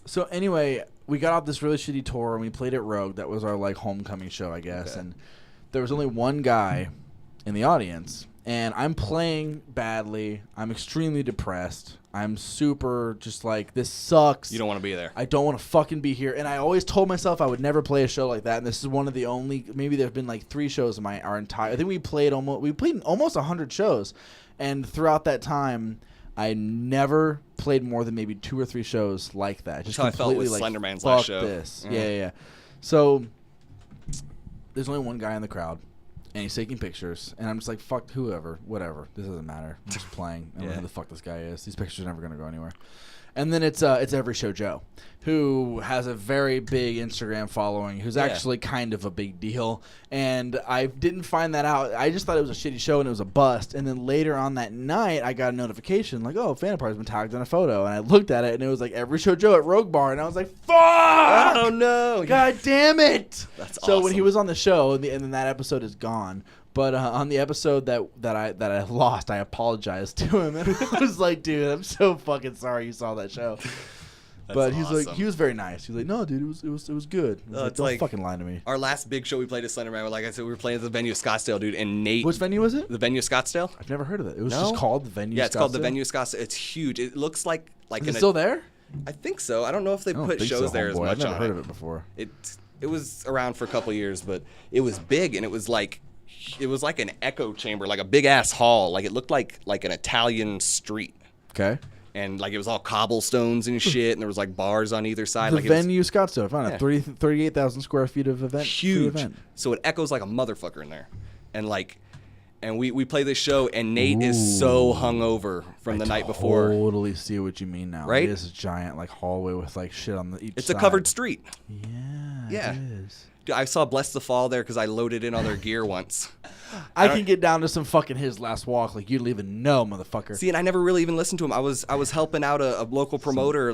Speaker 3: So anyway, we got off this really shitty tour and we played at Rogue. That was our like homecoming show, I guess. Okay. And there was only one guy in the audience, and I'm playing badly. I'm extremely depressed. I'm super just like, this sucks.
Speaker 2: You don't want to be there.
Speaker 3: I don't want to fucking be here. And I always told myself I would never play a show like that. And this is one of the only, maybe there've been like 3 shows in our entire. I think we played almost 100 shows, and throughout that time, I never played more than maybe 2 or 3 shows like that. Just
Speaker 2: that's how I felt with
Speaker 3: like,
Speaker 2: Slenderman's last show.
Speaker 3: This. Yeah. So there's only one guy in the crowd, and he's taking pictures, and I'm just like, fuck whoever, whatever. This doesn't matter. I'm just playing. I don't know who the fuck this guy is. These pictures are never gonna go anywhere. And then it's Every Show Joe, who has a very big Instagram following, who's actually kind of a big deal. And I didn't find that out. I just thought it was a shitty show and it was a bust. And then later on that night, I got a notification like, oh, Fan Party's been tagged in a photo. And I looked at it, and it was like Every Show Joe at Rogue Bar. And I was like, fuck!
Speaker 2: Oh, no.
Speaker 3: God damn it!
Speaker 2: That's
Speaker 3: so
Speaker 2: awesome.
Speaker 3: when he was on the show, and then that episode is gone. But on the episode that I lost, I apologized to him, and I was like, "Dude, I'm so fucking sorry you saw that show." But he's
Speaker 2: awesome.
Speaker 3: like, he was very nice. He was like, "No, dude, it was good." I was like,
Speaker 2: it's
Speaker 3: don't
Speaker 2: like
Speaker 3: fucking lie to me.
Speaker 2: Our last big show we played at Slenderman, like I said, we were playing at the venue of Scottsdale, dude, and Nate.
Speaker 3: Which venue was it?
Speaker 2: The venue of Scottsdale.
Speaker 3: I've never heard of it. It was just called the venue.
Speaker 2: Yeah, it's called the venue of Scottsdale. It's huge. It looks like
Speaker 3: Is it still there?
Speaker 2: I think so. I don't know if they put shows there as much.
Speaker 3: I've never heard of it before.
Speaker 2: It was around for a couple years, but it was big, and it was like an echo chamber, like a big ass hall. Like it looked like an Italian street.
Speaker 3: Okay.
Speaker 2: And like it was all cobblestones and shit, and there was like bars on either side.
Speaker 3: The
Speaker 2: like
Speaker 3: venue Scottsdale. I found it. 38,000 square feet of event.
Speaker 2: Huge.
Speaker 3: Event.
Speaker 2: So it echoes like a motherfucker in there, and we play this show, and Nate is so hungover from the night before.
Speaker 3: I totally see what you mean now.
Speaker 2: Right?
Speaker 3: It is a giant like hallway with like shit on each side.
Speaker 2: It's a covered street.
Speaker 3: Yeah. It is.
Speaker 2: Dude, I saw Bless the Fall there because I loaded in all their gear once.
Speaker 3: I can get down to some fucking His Last Walk like you don't even know, motherfucker.
Speaker 2: See, and I never really even listened to him. I was helping out a local promoter,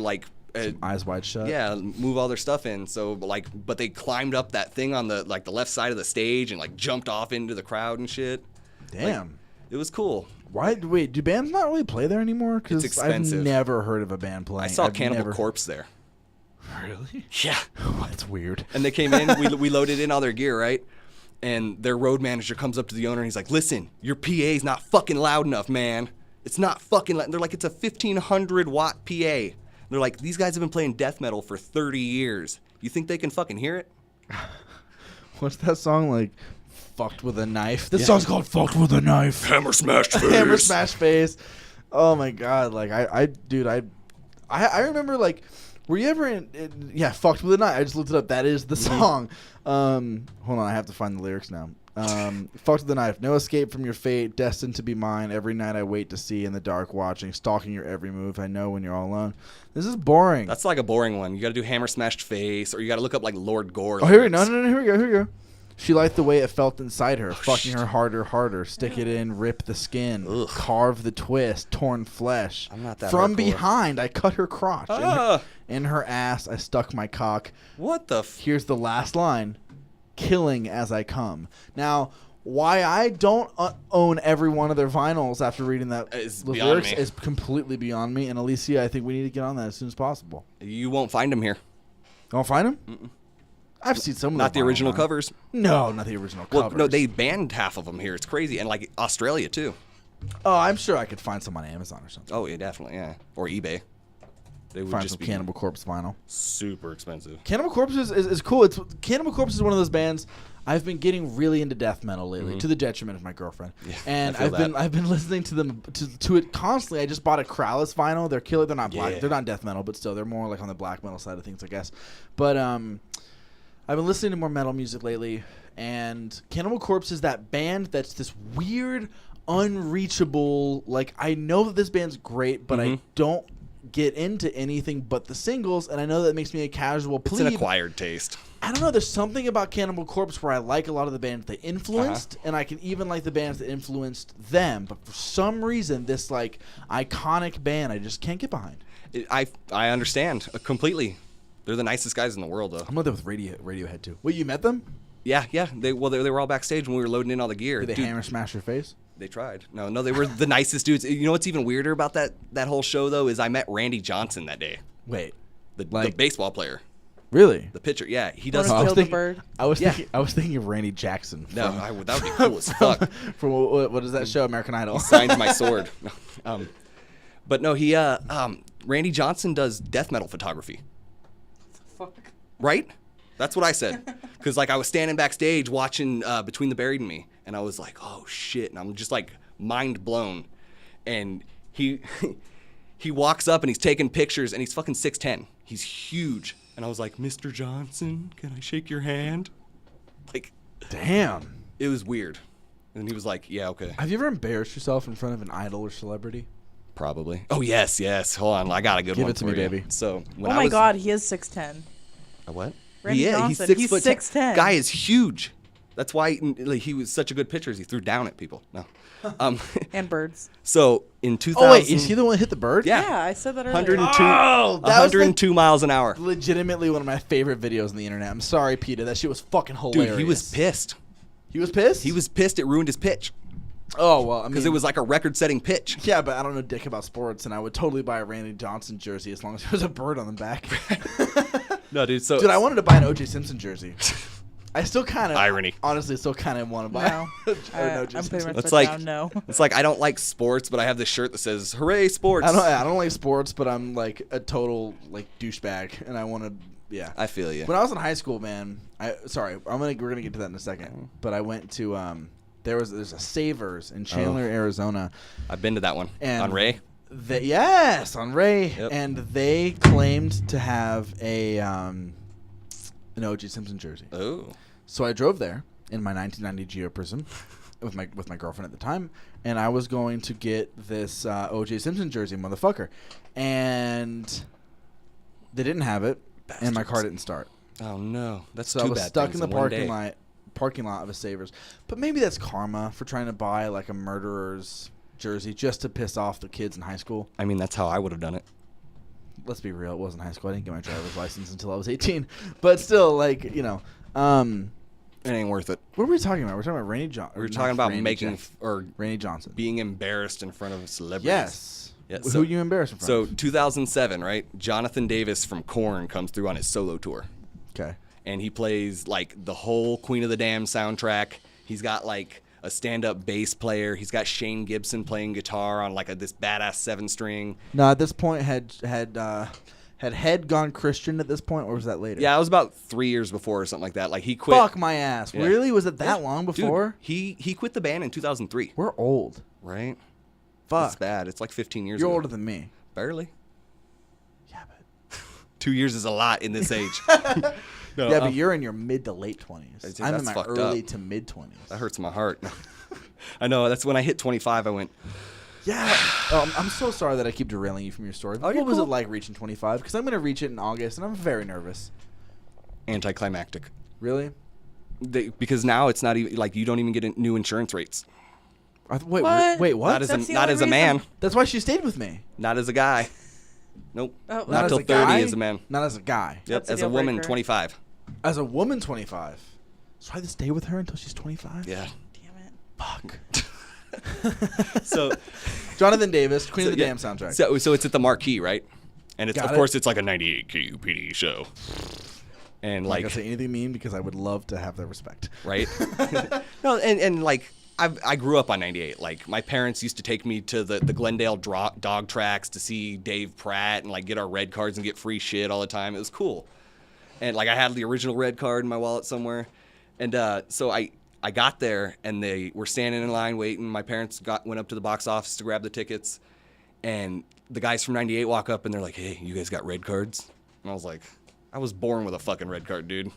Speaker 3: Eyes Wide Shut.
Speaker 2: Yeah, move all their stuff in. So but they climbed up that thing on the left side of the stage and like jumped off into the crowd and shit.
Speaker 3: Damn.
Speaker 2: It was cool.
Speaker 3: Wait, do bands not really play there anymore?
Speaker 2: It's expensive.
Speaker 3: I've never heard of a band playing.
Speaker 2: I saw Cannibal Corpse there.
Speaker 3: Really?
Speaker 2: Yeah.
Speaker 3: That's weird.
Speaker 2: And they came in, we loaded in all their gear, right? And their road manager comes up to the owner and he's like, listen, your PA's not fucking loud enough, man. It's not fucking loud. They're like, it's a 1,500 watt PA. They're like, these guys have been playing death metal for 30 years. You think they can fucking hear it?
Speaker 3: What's that song like? Fucked with a Knife. This song's called Fucked with a Knife.
Speaker 2: Hammer Smashed Face.
Speaker 3: Hammer Smash Face. Oh my god. Like I remember like, were you ever in Fucked with a Knife? I just looked it up. That is the song. Hold on, I have to find the lyrics now. Fucked with a Knife. No escape from your fate, destined to be mine. Every night I wait to see in the dark, watching, stalking your every move. I know when you're all alone. This is boring.
Speaker 2: That's like a boring one. You got to do Hammer Smashed Face, or you got to look up like Lord Gore.
Speaker 3: Oh, here we go. No, here we go. She liked the way it felt inside her, fucking her harder, stick it in, rip the skin, carve the twist, torn flesh.
Speaker 2: I'm not that
Speaker 3: From
Speaker 2: hardcore.
Speaker 3: behind, I cut her crotch. In her ass, I stuck my cock.
Speaker 2: What the
Speaker 3: Here's the last line. Killing as I come. Now, why I don't own every one of their vinyls after reading those lyrics is completely beyond me. And Alicia, I think we need to get on that as soon as possible.
Speaker 2: You won't find them here.
Speaker 3: You won't find them? Mm-mm. I've seen some of them.
Speaker 2: Not the original covers.
Speaker 3: No, not the original covers.
Speaker 2: No, they banned half of them here. It's crazy. And like Australia, too.
Speaker 3: Oh, I'm sure I could find some on Amazon or something.
Speaker 2: Oh, yeah, definitely, yeah. Or eBay. They would
Speaker 3: Find
Speaker 2: just
Speaker 3: some
Speaker 2: be
Speaker 3: Cannibal Corpse vinyl.
Speaker 2: super expensive.
Speaker 3: Cannibal Corpse is cool. Cannibal Corpse is one of those bands. I've been getting really into death metal lately, to the detriment of my girlfriend. Yeah, and I've been listening to them to it constantly. I just bought a Krallis vinyl. They're killer. They're not black. They're not death metal, but still, they're more like on the black metal side of things, I guess. But I've been listening to more metal music lately, and Cannibal Corpse is that band that's this weird, unreachable. Like I know that this band's great, but I don't get into anything but the singles, and I know that makes me a casual plebe.
Speaker 2: It's an acquired taste.
Speaker 3: I don't know. There's something about Cannibal Corpse where I like a lot of the bands they influenced, and I can even like the bands that influenced them. But for some reason, this like iconic band, I just can't get behind.
Speaker 2: I understand completely. They're the nicest guys in the world, though.
Speaker 3: I'm with Radiohead too. Wait, you met them?
Speaker 2: Yeah. They were all backstage when we were loading in all the gear.
Speaker 3: Did they
Speaker 2: Dude,
Speaker 3: hammer smash your face?
Speaker 2: They tried. No, they were the nicest dudes. You know what's even weirder about that whole show though is I met Randy Johnson that day.
Speaker 3: Wait,
Speaker 2: The
Speaker 3: Like-
Speaker 2: baseball player,
Speaker 3: really?
Speaker 2: the pitcher. Yeah, he
Speaker 4: Wanna
Speaker 2: does.
Speaker 4: kill
Speaker 3: was
Speaker 4: the
Speaker 3: thinking-
Speaker 4: bird.
Speaker 3: I was thinking of Randy Jackson.
Speaker 2: No, that would be cool as fuck.
Speaker 3: From what is that show? American Idol.
Speaker 2: Signed my sword. But no, he Randy Johnson does death metal photography.
Speaker 4: Fuck.
Speaker 2: Right? That's what I said. Because like I was standing backstage watching Between the Buried and Me, and I was like, oh shit, and I'm just like mind blown. And he he walks up and he's taking pictures, and he's fucking 6'10". He's huge, and I was like, Mr. Johnson, can I shake your hand? Like,
Speaker 3: Damn.
Speaker 2: it was weird. And he was like, yeah, okay.
Speaker 3: Have you ever embarrassed yourself in front of an idol or celebrity?
Speaker 2: Probably. Oh yes. Hold on, I got a good
Speaker 3: Give
Speaker 2: one
Speaker 3: it to
Speaker 2: for
Speaker 3: me,
Speaker 2: you.
Speaker 3: baby.
Speaker 2: So
Speaker 4: Oh
Speaker 2: when I
Speaker 4: my
Speaker 2: was,
Speaker 4: God, he is 6'10".
Speaker 2: A what?
Speaker 4: Randy Johnson,
Speaker 2: He's
Speaker 4: he's
Speaker 2: 6'10".
Speaker 4: 6'10".
Speaker 2: Guy is huge. That's why he was such a good pitcher. Is he threw down at people. No.
Speaker 4: And birds.
Speaker 2: So in 2000.
Speaker 3: Oh wait, is he the one that hit the bird?
Speaker 2: Yeah.
Speaker 4: Yeah, I said that earlier.
Speaker 2: 102.
Speaker 3: Oh, that was
Speaker 2: 102 miles an hour.
Speaker 3: legitimately one of my favorite videos on the internet. I'm sorry, Peter. That shit was fucking hilarious.
Speaker 2: Dude, he was pissed.
Speaker 3: He was pissed?
Speaker 2: He was pissed. It ruined his pitch
Speaker 3: Oh, well, I mean.
Speaker 2: because it was like a record-setting pitch.
Speaker 3: Yeah, but I don't know dick about sports, and I would totally buy a Randy Johnson jersey as long as there was a bird on the back.
Speaker 2: No, dude. So
Speaker 3: Dude, I wanted to buy an O.J. Simpson jersey. I still kind of
Speaker 2: Irony.
Speaker 3: Honestly, still kind of want to buy.
Speaker 4: No.
Speaker 3: an
Speaker 4: I'm
Speaker 3: O.J.
Speaker 4: putting
Speaker 3: Simpson.
Speaker 4: my
Speaker 2: It's
Speaker 4: foot
Speaker 2: like-
Speaker 4: down. No.
Speaker 2: It's like I don't like sports, but I have this shirt that says "Hooray Sports."
Speaker 3: I don't like sports, but I'm like a total like douchebag, and I want to. Yeah.
Speaker 2: I feel you.
Speaker 3: When I was in high school, man. We're gonna get to that in a second. But I went to there's a Savers in Chandler, Arizona.
Speaker 2: I've been to that one
Speaker 3: And
Speaker 2: on Ray.
Speaker 3: Yes, on Ray,
Speaker 2: Yep.
Speaker 3: and they claimed to have an O.J. Simpson jersey.
Speaker 2: Oh.
Speaker 3: So I drove there in my 1990 Geo Prism with my girlfriend at the time, and I was going to get this O.J. Simpson jersey, motherfucker, and they didn't have it, and my car
Speaker 2: Bastards.
Speaker 3: didn't start.
Speaker 2: Oh no, that's
Speaker 3: So
Speaker 2: too
Speaker 3: I was
Speaker 2: bad.
Speaker 3: stuck
Speaker 2: things
Speaker 3: in the
Speaker 2: one day.
Speaker 3: parking lot of a Savers. But maybe that's karma for trying to buy like a murderer's jersey just to piss off the kids in high school.
Speaker 2: I mean, that's how I would have done it.
Speaker 3: Let's be real, it wasn't high school. I didn't get my driver's license until I was 18. But still, like, you know,
Speaker 2: It ain't worth it.
Speaker 3: what were we talking about? We're talking about Randy Johnson.
Speaker 2: We were talking about making or
Speaker 3: Randy Johnson.
Speaker 2: being embarrassed in front of celebrities.
Speaker 3: Yes.
Speaker 2: Yeah,
Speaker 3: Who
Speaker 2: so-
Speaker 3: you embarrassed in front
Speaker 2: So
Speaker 3: of?
Speaker 2: 2007, right? Jonathan Davis from Korn comes through on his solo tour,
Speaker 3: Okay.
Speaker 2: and he plays like the whole Queen of the Damned soundtrack. He's got like a stand-up bass player. He's got Shane Gibson playing guitar on like this badass 7-string.
Speaker 3: No, at this point, had Head gone Christian at this point, or was that later?
Speaker 2: Yeah, it was about 3 years before or something like that. Like he quit.
Speaker 3: Fuck my ass.
Speaker 2: Yeah.
Speaker 3: Really? Was it that
Speaker 2: Yeah.
Speaker 3: long
Speaker 2: Dude,
Speaker 3: before?
Speaker 2: he quit the band in 2003.
Speaker 3: We're old.
Speaker 2: Right?
Speaker 3: Fuck.
Speaker 2: It's bad. It's like 15 years
Speaker 3: You're
Speaker 2: ago.
Speaker 3: older than me.
Speaker 2: Barely.
Speaker 3: Yeah, but
Speaker 2: 2 years is a lot in this age. No,
Speaker 3: yeah, but you're in your mid to late 20s.
Speaker 2: Dude,
Speaker 3: I'm in
Speaker 2: that's
Speaker 3: my
Speaker 2: fucked
Speaker 3: early
Speaker 2: up.
Speaker 3: to mid 20s.
Speaker 2: That hurts my heart. I know. That's when I hit 25. I went,
Speaker 3: Yeah. I'm so sorry that I keep derailing you from your story.
Speaker 2: Oh,
Speaker 3: What
Speaker 2: you're
Speaker 3: was
Speaker 2: cool.
Speaker 3: it like reaching 25? Because I'm going to reach it in August, and I'm very nervous.
Speaker 2: anticlimactic.
Speaker 3: Really?
Speaker 2: Because now it's not even like you don't even get new insurance rates.
Speaker 3: Wait,
Speaker 4: What?
Speaker 3: wait, what?
Speaker 2: Not as
Speaker 4: That's the
Speaker 2: not
Speaker 4: only
Speaker 2: as a
Speaker 4: reason.
Speaker 2: man.
Speaker 3: That's why she stayed with me.
Speaker 2: Not as a guy. Nope.
Speaker 4: Oh,
Speaker 2: Not
Speaker 3: as
Speaker 2: till
Speaker 3: a
Speaker 2: 30
Speaker 3: guy?
Speaker 2: as a man.
Speaker 3: Not as a guy.
Speaker 2: Yep.
Speaker 4: That's a
Speaker 2: As a
Speaker 4: deal
Speaker 2: woman,
Speaker 4: breaker.
Speaker 2: 25.
Speaker 3: As a woman, 25. So I have to stay with her until she's 25?
Speaker 2: Yeah.
Speaker 4: Damn it.
Speaker 3: Fuck.
Speaker 2: So
Speaker 3: Jonathan Davis, Queen of the
Speaker 2: yeah.
Speaker 3: Damn soundtrack.
Speaker 2: So it's at the Marquee, right? And it's
Speaker 3: Got
Speaker 2: of
Speaker 3: it.
Speaker 2: course it's like a 98 KUPD show. And
Speaker 3: I'm not
Speaker 2: like
Speaker 3: gonna say anything mean because I would love to have their respect.
Speaker 2: right? No, and like I grew up on 98. Like my parents used to take me to the Glendale dog tracks to see Dave Pratt and like get our red cards and get free shit all the time. It was cool. And like I had the original red card in my wallet somewhere. And so I got there and they were standing in line waiting. My parents went up to the box office to grab the tickets. And the guys from 98 walk up and they're like, "Hey, you guys got red cards?" And I was like, "I was born with a fucking red card, dude."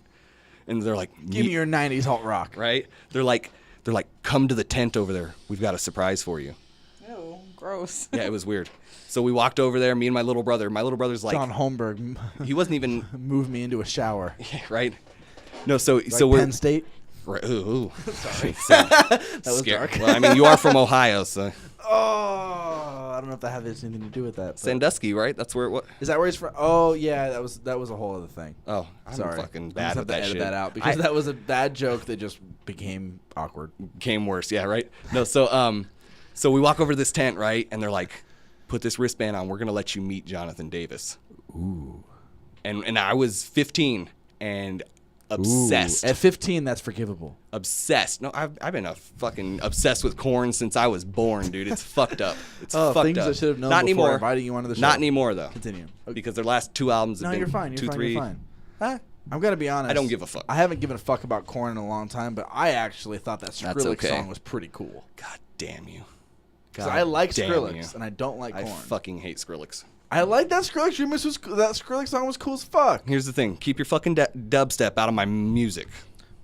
Speaker 2: And they're like,
Speaker 3: Give me your 90s alt rock.
Speaker 2: right? They're like, come to the tent over there. We've got a surprise for you.
Speaker 4: Ew, Gross.
Speaker 2: Yeah, it was weird. So we walked over there, me and my little brother. My little brother's like,
Speaker 3: John Holmberg
Speaker 2: he wasn't even,
Speaker 3: moved me into a shower.
Speaker 2: yeah, right? No, so
Speaker 3: Like
Speaker 2: so we're
Speaker 3: Penn State.
Speaker 2: right, ooh.
Speaker 3: Sorry.
Speaker 2: That
Speaker 3: was dark.
Speaker 2: Well, I mean, you are from Ohio, so
Speaker 3: Oh, I don't know if that has anything to do with that. but-
Speaker 2: Sandusky, right? That's where it was.
Speaker 3: Is that where he's from? Oh yeah, that was a whole other thing.
Speaker 2: Oh, I'm
Speaker 3: Sorry,
Speaker 2: fucking
Speaker 3: I just
Speaker 2: bad
Speaker 3: have
Speaker 2: with
Speaker 3: to
Speaker 2: that
Speaker 3: edit
Speaker 2: shit.
Speaker 3: that out because that was a bad joke that just became awkward.
Speaker 2: Became worse. Yeah, right. No, so we walk over to this tent, right, and they're like, "Put this wristband on. We're gonna let you meet Jonathan Davis."
Speaker 3: Ooh.
Speaker 2: And I was 15 and obsessed.
Speaker 3: Ooh. At 15, that's forgivable.
Speaker 2: Obsessed. No, I've been a fucking obsessed with corn since I was born, dude. It's fucked up. It's fucked
Speaker 3: things
Speaker 2: up.
Speaker 3: I should have known
Speaker 2: Not
Speaker 3: before
Speaker 2: anymore.
Speaker 3: inviting you onto the show.
Speaker 2: Not anymore though.
Speaker 3: Continue. Okay.
Speaker 2: Because their last 2 albums have
Speaker 3: No,
Speaker 2: been
Speaker 3: you're fine. You're
Speaker 2: 2,
Speaker 3: fine.
Speaker 2: 3.
Speaker 3: You're fine.
Speaker 2: Huh?
Speaker 3: I'm gonna be honest.
Speaker 2: I don't give a fuck.
Speaker 3: I haven't given a fuck about Korn in a long time, but I actually thought that
Speaker 2: That's
Speaker 3: Skrillex
Speaker 2: okay.
Speaker 3: song was pretty cool.
Speaker 2: God damn you.
Speaker 3: Because I like
Speaker 2: damn
Speaker 3: Skrillex
Speaker 2: you.
Speaker 3: and I don't like
Speaker 2: I
Speaker 3: Korn.
Speaker 2: fucking hate Skrillex.
Speaker 3: I like that Skrillex remix. That Skrillex song was cool as fuck.
Speaker 2: Here's the thing. Keep your fucking dubstep out of my music.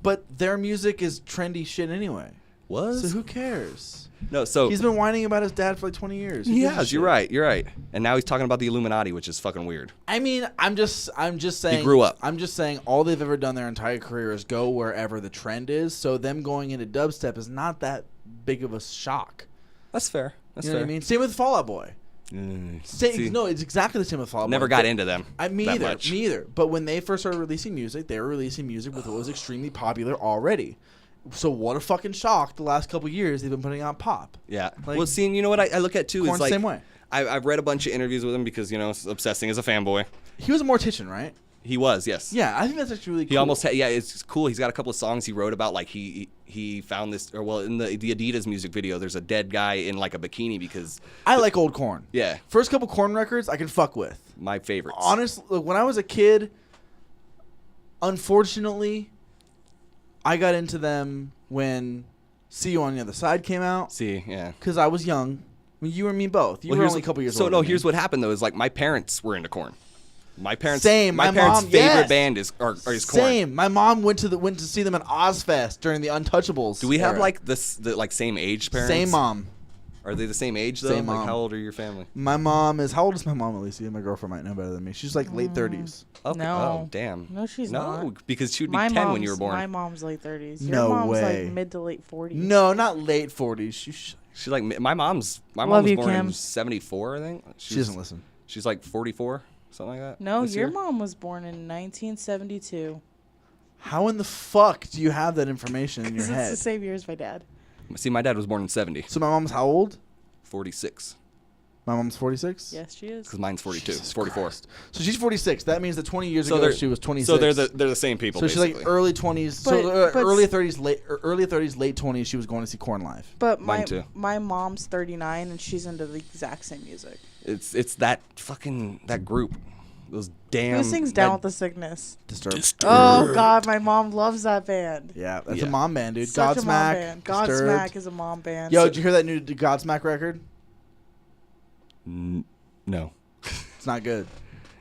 Speaker 3: But their music is trendy shit anyway.
Speaker 2: Was?
Speaker 3: So who cares?
Speaker 2: No, so
Speaker 3: He's been whining about his dad for like 20 years. Who
Speaker 2: he
Speaker 3: gives a
Speaker 2: has. You're
Speaker 3: shit?
Speaker 2: right. You're right. And now he's talking about the Illuminati, which is fucking weird.
Speaker 3: I mean, I'm just saying.
Speaker 2: grew up.
Speaker 3: I'm just saying all they've ever done their entire career is go wherever the trend is. So them going into dubstep is not that big of a shock.
Speaker 2: That's fair. That's
Speaker 3: You know
Speaker 2: fair.
Speaker 3: what I mean? Same with Fall Out Boy.
Speaker 2: See,
Speaker 3: No, it's exactly the same with Fall Out Boy.
Speaker 2: never got into them.
Speaker 3: Me
Speaker 2: that
Speaker 3: either.
Speaker 2: much.
Speaker 3: Me either. But when they first started releasing music, they were releasing music with what was extremely popular already. So what a fucking shock! The last couple years they've been putting out pop.
Speaker 2: Yeah.
Speaker 3: Like-
Speaker 2: well, see, and you know what I look at too
Speaker 3: Korn's
Speaker 2: is like
Speaker 3: same way.
Speaker 2: I've read a bunch of interviews with him because obsessing as a fanboy.
Speaker 3: He was a mortician, right?
Speaker 2: He was, yes.
Speaker 3: Yeah, I think that's actually really cool.
Speaker 2: He almost had, yeah, it's cool. He's got a couple of songs he wrote about, like he found this, or well, in the Adidas music video, there's a dead guy in like a bikini because,
Speaker 3: I like old Korn.
Speaker 2: yeah,
Speaker 3: First couple Korn records I can fuck with.
Speaker 2: my favorites.
Speaker 3: Honestly, look, when I was a kid, unfortunately, I got into them when See You on the Other Side came out
Speaker 2: See, yeah.
Speaker 3: because I was young. I mean, you and me both. You were
Speaker 2: here's
Speaker 3: only a couple years
Speaker 2: So
Speaker 3: older
Speaker 2: no,
Speaker 3: than me.
Speaker 2: here's what happened though: is like my parents were into Korn. My parents,
Speaker 3: Same.
Speaker 2: My
Speaker 3: My
Speaker 2: parents'
Speaker 3: mom-
Speaker 2: favorite
Speaker 3: yes.
Speaker 2: band is Korn.
Speaker 3: Same. My mom went to see them at Ozfest during the Untouchables.
Speaker 2: Do we have
Speaker 3: era.
Speaker 2: like the same age parents?
Speaker 3: Same mom?
Speaker 2: Are they the same age though?
Speaker 3: Same
Speaker 2: like
Speaker 3: mom.
Speaker 2: how old are your family?
Speaker 3: My mom is. How old is my mom, Alicia? My girlfriend might know better than me. She's like late 30s.
Speaker 2: Okay.
Speaker 4: No.
Speaker 2: Oh, damn.
Speaker 4: No, she's
Speaker 2: no,
Speaker 4: not.
Speaker 2: because she would be
Speaker 4: My
Speaker 2: 10 when you were born.
Speaker 4: My mom's late 30s. Your
Speaker 3: No
Speaker 4: mom's
Speaker 3: way.
Speaker 4: like mid to late 40s.
Speaker 3: No, not late 40s.
Speaker 2: She's like my mom was
Speaker 4: Love you,
Speaker 2: born in
Speaker 4: Kim.
Speaker 2: 74, I think.
Speaker 3: She doesn't listen.
Speaker 2: She's like 44, something like that.
Speaker 4: No,
Speaker 2: this
Speaker 4: your
Speaker 2: year.
Speaker 4: mom was born in 1972.
Speaker 3: How in the fuck do you have that information in your
Speaker 4: It's the
Speaker 3: head?
Speaker 4: same year as my dad.
Speaker 2: See, my dad was born in 70,
Speaker 3: So my mom's how old?
Speaker 2: 46.
Speaker 3: My mom's 46.
Speaker 4: Yes, she is.
Speaker 2: Because mine's 42,
Speaker 3: Jesus
Speaker 2: 44.
Speaker 3: Christ. So she's 46. That means that 20 years
Speaker 2: So
Speaker 3: ago
Speaker 2: they're-
Speaker 3: she was 26.
Speaker 2: So they're the same people.
Speaker 3: So she's
Speaker 2: basically.
Speaker 3: like early 20s.
Speaker 4: But- but-
Speaker 3: early 30s, late 20s. She was going to see Korn live.
Speaker 4: But
Speaker 2: Mine too.
Speaker 4: my mom's 39 and she's into the exact same music.
Speaker 2: It's that fucking that group. Those damn.
Speaker 4: Who sings Down with the Sickness?
Speaker 3: Disturbed.
Speaker 4: Oh God, my mom loves that band.
Speaker 3: Yeah, that's
Speaker 2: Yeah.
Speaker 3: a mom band, dude.
Speaker 4: Such a mom
Speaker 3: Godsmack.
Speaker 4: band.
Speaker 3: Disturbed.
Speaker 4: Godsmack is a mom band.
Speaker 3: Yo, did you hear that new Godsmack record?
Speaker 2: No.
Speaker 3: It's not good.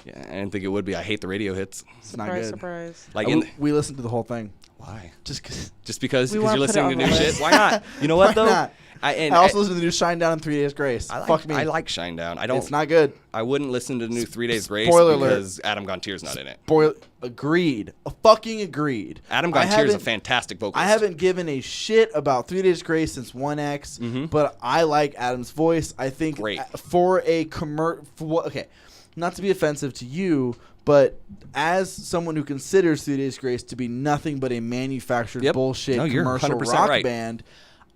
Speaker 2: Yeah, I didn't think it would be. I hate the radio hits.
Speaker 3: It's not
Speaker 4: surprise,
Speaker 3: good.
Speaker 4: surprise.
Speaker 2: Like
Speaker 3: We listened to the whole thing.
Speaker 2: why?
Speaker 3: Just 'cause.
Speaker 2: Just because
Speaker 4: We
Speaker 2: you're
Speaker 4: wanna put it
Speaker 2: listening to
Speaker 4: on
Speaker 2: new
Speaker 4: the
Speaker 2: shit?
Speaker 4: list.
Speaker 2: Why not? You know what
Speaker 3: Why
Speaker 2: though?
Speaker 3: not?
Speaker 2: I
Speaker 3: also listened to the new Shine Down and 3 Days Grace.
Speaker 2: I like,
Speaker 3: Fuck me.
Speaker 2: I like Shinedown. I don't.
Speaker 3: It's not good.
Speaker 2: I wouldn't listen to the new 3 Days Grace
Speaker 3: Spoiler alert.
Speaker 2: because Adam Gontier's not in it.
Speaker 3: Agreed. Fucking agreed.
Speaker 2: Adam
Speaker 3: I
Speaker 2: Gontier is a
Speaker 3: haven't-
Speaker 2: fantastic vocalist.
Speaker 3: I haven't given a shit about 3 Days Grace since 1X, but I like Adam's voice. I think
Speaker 2: Great.
Speaker 3: for a okay, not to be offensive to you, but as someone who considers 3 Days Grace to be nothing but a manufactured
Speaker 2: Yep.
Speaker 3: bullshit
Speaker 2: No, you're
Speaker 3: commercial
Speaker 2: 100%
Speaker 3: rock
Speaker 2: right.
Speaker 3: band,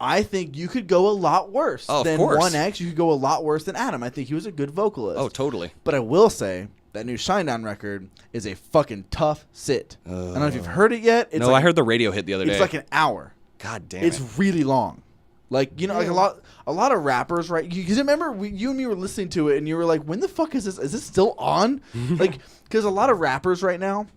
Speaker 3: I think you could go a lot worse
Speaker 2: Oh, of
Speaker 3: than
Speaker 2: course.
Speaker 3: 1X. You could go a lot worse than Adam. I think he was a good vocalist.
Speaker 2: Oh, totally.
Speaker 3: But I will say that new Shinedown record is a fucking tough sit. I don't know if you've heard it yet. It's
Speaker 2: No,
Speaker 3: like,
Speaker 2: I heard the radio hit the other day.
Speaker 3: it's like an hour.
Speaker 2: God damn
Speaker 3: It's
Speaker 2: it.
Speaker 3: really long. Like, you know, like a lot of rappers, right? Because remember, you and me were listening to it, and you were like, "When the fuck is this? Is this still on?" Like, because a lot of rappers right now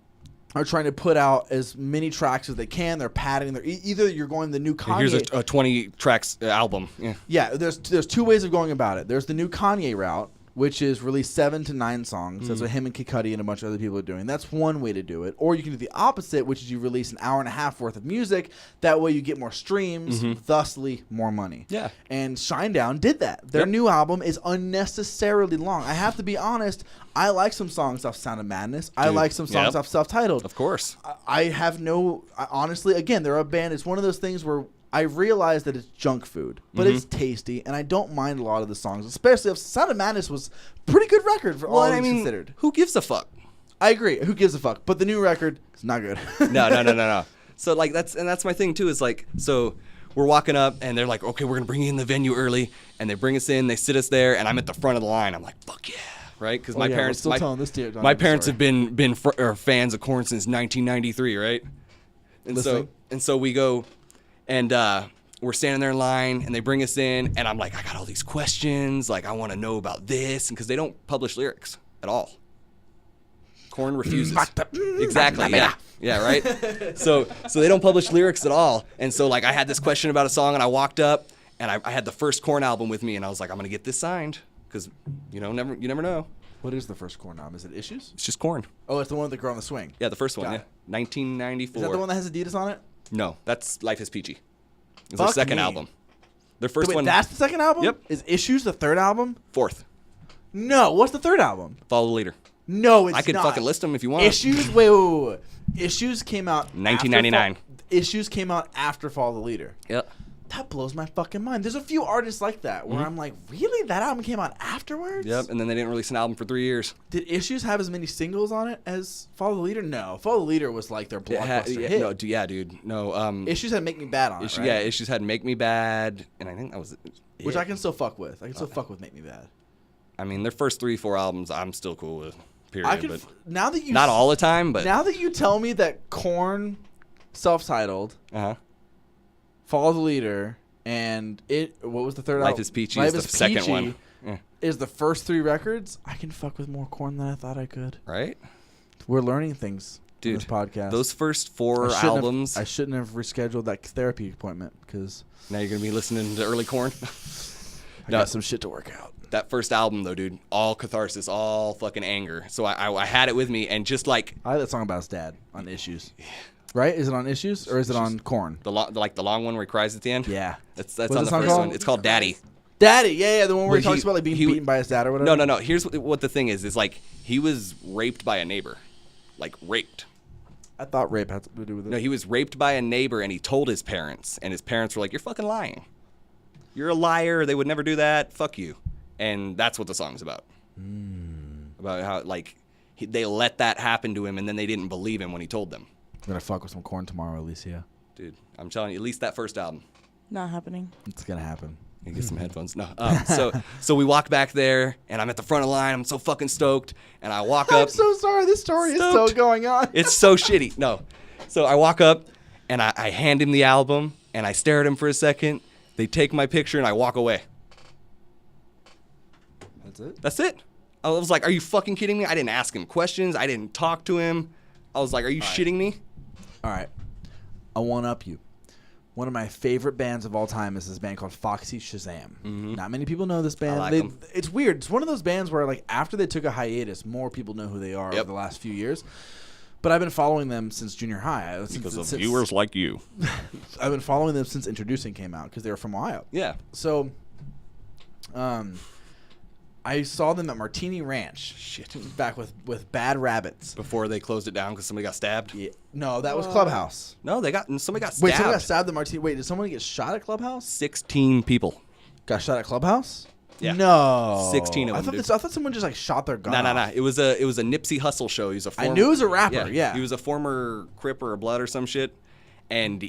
Speaker 3: are trying to put out as many tracks as they can. They're padding. They're either you're going the new Kanye.
Speaker 2: Here's a 20 tracks album. Yeah.
Speaker 3: Yeah, there's two ways of going about it. There's the new Kanye route, which is release 7 to 9 songs. That's what him and Kid Cudi and a bunch of other people are doing. That's one way to do it. Or you can do the opposite, which is you release an hour and a half worth of music. That way you get more streams, thusly more money.
Speaker 2: Yeah.
Speaker 3: And Shinedown did that. Their new album is unnecessarily long. I have to be honest, I like some songs off Sound of Madness. I like some songs off Self-Titled.
Speaker 2: Of course.
Speaker 3: Honestly, again, they're a band. It's one of those things where I realize that it's junk food, but it's tasty, and I don't mind a lot of the songs, especially if Sound of Madness was a pretty good record for all things considered.
Speaker 2: Who gives a fuck?
Speaker 3: I agree. Who gives a fuck? But the new record is not good.
Speaker 2: No. So like that's my thing too. Is like so we're walking up and they're like, okay, we're gonna bring you in the venue early, and they bring us in, they sit us there, and I'm at the front of the line. I'm like, fuck yeah, right? Because my parents, my parents have been fans of Korn since 1993, right? And so we go. And we're standing there in line, and they bring us in, and I'm like, I got all these questions. Like, I want to know about this. Because they don't publish lyrics at all. Korn refuses. Exactly, yeah. Yeah, right? So they don't publish lyrics at all. And so, like, I had this question about a song, and I walked up, and I had the first Korn album with me, and I was like, I'm going to get this signed. Because, you never know.
Speaker 3: What is the first Korn album? Is it Issues?
Speaker 2: It's just Korn.
Speaker 3: Oh, it's the one with the girl on the swing.
Speaker 2: Yeah, the first one, 1994.
Speaker 3: Is that the one that has Adidas on it?
Speaker 2: No, that's Life is Peachy. It's their second album. Their first one.
Speaker 3: That's the second album?
Speaker 2: Yep.
Speaker 3: Is Issues the third album?
Speaker 2: Fourth.
Speaker 3: No. What's the third album?
Speaker 2: Follow the Leader.
Speaker 3: No, it's not.
Speaker 2: I could fucking list them if you want.
Speaker 3: Issues. Wait. Issues came out
Speaker 2: 1999.
Speaker 3: Issues came out after Follow the Leader.
Speaker 2: Yep.
Speaker 3: That blows my fucking mind. There's a few artists like that where I'm like, really? That album came out afterwards?
Speaker 2: Yep, and then they didn't release an album for 3 years.
Speaker 3: Did Issues have as many singles on it as Follow the Leader? No. Follow the Leader was like their blockbuster hit.
Speaker 2: No, dude. No.
Speaker 3: Issues had Make Me Bad on it, right?
Speaker 2: Yeah, Issues had Make Me Bad, and I think that was it.
Speaker 3: Which I can still fuck with. I can still fuck with Make Me Bad.
Speaker 2: I mean, their first 3-4 albums, I'm still cool with. Period.
Speaker 3: Now that you
Speaker 2: not all the time, but
Speaker 3: now that you tell me that Korn, self-titled, Follow the Leader, and what was the third album?
Speaker 2: Life is Peachy is the second one.
Speaker 3: Is the first 3 records? I can fuck with more Korn than I thought I could.
Speaker 2: Right?
Speaker 3: We're learning things on this podcast.
Speaker 2: Those first 4 albums.
Speaker 3: I shouldn't have rescheduled that therapy appointment because
Speaker 2: now you're gonna be listening to early Korn.
Speaker 3: I got some shit to work out.
Speaker 2: That first album, though, dude, all catharsis, all fucking anger. So I had it with me, and just like
Speaker 3: I had that song about his dad on Issues. Right? Is it on Issues or is it on Korn?
Speaker 2: The long one where he cries at the end.
Speaker 3: Yeah,
Speaker 2: that's on the first one. It's called Daddy.
Speaker 3: Daddy, yeah, the one where he talks about like being beaten by his dad or whatever.
Speaker 2: No. Here's what the thing is like he was raped by a neighbor, like raped.
Speaker 3: I thought rape had to do with it.
Speaker 2: No, he was raped by a neighbor, and he told his parents, and his parents were like, "You're fucking lying. You're a liar. They would never do that. Fuck you." And that's what the song's about. About how like they let that happen to him, and then they didn't believe him when he told them.
Speaker 3: I'm gonna fuck with some Korn tomorrow, Alicia.
Speaker 2: Dude, I'm telling you, at least that first album.
Speaker 4: Not happening.
Speaker 3: It's gonna happen.
Speaker 2: You get some headphones. No. So we walk back there, and I'm at the front of the line. I'm so fucking stoked, and I walk up.
Speaker 3: I'm so sorry. This story is so going on.
Speaker 2: It's so shitty. No. So I walk up, and I hand him the album, and I stare at him for a second. They take my picture, and I walk away.
Speaker 3: That's it?
Speaker 2: That's it. I was like, are you fucking kidding me? I didn't ask him questions. I didn't talk to him. I was like, are you shitting me?
Speaker 3: All right. I one-up you. One of my favorite bands of all time is this band called Foxy Shazam. Not many people know this band.
Speaker 2: I like them.
Speaker 3: It's weird. It's one of those bands where, like, after they took a hiatus, more people know who they are over the last few years. But I've been following them since junior high.
Speaker 2: Because of viewers like you.
Speaker 3: I've been following them since Introducing came out because they were from Ohio.
Speaker 2: Yeah.
Speaker 3: So, I saw them at Martini Ranch.
Speaker 2: Shit.
Speaker 3: Back with Bad Rabbits.
Speaker 2: Before they closed it down because somebody got stabbed?
Speaker 3: Yeah. No, that was Clubhouse.
Speaker 2: No, somebody got stabbed.
Speaker 3: Wait, someone got stabbed at Martini. Wait, did someone get shot at Clubhouse?
Speaker 2: 16 people.
Speaker 3: Got shot at Clubhouse?
Speaker 2: Yeah.
Speaker 3: No.
Speaker 2: 16 of them.
Speaker 3: I thought someone just like shot their gun.
Speaker 2: No. It was a Nipsey Hussle show. He was a former,
Speaker 3: I knew he was a rapper. Yeah.
Speaker 2: He was a former Crip or a Blood or some shit, and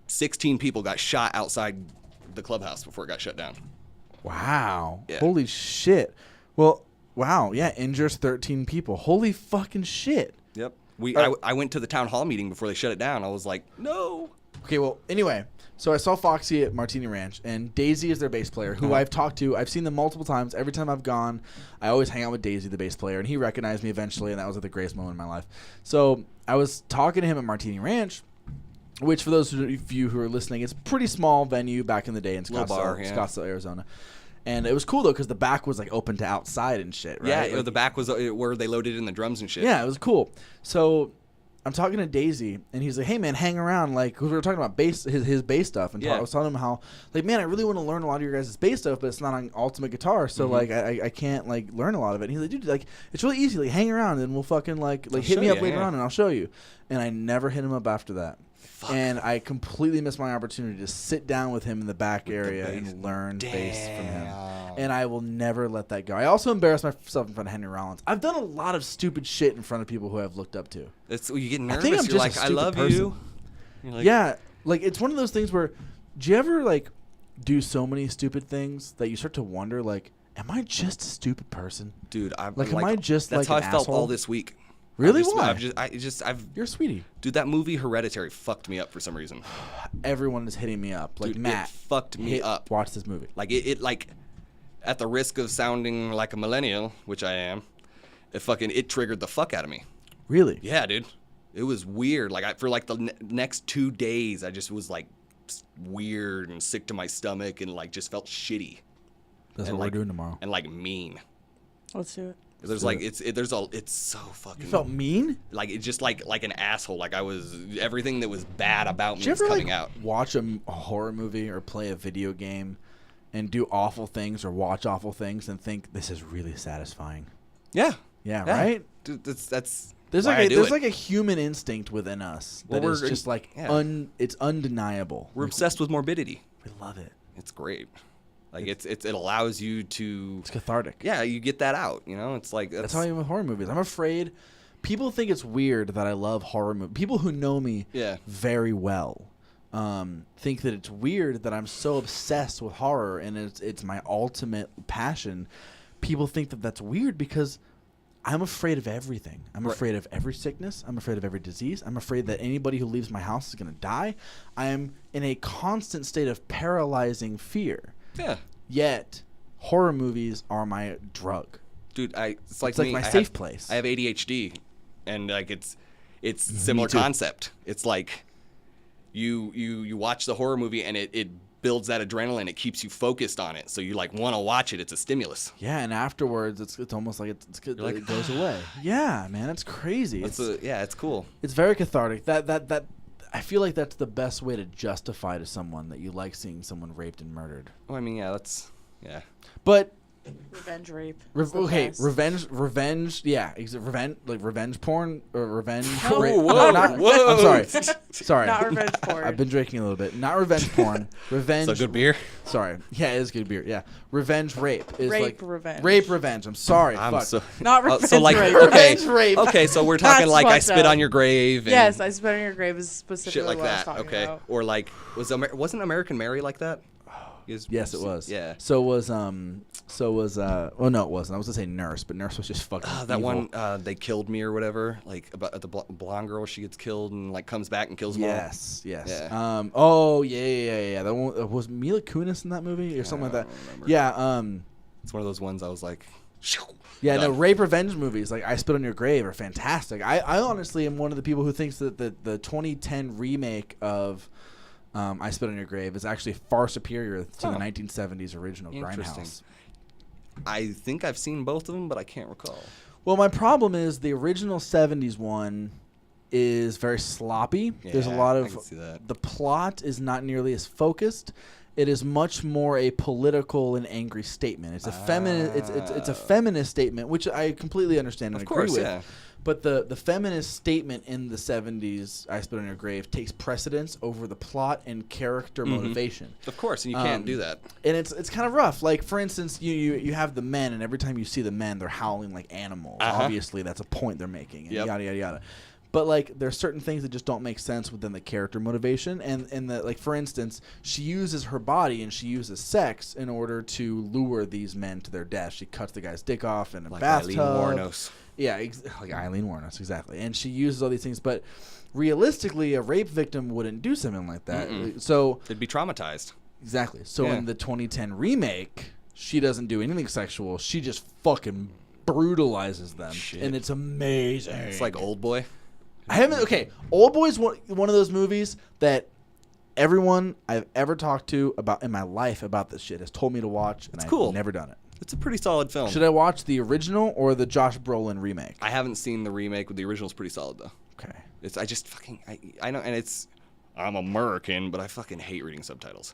Speaker 2: 16 people got shot outside the Clubhouse before it got shut down.
Speaker 3: Wow.
Speaker 2: Yeah.
Speaker 3: Holy shit. Well, wow. Yeah, injures 13 people. Holy fucking shit.
Speaker 2: Yep. I went to the town hall meeting before they shut it down. I was like, no.
Speaker 3: Okay, well, anyway, so I saw Foxy at Martini Ranch, and Daisy is their bass player, who I've talked to. I've seen them multiple times. Every time I've gone, I always hang out with Daisy, the bass player, and he recognized me eventually, and that was like the greatest moment in my life. So I was talking to him at Martini Ranch, which for those of you who are listening, it's a pretty small venue back in the day in Scottsdale, Arizona. And it was cool though because the back was like open to outside and shit. Right?
Speaker 2: Yeah,
Speaker 3: Like,
Speaker 2: the back was where they loaded in the drums and shit.
Speaker 3: yeah, it was cool. So I'm talking to Daisy, and he's like, "Hey man, hang around." Like, 'cause we were talking about bass, his bass stuff, and I was telling him how, like, man, I really want to learn a lot of your guys' bass stuff, but it's not on Ultimate Guitar, so like, I can't like learn a lot of it. And he's like, dude, like, it's really easy. Like, hang around, and we'll fucking like hit me up later on, and I'll show you. And I never hit him up after that. Fuck. And I completely missed my opportunity to sit down with him in the back area and learn bass from him. And I will never let that go. I also embarrass myself in front of Henry Rollins. I've done a lot of stupid shit in front of people who I've looked up to.
Speaker 2: You get nervous.
Speaker 3: I think I'm
Speaker 2: You're
Speaker 3: just
Speaker 2: like,
Speaker 3: a
Speaker 2: I
Speaker 3: stupid
Speaker 2: love
Speaker 3: person.
Speaker 2: you. You're like,
Speaker 3: Yeah, like it's one of those things where, do you ever like do so many stupid things that you start to wonder, like, am I just a stupid person?
Speaker 2: Dude,
Speaker 3: Am I just
Speaker 2: that's
Speaker 3: like
Speaker 2: how
Speaker 3: an
Speaker 2: I felt
Speaker 3: asshole?
Speaker 2: all this week.
Speaker 3: Really? Why?
Speaker 2: I've
Speaker 3: You're a sweetie.
Speaker 2: Dude, that movie Hereditary fucked me up for some reason.
Speaker 3: Everyone is hitting me up. Like,
Speaker 2: Dude,
Speaker 3: Matt,
Speaker 2: it fucked me up.
Speaker 3: Watch this movie.
Speaker 2: Like it like, at the risk of sounding like a millennial, which I am, it triggered the fuck out of me.
Speaker 3: Really?
Speaker 2: Yeah, dude. It was weird. Like for like the next 2 days, I just was like weird and sick to my stomach and like just felt shitty.
Speaker 3: That's
Speaker 2: and
Speaker 3: what
Speaker 2: like,
Speaker 3: we're doing tomorrow.
Speaker 2: And like mean.
Speaker 4: Let's do it.
Speaker 2: There's like it's so fucking.
Speaker 3: You felt mean?
Speaker 2: Like it just like an asshole. Like I was everything that was bad about me
Speaker 3: Did you
Speaker 2: was
Speaker 3: ever
Speaker 2: coming
Speaker 3: like
Speaker 2: out.
Speaker 3: watch a horror movie or play a video game and do awful things or watch awful things and think this is really satisfying?
Speaker 2: Yeah.
Speaker 3: Yeah, right?
Speaker 2: Dude, that's
Speaker 3: There's
Speaker 2: why
Speaker 3: like
Speaker 2: I
Speaker 3: a,
Speaker 2: do
Speaker 3: there's
Speaker 2: it.
Speaker 3: like a human instinct within us that
Speaker 2: Well,
Speaker 3: is just like it's undeniable.
Speaker 2: We're obsessed with morbidity.
Speaker 3: We love it.
Speaker 2: It's great. Like it allows you to.
Speaker 3: It's cathartic.
Speaker 2: Yeah, you get that out. You know, it's like
Speaker 3: That's how I am with horror movies. I'm afraid people think it's weird that I love horror movies. People who know me very well think that it's weird that I'm so obsessed with horror and it's my ultimate passion. People think that that's weird because I'm afraid of everything. I'm afraid of every sickness. I'm afraid of every disease. I'm afraid that anybody who leaves my house is going to die. I am in a constant state of paralyzing fear.
Speaker 2: Yeah.
Speaker 3: Yet, horror movies are my drug.
Speaker 2: Dude, it's like
Speaker 3: my safe place.
Speaker 2: I have ADHD, and like it's similar concept. It's like you watch the horror movie and it builds that adrenaline. It keeps you focused on it, so you like want to watch it. It's a stimulus.
Speaker 3: Yeah, and afterwards, it's almost like it goes away. Yeah, man, it's crazy.
Speaker 2: It's cool.
Speaker 3: It's very cathartic. That I feel like that's the best way to justify to someone that you like seeing someone raped and murdered.
Speaker 2: Well, I mean, yeah.
Speaker 3: But
Speaker 4: Revenge rape.
Speaker 3: revenge. Yeah, revenge porn or revenge.
Speaker 4: No.
Speaker 3: rape.
Speaker 2: Whoa, whoa.
Speaker 3: I'm sorry.
Speaker 4: Not revenge porn.
Speaker 3: I've been drinking a little bit. Not revenge porn. Revenge.
Speaker 2: It's a good beer.
Speaker 3: Sorry. Yeah, it is good beer. Yeah. Revenge rape is
Speaker 4: Rape
Speaker 3: like
Speaker 4: revenge.
Speaker 3: Rape revenge. I'm sorry.
Speaker 2: I'm
Speaker 3: Fuck.
Speaker 4: Not revenge
Speaker 2: so like
Speaker 4: rape.
Speaker 2: okay,
Speaker 3: Revenge rape.
Speaker 2: okay. So we're talking
Speaker 4: That's
Speaker 2: like I
Speaker 4: fucked
Speaker 2: spit
Speaker 4: up.
Speaker 2: on your grave. And
Speaker 4: Yes, I spit on your grave is specifically
Speaker 2: shit like
Speaker 4: what I was
Speaker 2: that.
Speaker 4: talking
Speaker 2: Okay,
Speaker 4: about.
Speaker 2: or like wasn't American Mary like that?
Speaker 3: Yes, it was.
Speaker 2: Yeah.
Speaker 3: So was oh no, it wasn't. I was gonna say Nurse, but Nurse was just fucking
Speaker 2: That
Speaker 3: evil.
Speaker 2: one, they killed me or whatever. Like about the blonde girl, she gets killed and like comes back and kills them all.
Speaker 3: Yes.
Speaker 2: Yeah.
Speaker 3: Oh yeah. That one was Mila Kunis in that movie or something like that.
Speaker 2: remember.
Speaker 3: Yeah.
Speaker 2: It's one of those ones I was like,
Speaker 3: Yeah, no,
Speaker 2: done.
Speaker 3: rape revenge movies like I Spit on Your Grave are fantastic. I honestly am one of the people who thinks that the 2010 remake of I Spit on Your Grave is actually far superior to the 1970s original
Speaker 2: Interesting.
Speaker 3: Grindhouse.
Speaker 2: I think I've seen both of them, but I can't recall.
Speaker 3: Well, my problem is the original 70s one is very sloppy. There's a lot
Speaker 2: I
Speaker 3: of
Speaker 2: can see that.
Speaker 3: the plot is not nearly as focused. It is much more a political and angry statement. It's a feminist. It's a feminist statement, which I completely understand and
Speaker 2: Of course,
Speaker 3: agree with.
Speaker 2: yeah.
Speaker 3: But the feminist statement in the 70s, I Spit on Your Grave, takes precedence over the plot and character motivation.
Speaker 2: Of course, and you can't do that.
Speaker 3: And it's kind of rough. Like, for instance, you have the men, and every time you see the men, they're howling like animals. Obviously, that's a point they're making, and yada, yada, yada. But, like, there's certain things that just don't make sense within the character motivation. And like, for instance, she uses her body and she uses sex in order to lure these men to their death. She cuts the guy's dick off in a
Speaker 2: Like
Speaker 3: bathtub.
Speaker 2: Eileen Wuornos.
Speaker 3: Yeah, like Eileen Wuornos, exactly. And she uses all these things. But realistically, a rape victim wouldn't do something like that. So
Speaker 2: They'd be traumatized.
Speaker 3: exactly. So
Speaker 2: Yeah.
Speaker 3: in the 2010 remake, she doesn't do anything sexual. She just fucking brutalizes them.
Speaker 2: Shit.
Speaker 3: And it's amazing.
Speaker 2: It's like Old Boy.
Speaker 3: I haven't. Okay, Old Boy's one of those movies that everyone I've ever talked to about in my life about this shit has told me to watch, and I've
Speaker 2: cool.
Speaker 3: never done it.
Speaker 2: It's a pretty solid film.
Speaker 3: Should I watch the original or the Josh Brolin remake?
Speaker 2: I haven't seen the remake, but the original's pretty solid though.
Speaker 3: Okay.
Speaker 2: I know, and I'm American, but I fucking hate reading subtitles.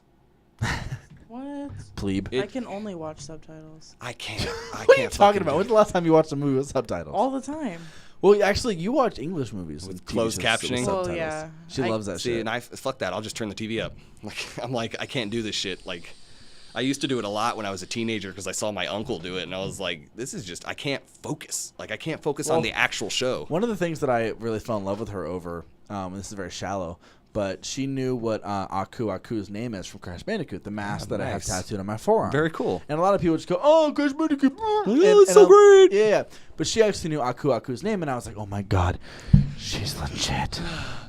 Speaker 4: What?
Speaker 3: Plebe.
Speaker 4: I can only watch subtitles.
Speaker 2: I can't.
Speaker 3: What are you talking about? When's the last time you watched a movie with subtitles?
Speaker 4: All the time.
Speaker 3: Well, actually, you watch English movies
Speaker 2: With
Speaker 3: TV
Speaker 2: closed
Speaker 3: shows with
Speaker 2: captioning?
Speaker 4: Well,
Speaker 3: subtitles.
Speaker 4: yeah.
Speaker 3: She loves that
Speaker 2: See,
Speaker 3: shit.
Speaker 2: and fuck that. I'll just turn the TV up. I'm like, I can't do this shit. Like, I used to do it a lot when I was a teenager because I saw my uncle do it, and I was like, this is just, I can't focus. Like, I can't focus on the actual show.
Speaker 3: One of the things that I really fell in love with her over, and this is very shallow, but she knew what Aku's name is from Crash Bandicoot, the mask that I have
Speaker 2: nice.
Speaker 3: tattooed on my forearm.
Speaker 2: Very cool.
Speaker 3: And a lot of people just go, oh, Crash Bandicoot.
Speaker 2: it's so great.
Speaker 3: Yeah. But she actually knew Aku's name, and I was like, oh, my God, she's legit.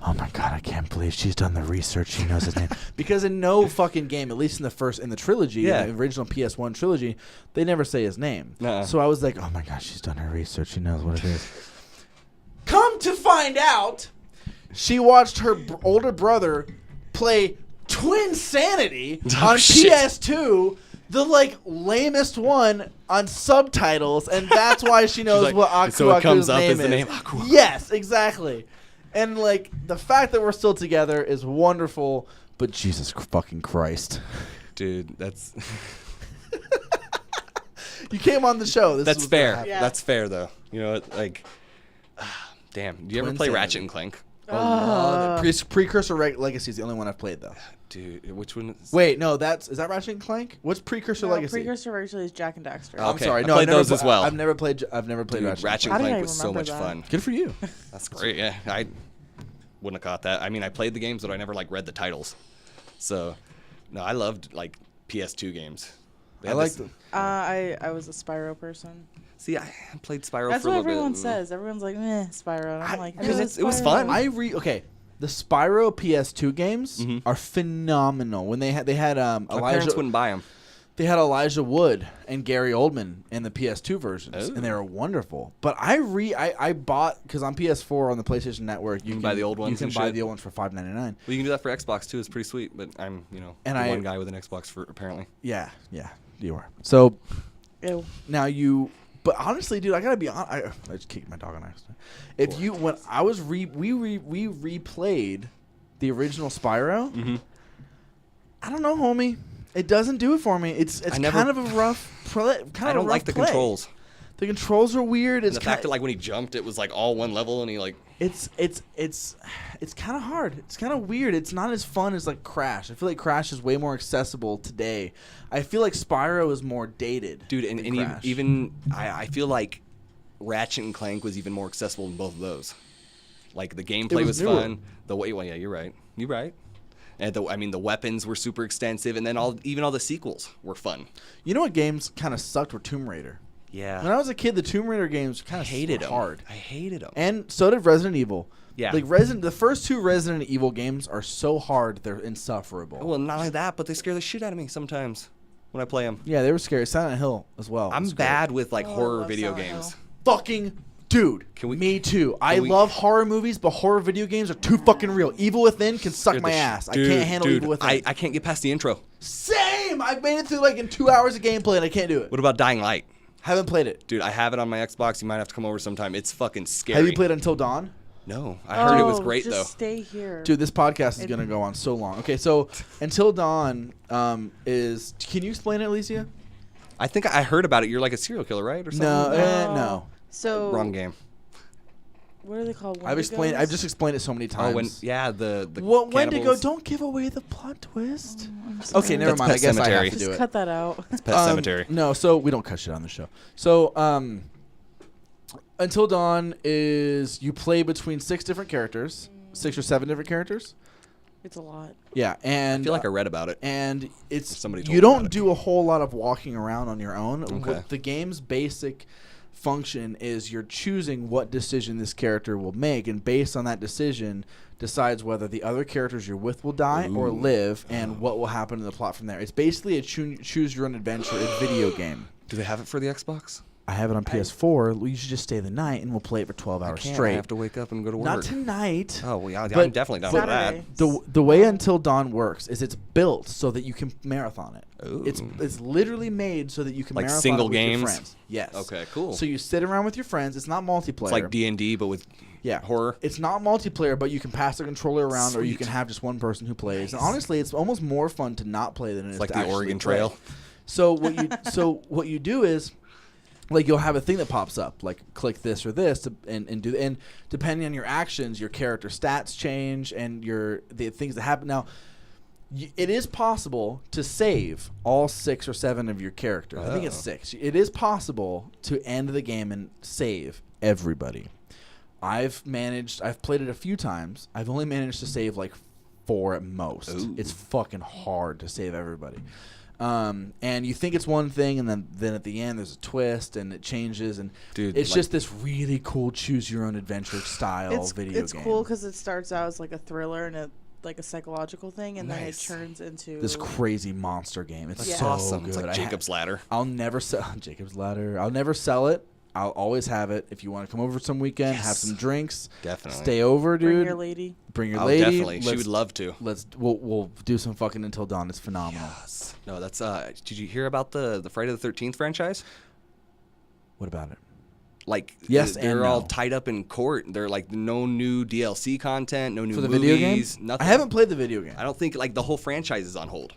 Speaker 3: Oh, my God, I can't believe she's done the research. She knows his name. Because in no fucking game, at least in the trilogy, the original PS1 trilogy, they never say his name. So I was like, oh, my God, she's done her research. She knows what it is. Come to find out, she watched her older brother play Twin Sanity on PS2, the lamest one on subtitles, and that's why she knows what Aku's name is.
Speaker 2: Name Aku.
Speaker 3: Yes, exactly. And the fact that we're still together is wonderful, but Jesus fucking Christ,
Speaker 2: dude, that's
Speaker 3: you came on the show.
Speaker 2: that's fair.
Speaker 4: Yeah.
Speaker 2: That's fair though. You know, damn. Do you ever
Speaker 3: Twin
Speaker 2: play
Speaker 3: Sanity.
Speaker 2: Ratchet and Clank?
Speaker 3: Oh, Precursor Legacy is the only one I've played though.
Speaker 2: Dude, which one?
Speaker 3: Wait, no, is that Ratchet and Clank? What's Precursor Legacy?
Speaker 4: Precursor actually is Jack and Daxter.
Speaker 2: Oh,
Speaker 3: I'm
Speaker 2: okay.
Speaker 3: sorry.
Speaker 2: I
Speaker 3: No,
Speaker 2: played
Speaker 3: never
Speaker 2: those as well.
Speaker 3: I've never played
Speaker 2: Dude,
Speaker 3: Ratchet.
Speaker 2: Ratchet
Speaker 4: How
Speaker 2: and
Speaker 4: did
Speaker 2: Clank
Speaker 4: I
Speaker 2: was so
Speaker 4: remember
Speaker 2: much
Speaker 4: that?
Speaker 2: fun.
Speaker 3: Good for you.
Speaker 2: That's great. Yeah, I wouldn't have caught that. I mean, I played the games, but I never read the titles. So, no, I loved PS2 games. They
Speaker 3: I
Speaker 2: had
Speaker 3: like
Speaker 2: this-
Speaker 3: them.
Speaker 4: I was a Spyro person.
Speaker 2: See, I played Spyro
Speaker 4: That's
Speaker 2: for a
Speaker 4: what
Speaker 2: little
Speaker 4: everyone
Speaker 2: bit.
Speaker 4: says. Everyone's like, meh, Spyro. And I'm like,
Speaker 2: I mean,
Speaker 4: no,
Speaker 2: it was
Speaker 4: Spyro.
Speaker 2: fun.
Speaker 3: Okay. The Spyro PS2 games
Speaker 2: Mm-hmm.
Speaker 3: are phenomenal. When they had
Speaker 2: My parents
Speaker 3: Elijah,
Speaker 2: wouldn't buy them.
Speaker 3: they had Elijah Wood and Gary Oldman in the PS2 versions, and they were wonderful. But I bought because on PS4 on the PlayStation Network you can
Speaker 2: buy the old ones
Speaker 3: You can
Speaker 2: and
Speaker 3: buy
Speaker 2: shit.
Speaker 3: the old ones for $5.99.
Speaker 2: Well, you can do that for Xbox too. It's pretty sweet. But I'm,
Speaker 3: And
Speaker 2: the one guy with an Xbox for apparently.
Speaker 3: Yeah, you are. So
Speaker 4: Ew.
Speaker 3: now you. But honestly, dude, I gotta be honest. I just kicked my dog on accident. If you when I was we replayed the original Spyro, I don't know, homie. It doesn't do it for me. It's kind of a rough.
Speaker 2: I don't like the controls.
Speaker 3: The controls are weird.
Speaker 2: And the fact that when he jumped, it was all one level, and he
Speaker 3: it's kind of hard. It's kind of weird. It's not as fun as Crash. I feel like Crash is way more accessible today. I feel like Spyro is more dated.
Speaker 2: dude, and
Speaker 3: Crash.
Speaker 2: even I feel like Ratchet and Clank was even more accessible than both of those. The gameplay was
Speaker 3: newer.
Speaker 2: fun. Yeah, you're right. You're right. And the weapons were super extensive, and then even all the sequels were fun.
Speaker 3: You know what games kind of sucked were Tomb Raider.
Speaker 2: Yeah.
Speaker 3: When I was a kid, the Tomb Raider games kind of
Speaker 2: hated them.
Speaker 3: hard.
Speaker 2: I hated them.
Speaker 3: And so did Resident Evil.
Speaker 2: Yeah.
Speaker 3: The first two Resident Evil games are so hard they're insufferable.
Speaker 2: Well, not only that, but they scare the shit out of me sometimes when I play them.
Speaker 3: Yeah, they were scary. Silent Hill as well.
Speaker 2: I'm
Speaker 3: was great.
Speaker 2: bad with
Speaker 4: I
Speaker 2: horror
Speaker 4: love
Speaker 2: video
Speaker 4: Silent
Speaker 2: games.
Speaker 4: Hill.
Speaker 3: Fucking dude. Me too. I love horror movies, but horror video games are too fucking real. Evil Within can suck my ass. I can't handle Evil Within.
Speaker 2: I can't get past the intro.
Speaker 3: Same. I've made it through in 2 hours of gameplay and I can't do it.
Speaker 2: What about Dying Light?
Speaker 3: Haven't played it.
Speaker 2: Dude, I have it on my Xbox. You might have to come over sometime. It's fucking scary.
Speaker 3: Have you played Until Dawn?
Speaker 2: No. I heard it was great,
Speaker 4: just
Speaker 2: though.
Speaker 4: Stay here.
Speaker 3: Dude, this podcast is going to go on so long. Okay, so Until Dawn is... Can you explain it, Alicia?
Speaker 2: I think I heard about it. You're like a serial killer, right? Or something?
Speaker 3: No.
Speaker 4: So
Speaker 2: Wrong game.
Speaker 4: what are they called?
Speaker 3: I've just explained it so many times.
Speaker 2: The
Speaker 3: Wendigo,
Speaker 2: cannibals.
Speaker 3: don't give away the plot twist.
Speaker 4: I'm sorry.
Speaker 3: Okay, never
Speaker 2: That's
Speaker 3: mind. I
Speaker 2: Pet
Speaker 3: guess I
Speaker 2: Cemetery.
Speaker 3: have to do
Speaker 4: Just
Speaker 3: it.
Speaker 4: cut that out.
Speaker 2: It's Pet Cemetery.
Speaker 3: No, so we don't cut shit on the show. So, Until Dawn is you play between 6 different characters, 6 or 7 different characters.
Speaker 4: It's a lot.
Speaker 3: Yeah, and
Speaker 2: I feel like I read about it.
Speaker 3: and it's
Speaker 2: Somebody told
Speaker 3: you
Speaker 2: me
Speaker 3: don't
Speaker 2: about it.
Speaker 3: do a whole lot of walking around on your own.
Speaker 2: Okay.
Speaker 3: What the game's basic function is you're choosing what decision this character will make, and based on that decision decides whether the other characters you're with will die or live, and what will happen in the plot from there. It's basically a choose your own adventure video game.
Speaker 2: Do they have it for the Xbox?
Speaker 3: I have it on PS4. You should just stay the night, and we'll play it for 12 hours straight.
Speaker 2: I have to wake up and go to work.
Speaker 3: Not tonight.
Speaker 2: Oh, well, yeah, I'm
Speaker 3: but
Speaker 2: definitely down
Speaker 4: Saturday.
Speaker 2: for that.
Speaker 3: The way Until Dawn works is it's built so that you can marathon it.
Speaker 2: Ooh.
Speaker 3: It's literally made so that you can
Speaker 2: Like
Speaker 3: marathon
Speaker 2: single
Speaker 3: it with
Speaker 2: games?
Speaker 3: your friends. Yes.
Speaker 2: Okay, cool.
Speaker 3: So you sit around with your friends. It's not multiplayer.
Speaker 2: It's like D&D, but with horror.
Speaker 3: It's not multiplayer, but you can pass the controller around, or you
Speaker 2: Sweet.
Speaker 3: can have just one person who plays.
Speaker 2: Nice.
Speaker 3: And honestly, it's almost more fun to not play than it is
Speaker 2: like
Speaker 3: to
Speaker 2: the
Speaker 3: actually
Speaker 2: Oregon
Speaker 3: play.
Speaker 2: Trail.
Speaker 3: So what you do is, like, you'll have a thing that pops up, like click this or this, and depending on your actions, your character stats change and the things that happen. Now, it is possible to save all 6 or 7 of your characters. I think it's 6. It is possible to end the game and save everybody. I've played it a few times. I've only managed to save like 4 at most.
Speaker 2: Ooh.
Speaker 3: It's fucking hard to save everybody. And you think it's one thing, and then at the end there's a twist, and it changes, and
Speaker 2: Dude,
Speaker 3: it's
Speaker 2: like,
Speaker 3: just this really cool choose-your-own-adventure style video game.
Speaker 4: It's cool because it starts out as like a thriller and like a psychological thing, and then it turns into
Speaker 3: this crazy monster game. It's
Speaker 2: That's
Speaker 3: so
Speaker 2: awesome.
Speaker 3: good.
Speaker 2: It's like Jacob's Ladder.
Speaker 3: I'll never sell Jacob's Ladder. I'll never sell it. I'll always have it. If you want to come over some weekend, have some drinks,
Speaker 2: Definitely.
Speaker 3: stay over, dude.
Speaker 4: Bring your lady.
Speaker 3: Bring your
Speaker 2: Oh,
Speaker 3: lady.
Speaker 2: definitely. She would love to.
Speaker 3: We'll do some fucking Until Dawn. It's phenomenal.
Speaker 2: Yes. No, that's did you hear about the Friday the 13th franchise?
Speaker 3: What about it?
Speaker 2: Like,
Speaker 3: Yes,
Speaker 2: they're
Speaker 3: and
Speaker 2: all
Speaker 3: no.
Speaker 2: tied up in court. They're like no new DLC content, no new
Speaker 3: For the
Speaker 2: movies,
Speaker 3: video game?
Speaker 2: nothing.
Speaker 3: I haven't played the video game.
Speaker 2: I don't think like the whole franchise is on hold.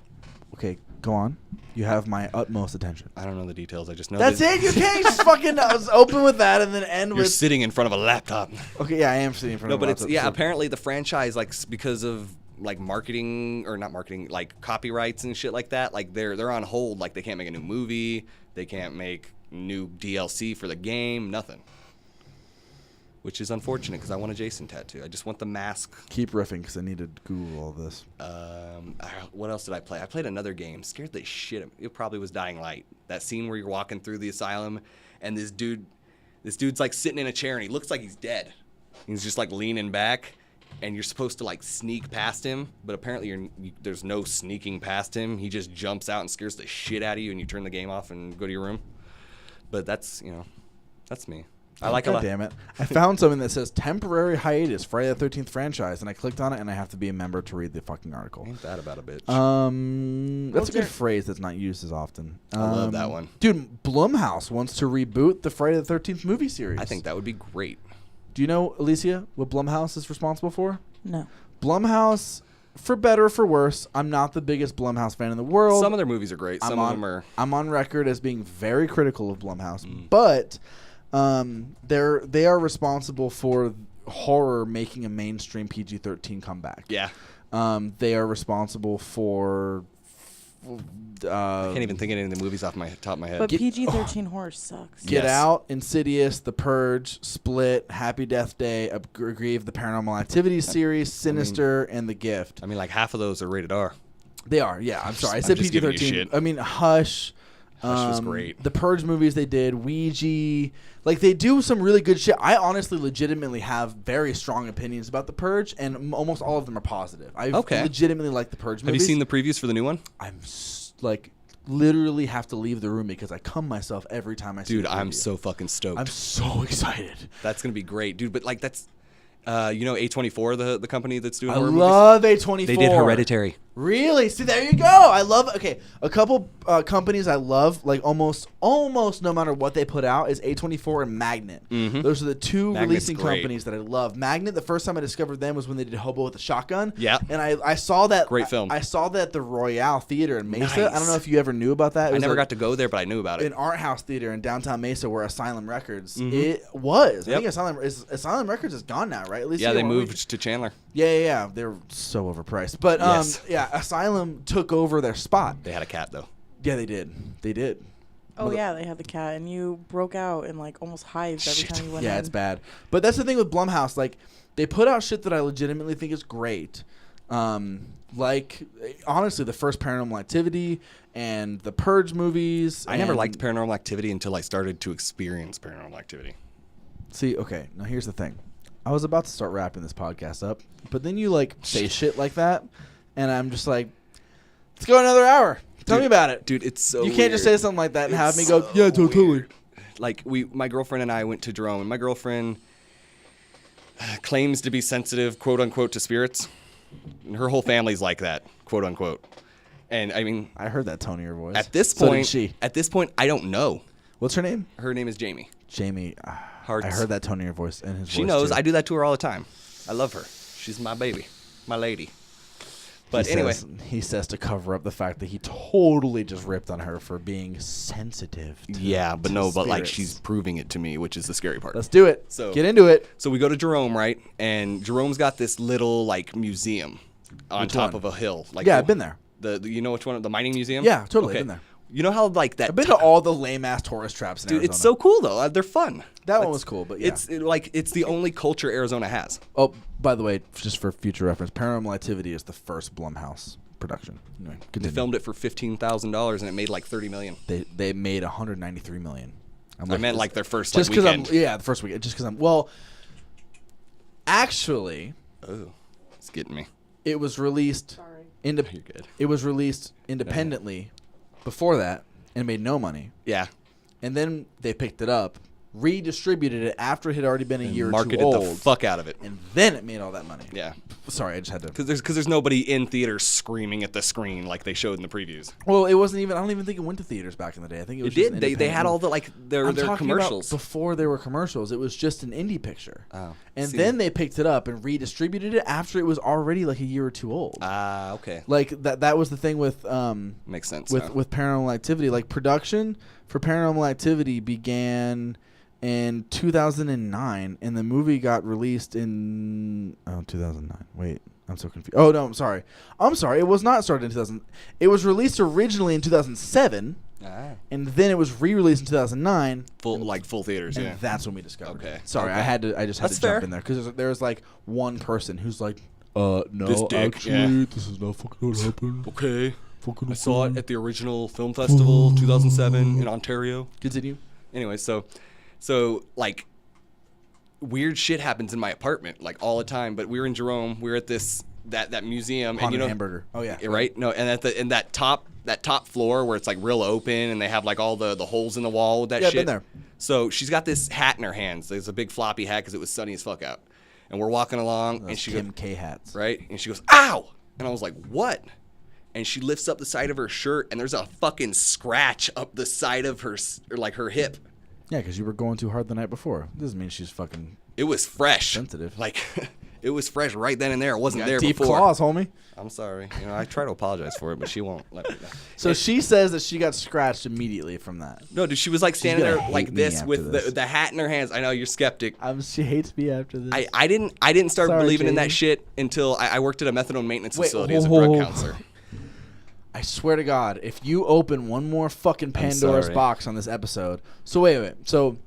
Speaker 3: Okay, go on. You have my utmost attention.
Speaker 2: I don't know the details. I just know
Speaker 3: That's
Speaker 2: that
Speaker 3: it. You can't just fucking open with that and then end
Speaker 2: you're
Speaker 3: with.
Speaker 2: sitting in front of a laptop.
Speaker 3: Okay, yeah, I am sitting in front
Speaker 2: No,
Speaker 3: of.
Speaker 2: but
Speaker 3: a
Speaker 2: it's
Speaker 3: laptop, so-
Speaker 2: apparently the franchise because of like marketing or not marketing, like copyrights and shit like that. Like they're on hold. Like they can't make a new movie. They can't make new DLC for the game. Nothing. Which is unfortunate because I want a Jason tattoo. I just want the mask.
Speaker 3: Keep riffing because I need to Google all this.
Speaker 2: What else did I play? I played another game. Scared the shit. It probably was Dying Light. That scene where you're walking through the asylum and this dude's like sitting in a chair and he looks like he's dead. He's just like leaning back and you're supposed to like sneak past him, but apparently there's no sneaking past him. He just jumps out and scares the shit out of you and you turn the game off and go to your room. But that's me. I like a
Speaker 3: God
Speaker 2: lot.
Speaker 3: damn it. I found something that says temporary hiatus Friday the 13th franchise, and I clicked on it, and I have to be a member to read the fucking article.
Speaker 2: Ain't that about a bitch?
Speaker 3: That's a good
Speaker 4: your-
Speaker 3: phrase that's not used as often.
Speaker 2: I love that one.
Speaker 3: Dude, Blumhouse wants to reboot the Friday the 13th movie series.
Speaker 2: I think that would be great.
Speaker 3: Do you know, Alicia, what Blumhouse is responsible for?
Speaker 4: No.
Speaker 3: Blumhouse, for better or for worse, I'm not the biggest Blumhouse fan in the world.
Speaker 2: Some of their movies are great. Some of them are.
Speaker 3: I'm on record as being very critical of Blumhouse, but they are responsible for horror making a mainstream PG-13 comeback.
Speaker 2: Yeah.
Speaker 3: They are responsible for.
Speaker 2: I can't even think of any of the movies off my top of my head.
Speaker 4: But PG-13 horror sucks.
Speaker 3: Get
Speaker 2: Yes.
Speaker 3: Out, Insidious, The Purge, Split, Happy Death Day, Grieve, the Paranormal Activity series, Sinister, and The Gift.
Speaker 2: I mean, like half of those are rated R.
Speaker 3: They are, yeah. I'm sorry, I
Speaker 2: I'm
Speaker 3: said
Speaker 2: just giving you
Speaker 3: PG-13.
Speaker 2: shit.
Speaker 3: I mean, Hush.
Speaker 2: Hush was great.
Speaker 3: The Purge movies they did, Ouija. Like, they do some really good shit. I honestly legitimately have very strong opinions about The Purge, and almost all of them are positive. I legitimately like The Purge movies.
Speaker 2: Have you seen the previews for the new one?
Speaker 3: I'm literally have to leave the room because I cum myself every time I see
Speaker 2: Dude,
Speaker 3: the
Speaker 2: I'm
Speaker 3: preview.
Speaker 2: so fucking stoked.
Speaker 3: I'm so excited.
Speaker 2: That's going to be great. Dude, but like that's, A24, the company that's doing
Speaker 3: I
Speaker 2: horror
Speaker 3: love A24.
Speaker 2: They did Hereditary.
Speaker 3: Really? See, there you go. I love. Okay, a couple companies I love, like almost no matter what they put out, is A24 and Magnet.
Speaker 2: Mhm.
Speaker 3: Those are the two
Speaker 2: Magnet's
Speaker 3: releasing
Speaker 2: great.
Speaker 3: companies that I love. Magnet, the first time I discovered them was when they did Hobo with a Shotgun.
Speaker 2: Yeah.
Speaker 3: And I saw that.
Speaker 2: Great film.
Speaker 3: I saw that at the Royale Theater in Mesa.
Speaker 2: Nice.
Speaker 3: I don't know if you ever knew about that. It
Speaker 2: I
Speaker 3: was
Speaker 2: never
Speaker 3: like
Speaker 2: got to go there, but I knew about it.
Speaker 3: an art house theater in downtown Mesa where Asylum Records.
Speaker 2: Mhm.
Speaker 3: It was. I
Speaker 2: Yep.
Speaker 3: think Asylum Records is gone now, right? At least
Speaker 2: Yeah, they
Speaker 3: you know,
Speaker 2: moved to Chandler.
Speaker 3: Yeah. They're so overpriced. But
Speaker 2: Yes.
Speaker 3: Asylum took over their spot.
Speaker 2: They had a cat though.
Speaker 3: Yeah, they did.
Speaker 4: Oh yeah, they had the cat, and you broke out and like almost hived every
Speaker 2: Shit.
Speaker 4: time you went
Speaker 3: Yeah,
Speaker 4: in.
Speaker 3: it's bad. But that's the thing with Blumhouse. Like, they put out shit that I legitimately think is great. Like, honestly, the first Paranormal Activity and the Purge movies.
Speaker 2: I never
Speaker 3: and-
Speaker 2: liked Paranormal Activity until I started to experience Paranormal Activity.
Speaker 3: See, okay, now here's the thing. I was about to start wrapping this podcast up, but then you, like, say shit like that, and I'm just like, let's go another hour. Tell me about it.
Speaker 2: Dude, it's so
Speaker 3: You can't just say
Speaker 2: weird.
Speaker 3: something like that and
Speaker 2: It's
Speaker 3: have me go,
Speaker 2: so
Speaker 3: yeah, totally.
Speaker 2: weird. Like my girlfriend and I went to Jerome, and my girlfriend claims to be sensitive, quote unquote, to spirits. And her whole family's like that, quote unquote. And I mean,
Speaker 3: I heard that tone in your voice.
Speaker 2: at this
Speaker 3: So
Speaker 2: point,
Speaker 3: did she.
Speaker 2: at this point, I don't know.
Speaker 3: What's her name?
Speaker 2: Her name is Jamie.
Speaker 3: Jamie.
Speaker 2: Hearts.
Speaker 3: I heard that tone in your voice and his
Speaker 2: She
Speaker 3: voice
Speaker 2: knows.
Speaker 3: too.
Speaker 2: I do that to her all the time. I love her. She's my baby, my lady. But anyway,
Speaker 3: he says to cover up the fact that he totally just ripped on her for being sensitive.
Speaker 2: but like
Speaker 3: spirits.
Speaker 2: she's proving it to me, which is the scary part.
Speaker 3: Let's do it.
Speaker 2: So-
Speaker 3: Get into it.
Speaker 2: So we go to Jerome, right? And Jerome's got this little like museum on
Speaker 3: Which
Speaker 2: top
Speaker 3: one?
Speaker 2: of a hill. Like
Speaker 3: Yeah, I've been there.
Speaker 2: The you know which one? The mining museum?
Speaker 3: Yeah, totally,
Speaker 2: Okay.
Speaker 3: been there.
Speaker 2: You know how like that?
Speaker 3: I've been to all the lame ass tourist traps in
Speaker 2: Dude,
Speaker 3: Arizona.
Speaker 2: it's so cool though. They're fun.
Speaker 3: That one was cool, but yeah.
Speaker 2: It's the only culture Arizona has.
Speaker 3: Oh, by the way, just for future reference, Paranormal Activity is the first Blumhouse production. Anyway,
Speaker 2: They
Speaker 3: continue.
Speaker 2: filmed it for $15,000 and it made like $30 million.
Speaker 3: They made $193 million.
Speaker 2: I meant like their first
Speaker 3: just
Speaker 2: like,
Speaker 3: because
Speaker 2: weekend.
Speaker 3: the first weekend. Just because actually,
Speaker 2: Oh, it's getting me.
Speaker 3: it was released.
Speaker 4: Sorry.
Speaker 2: You're good.
Speaker 3: It was released independently before that and made no money.
Speaker 2: Yeah.
Speaker 3: And then they picked it up, redistributed it after it had already been a year or two
Speaker 2: Marketed
Speaker 3: old,
Speaker 2: the fuck out of it.
Speaker 3: and then it made all that money.
Speaker 2: Yeah.
Speaker 3: Sorry, I just had to.
Speaker 2: Because there's nobody in theaters screaming at the screen like they showed in the previews.
Speaker 3: Well, it wasn't even. I don't even think it went to theaters back in the day. I think it was.
Speaker 2: It
Speaker 3: just
Speaker 2: did.
Speaker 3: an
Speaker 2: They had
Speaker 3: independent-
Speaker 2: all the like their
Speaker 3: I'm talking
Speaker 2: commercials.
Speaker 3: about before there were commercials. It was just an indie picture.
Speaker 2: Oh,
Speaker 3: And
Speaker 2: see.
Speaker 3: then they picked it up and redistributed it after it was already like a year or two old.
Speaker 2: Okay.
Speaker 3: Like that was the thing with
Speaker 2: Makes sense.
Speaker 3: with
Speaker 2: now.
Speaker 3: with Paranormal Activity. Like production for Paranormal Activity began in 2009 and the movie got released in 2009. Wait, I'm so confused. Oh no, I'm sorry. It was not started in 2000. It was released originally in 2007. And then it was re-released in 2009.
Speaker 2: Full theaters,
Speaker 3: And
Speaker 2: yeah.
Speaker 3: that's when we discovered
Speaker 2: Okay.
Speaker 3: it. Sorry,
Speaker 2: Okay.
Speaker 3: I just had
Speaker 2: That's
Speaker 3: to jump
Speaker 2: fair.
Speaker 3: in there because there's like one person who's like, no,
Speaker 2: This dick,
Speaker 3: actually,
Speaker 2: yeah.
Speaker 3: this is not fucking what happened.
Speaker 2: Okay.
Speaker 3: Fucking
Speaker 2: I saw it at the original film festival, 2007 in Ontario.
Speaker 3: Continue.
Speaker 2: Anyway, so like weird shit happens in my apartment like all the time. But we were in Jerome. We were at that museum, and
Speaker 3: Haunted
Speaker 2: you know,
Speaker 3: hamburger. Oh yeah.
Speaker 2: right? No, and in that top floor where it's like real open, and they have like all the holes in the wall with that
Speaker 3: Yeah,
Speaker 2: shit.
Speaker 3: been there.
Speaker 2: So she's got this hat in her hands. There's a big floppy hat because it was sunny as fuck out, and we're walking along, and
Speaker 3: Those
Speaker 2: she
Speaker 3: Kim
Speaker 2: goes,
Speaker 3: K hats.
Speaker 2: right, and she goes, "Ow!" And I was like, "What?" And she lifts up the side of her shirt, and there's a fucking scratch up the side of her hip.
Speaker 3: Yeah, because you were going too hard the night before. Doesn't mean she's fucking
Speaker 2: It was fresh.
Speaker 3: sensitive.
Speaker 2: Like, it was fresh right then and there. It wasn't there
Speaker 3: deep
Speaker 2: before.
Speaker 3: claws, homie.
Speaker 2: I'm sorry. You know, I try to apologize for it, but she won't let me know.
Speaker 3: So she says that she got scratched immediately from that.
Speaker 2: No, dude, she was like standing
Speaker 3: gonna
Speaker 2: there
Speaker 3: hate
Speaker 2: like
Speaker 3: me
Speaker 2: this
Speaker 3: after
Speaker 2: with
Speaker 3: this.
Speaker 2: the hat in her hands. I know you're skeptic.
Speaker 3: She hates me after this.
Speaker 2: I didn't start
Speaker 3: Sorry,
Speaker 2: believing in that
Speaker 3: Jamie.
Speaker 2: shit until I worked at a methadone maintenance
Speaker 3: Wait,
Speaker 2: facility as a
Speaker 3: whoa,
Speaker 2: drug
Speaker 3: whoa.
Speaker 2: counselor.
Speaker 3: I swear to God, if you open one more fucking Pandora's
Speaker 2: sorry.
Speaker 3: box on this episode. So wait. So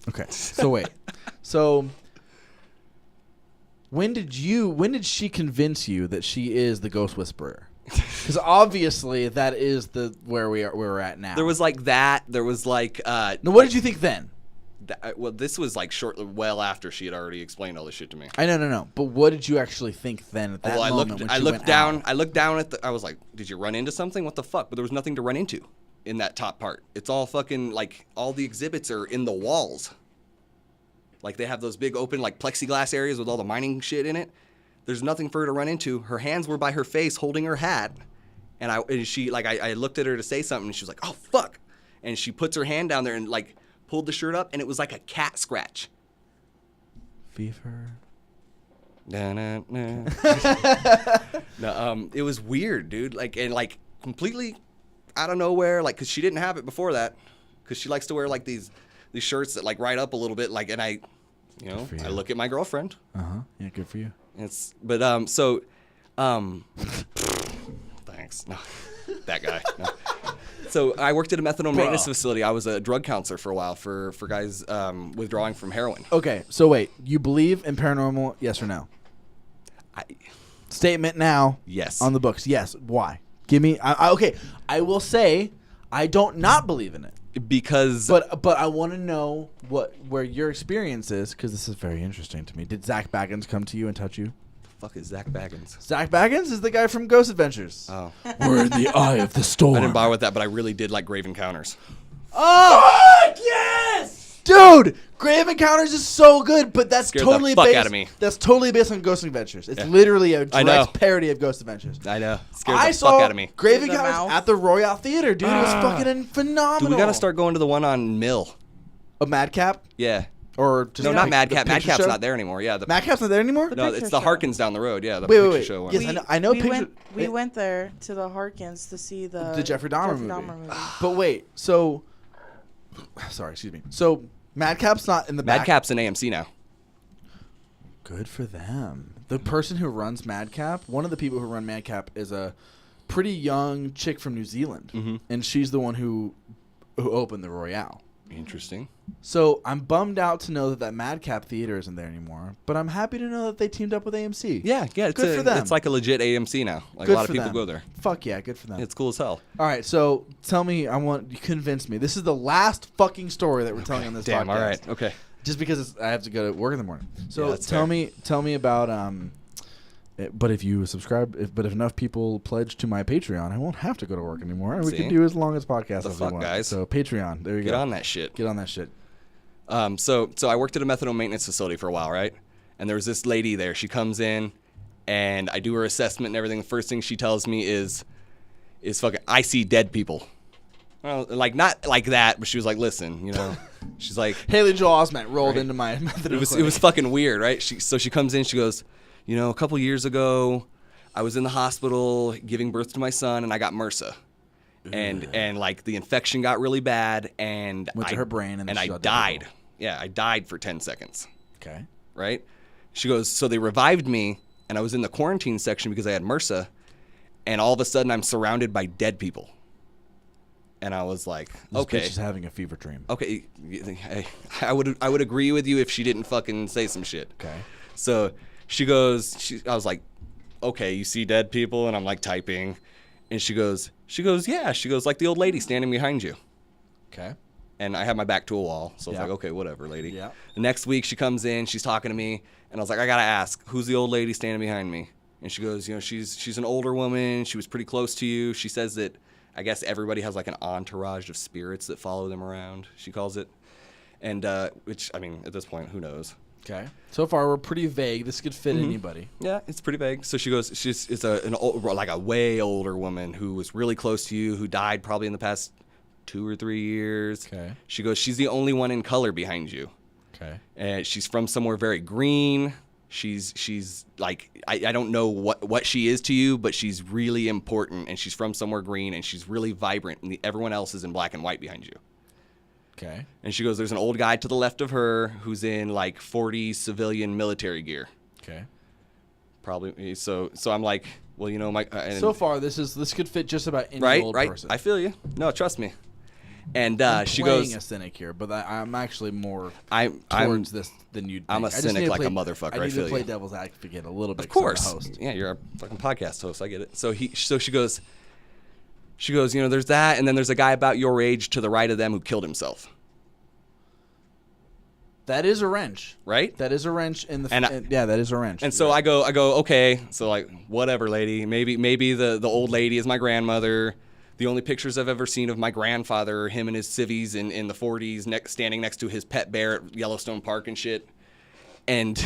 Speaker 3: okay. So wait. So when did she convince you that she is the ghost whisperer? Because obviously that is where we're at now.
Speaker 2: There was like that. There was like
Speaker 3: Now, what did you think then?
Speaker 2: well, this was like well after she had already explained all this shit to me.
Speaker 3: I know. But what did you actually think then at that
Speaker 2: Well,
Speaker 3: moment when
Speaker 2: I
Speaker 3: she
Speaker 2: looked
Speaker 3: went
Speaker 2: down.
Speaker 3: out?
Speaker 2: I looked down at I was like, "Did you run into something? What the fuck?" But there was nothing to run into in that top part. It's all fucking like all the exhibits are in the walls. Like they have those big open like plexiglass areas with all the mining shit in it. There's nothing for her to run into. Her hands were by her face holding her hat, and I looked at her to say something, and she was like, "Oh fuck," and she puts her hand down there and like pulled the shirt up, and it was like a cat scratch.
Speaker 3: Fever.
Speaker 2: No, it was weird, dude. Like completely out of nowhere. Like, cause she didn't have it before that. Cause she likes to wear like these shirts that like ride up a little bit. Like, and I look at my girlfriend.
Speaker 3: Yeah, good for you.
Speaker 2: Thanks. No, that guy. No. So I worked at a methadone maintenance facility. I was a drug counselor for a while for guys withdrawing from heroin.
Speaker 3: Okay, so wait, you believe in paranormal? Yes or no? Statement now.
Speaker 2: Yes.
Speaker 3: On the books. Yes. Why? Give me. Okay. I will say I don't not believe in it.
Speaker 2: Because.
Speaker 3: But I want to know where your experience is because this is very interesting to me. Did Zach Baggins come to you and touch you?
Speaker 2: Fuck is Zach Baggins?
Speaker 3: Zach Baggins is the guy from Ghost Adventures.
Speaker 2: Oh.
Speaker 3: We're in the eye of the storm.
Speaker 2: I didn't bother with that, but I really did like Grave Encounters.
Speaker 3: Oh, fuck yes, dude! Grave Encounters is so good, but that's
Speaker 2: Scared
Speaker 3: totally
Speaker 2: the fuck
Speaker 3: based.
Speaker 2: out of me.
Speaker 3: That's totally based on Ghost Adventures. It's literally a
Speaker 2: I know.
Speaker 3: direct parody of Ghost Adventures.
Speaker 2: I know. Scared
Speaker 3: I
Speaker 2: the
Speaker 3: saw
Speaker 2: fuck out of me.
Speaker 3: Grave
Speaker 4: The
Speaker 3: Encounters
Speaker 4: mouth?
Speaker 3: at the Royale Theater, dude. It was fucking phenomenal.
Speaker 2: Dude, we gotta start going to the one on Mill.
Speaker 3: A Madcap
Speaker 2: Yeah.
Speaker 3: or just
Speaker 2: No, not
Speaker 3: the
Speaker 2: Madcap.
Speaker 3: picture
Speaker 2: Madcap's
Speaker 3: show?
Speaker 2: not there anymore. Yeah.
Speaker 3: Madcap's not there anymore.
Speaker 2: No,
Speaker 4: picture
Speaker 2: it's the
Speaker 4: show.
Speaker 2: Harkins down the road. Yeah, the
Speaker 3: Wait,
Speaker 2: picture
Speaker 3: wait.
Speaker 2: show one.
Speaker 3: Yes, I know
Speaker 4: we
Speaker 3: picture.
Speaker 4: went there to the Harkins to see the
Speaker 3: Jeffrey Dahmer movie.
Speaker 4: movie.
Speaker 3: But wait, so sorry, excuse me. So Madcap's not in the back.
Speaker 2: Madcap's in AMC now.
Speaker 3: Good for them. The person who runs Madcap, one of the people who run Madcap, is a pretty young chick from New Zealand, and she's the one who opened the Royale.
Speaker 2: Interesting.
Speaker 3: So I'm bummed out to know that Madcap theater isn't there anymore, but I'm happy to know that they teamed up with AMC.
Speaker 2: Yeah. It's
Speaker 3: Good for them.
Speaker 2: It's like a legit AMC now. Like
Speaker 3: Good
Speaker 2: a lot of
Speaker 3: for
Speaker 2: people
Speaker 3: them.
Speaker 2: go there.
Speaker 3: Fuck yeah, good for them.
Speaker 2: It's cool as hell.
Speaker 3: All right, so tell me, you convince me. This is the last fucking story that we're telling on this
Speaker 2: Damn.
Speaker 3: podcast.
Speaker 2: All right. Okay.
Speaker 3: Just because I have to go to work in the morning. So
Speaker 2: Yeah, that's
Speaker 3: tell
Speaker 2: fair.
Speaker 3: me about but if you subscribe, but if enough people pledge to my Patreon, I won't have to go to work anymore, and we
Speaker 2: See?
Speaker 3: can do as long as podcast
Speaker 2: The
Speaker 3: as we
Speaker 2: fuck,
Speaker 3: want.
Speaker 2: guys?
Speaker 3: So Patreon, there you
Speaker 2: Get
Speaker 3: go.
Speaker 2: on that shit.
Speaker 3: Get on that shit.
Speaker 2: So I worked at a methadone maintenance facility for a while, right? And there was this lady there. She comes in, and I do her assessment and everything. The first thing she tells me is fucking, I see dead people. Well, like not like that, but she was like, listen, you know, she's like,
Speaker 3: Haley Joel Osment rolled into my methadone.
Speaker 2: it was fucking weird, right? So she comes in, she goes, you know, a couple years ago, I was in the hospital giving birth to my son, and I got MRSA. And like the infection got really bad, and
Speaker 3: Went to her brain, and then
Speaker 2: I
Speaker 3: she got
Speaker 2: died.
Speaker 3: dead.
Speaker 2: Yeah, I died for 10 seconds.
Speaker 3: Okay.
Speaker 2: Right? She goes, so they revived me, and I was in the quarantine section because I had MRSA, and all of a sudden I'm surrounded by dead people. And I was like,
Speaker 3: This
Speaker 2: okay.
Speaker 3: bitch is having a fever dream.
Speaker 2: Okay, I would agree with you if she didn't fucking say some shit.
Speaker 3: Okay.
Speaker 2: So she goes, I was like, okay, you see dead people? And I'm like typing. And she goes, yeah. She goes, like the old lady standing behind you.
Speaker 3: Okay.
Speaker 2: And I had my back to a wall. So I was
Speaker 3: Yeah.
Speaker 2: like, okay, whatever, lady.
Speaker 3: Yeah.
Speaker 2: The next week she comes in, she's talking to me. And I was like, I got to ask, who's the old lady standing behind me? And she goes, you know, she's an older woman. She was pretty close to you. She says that I guess everybody has like an entourage of spirits that follow them around, she calls it. And which, I mean, at this point, who knows?
Speaker 3: Okay. So far, we're pretty vague. This could fit anybody.
Speaker 2: Yeah, it's pretty vague. So she goes, it's a way older woman who was really close to you, who died probably in the past 2 or 3 years.
Speaker 3: Okay.
Speaker 2: She goes, she's the only one in color behind you.
Speaker 3: Okay.
Speaker 2: And she's from somewhere very green. She's like, I don't know what she is to you, but she's really important, and she's from somewhere green, and she's really vibrant, and everyone else is in black and white behind you.
Speaker 3: Okay.
Speaker 2: And she goes, there's an old guy to the left of her who's in like 40 civilian military gear.
Speaker 3: Okay.
Speaker 2: Probably. So I'm like, well, you know,
Speaker 3: So far, this could fit just about any
Speaker 2: right,
Speaker 3: old
Speaker 2: right.
Speaker 3: person.
Speaker 2: I feel you. No, trust me. And she
Speaker 3: playing
Speaker 2: goes,
Speaker 3: a cynic here, but I'm actually more
Speaker 2: I'm
Speaker 3: towards this than you.
Speaker 2: I'm a cynic like a motherfucker, I
Speaker 3: I need
Speaker 2: feel
Speaker 3: to play
Speaker 2: you.
Speaker 3: devil's advocate a little bit.
Speaker 2: of course.
Speaker 3: 'cause I'm the host.
Speaker 2: Yeah, you're a fucking podcast host. I get it. So she goes, you know, there's that, and then there's a guy about your age to the right of them who killed himself.
Speaker 3: That is a wrench,
Speaker 2: Right?
Speaker 3: That is a wrench in the.
Speaker 2: And
Speaker 3: yeah, that is a wrench.
Speaker 2: And so I go, okay. So like, whatever, lady. Maybe the old lady is my grandmother. The only pictures I've ever seen of my grandfather are him and his civvies in the 40s, standing next to his pet bear at Yellowstone Park and shit. And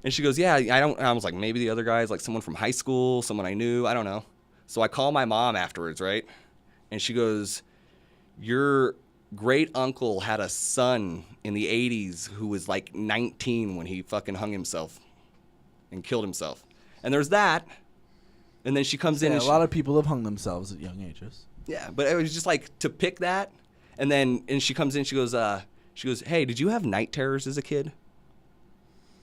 Speaker 2: and she goes, yeah, I was like, maybe the other guy is like someone from high school, someone I knew. I don't know. So I call my mom afterwards, right? And she goes, your great uncle had a son in the 80s who was like 19 when he fucking hung himself and killed himself. And there's that. And then she comes in
Speaker 3: yeah,
Speaker 2: and
Speaker 3: a lot of people have hung themselves at young ages.
Speaker 2: yeah, but it was just like to pick that. And she comes in, she goes, hey, did you have night terrors as a kid?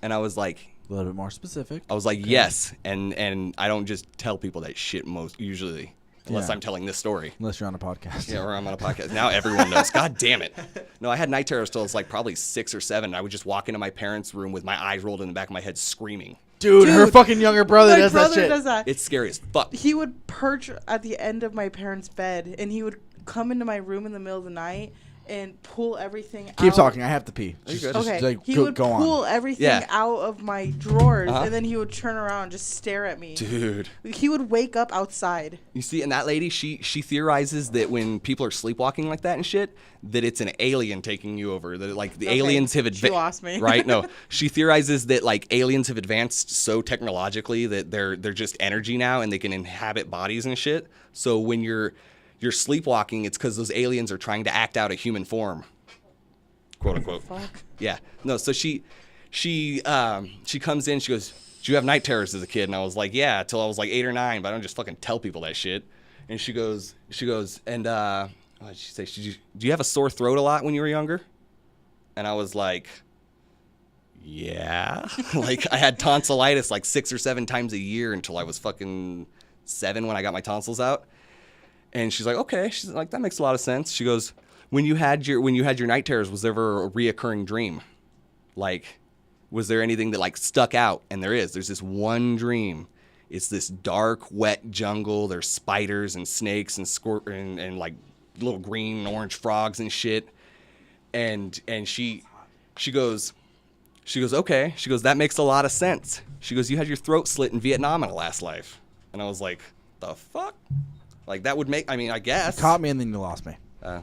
Speaker 2: And I was like,
Speaker 3: A little bit more specific.
Speaker 2: yes. And I don't just tell people that shit usually, unless
Speaker 3: Yeah.
Speaker 2: I'm telling this story.
Speaker 3: Unless you're on a podcast.
Speaker 2: Yeah, or I'm on a podcast. Now everyone knows. God damn it. No, I had night terrors till I was like probably 6 or 7. I would just walk into my parents' room with my eyes rolled in the back of my head screaming.
Speaker 3: Dude, her fucking younger brother
Speaker 4: My
Speaker 3: does
Speaker 4: brother
Speaker 3: that shit.
Speaker 4: does that.
Speaker 2: It's scary as fuck.
Speaker 4: He would perch at the end of my parents' bed, and he would come into my room in the middle of the night, and pull everything out.
Speaker 3: Keep talking. I have to pee.
Speaker 4: Okay,
Speaker 3: Like,
Speaker 4: he
Speaker 3: go
Speaker 4: would
Speaker 3: on.
Speaker 4: pull everything
Speaker 2: Yeah.
Speaker 4: out of my drawers,
Speaker 2: Uh-huh.
Speaker 4: and then he would turn around and just stare at me.
Speaker 2: Dude.
Speaker 4: He would wake up outside.
Speaker 2: You see, and that lady, she theorizes that when people are sleepwalking like that and shit, that it's an alien taking you over. That like the
Speaker 4: Okay,
Speaker 2: aliens have
Speaker 4: she
Speaker 2: advanced.
Speaker 4: lost me.
Speaker 2: Right? No, she theorizes that like aliens have advanced so technologically that they're just energy now and they can inhabit bodies and shit. So when you're sleepwalking, it's because those aliens are trying to act out a human form, quote unquote.
Speaker 4: Fuck.
Speaker 2: Yeah. No. So she comes in. She goes, "Did you have night terrors as a kid?" And I was like, "Yeah, till I was like 8 or 9, but I don't just fucking tell people that shit." And she goes, and what did she say? Do you have a sore throat a lot when you were younger? And I was like, yeah. Like I had tonsillitis like 6 or 7 times a year until I was fucking 7 when I got my tonsils out. And she's like, okay. She's like, that makes a lot of sense. She goes, when you had your night terrors, was there ever a reoccurring dream? Like, was there anything that like stuck out? And there's this one dream. It's this dark, wet jungle. There's spiders and snakes and like little green and orange frogs and shit. And she goes, okay. She goes, that makes a lot of sense. She goes, you had your throat slit in Vietnam in a last life. And I was like, the fuck? Like that would make, I mean, I guess.
Speaker 3: You caught me and then you lost me.
Speaker 2: Yeah.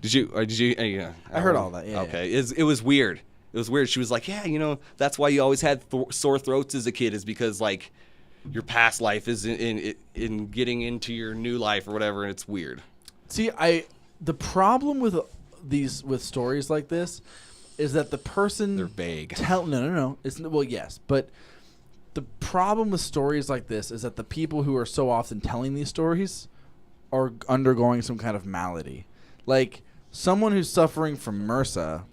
Speaker 2: Did you? Yeah.
Speaker 3: I heard all that. Yeah.
Speaker 2: Okay. Yeah. It was weird. It was weird. She was like, yeah, that's why you always had sore throats as a kid, is because like your past life is in getting into your new life or whatever, and it's weird.
Speaker 3: See, the problem with stories like this is that the person
Speaker 2: They're vague.
Speaker 3: No. Well, yes, but the problem with stories like this is that the people who are so often telling these stories are undergoing some kind of malady. Like someone who's suffering from MRSA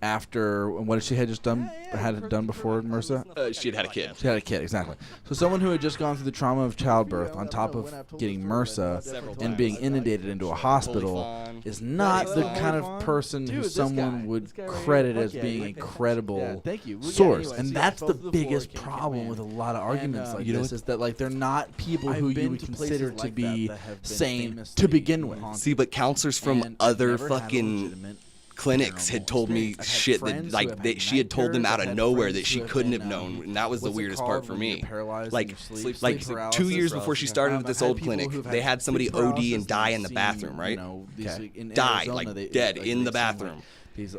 Speaker 3: after what she had just done, had it done before MRSA.
Speaker 2: She had a kid.
Speaker 3: She had a kid, exactly. So someone who had just gone through the trauma of childbirth on top of getting MRSA and being inundated into a hospital is not the kind of person who someone would credit as being a credible source. And that's the biggest problem with a lot of arguments like this, is that like they're not people who you would consider to be sane to begin with.
Speaker 2: See, but counselors from other fucking clinics had told me shit that like she had told them out of nowhere that she couldn't have known, and that was the weirdest part for me. Like 2 years before she started at this old clinic, they had somebody OD and die in the bathroom, right? Die, like dead in the bathroom.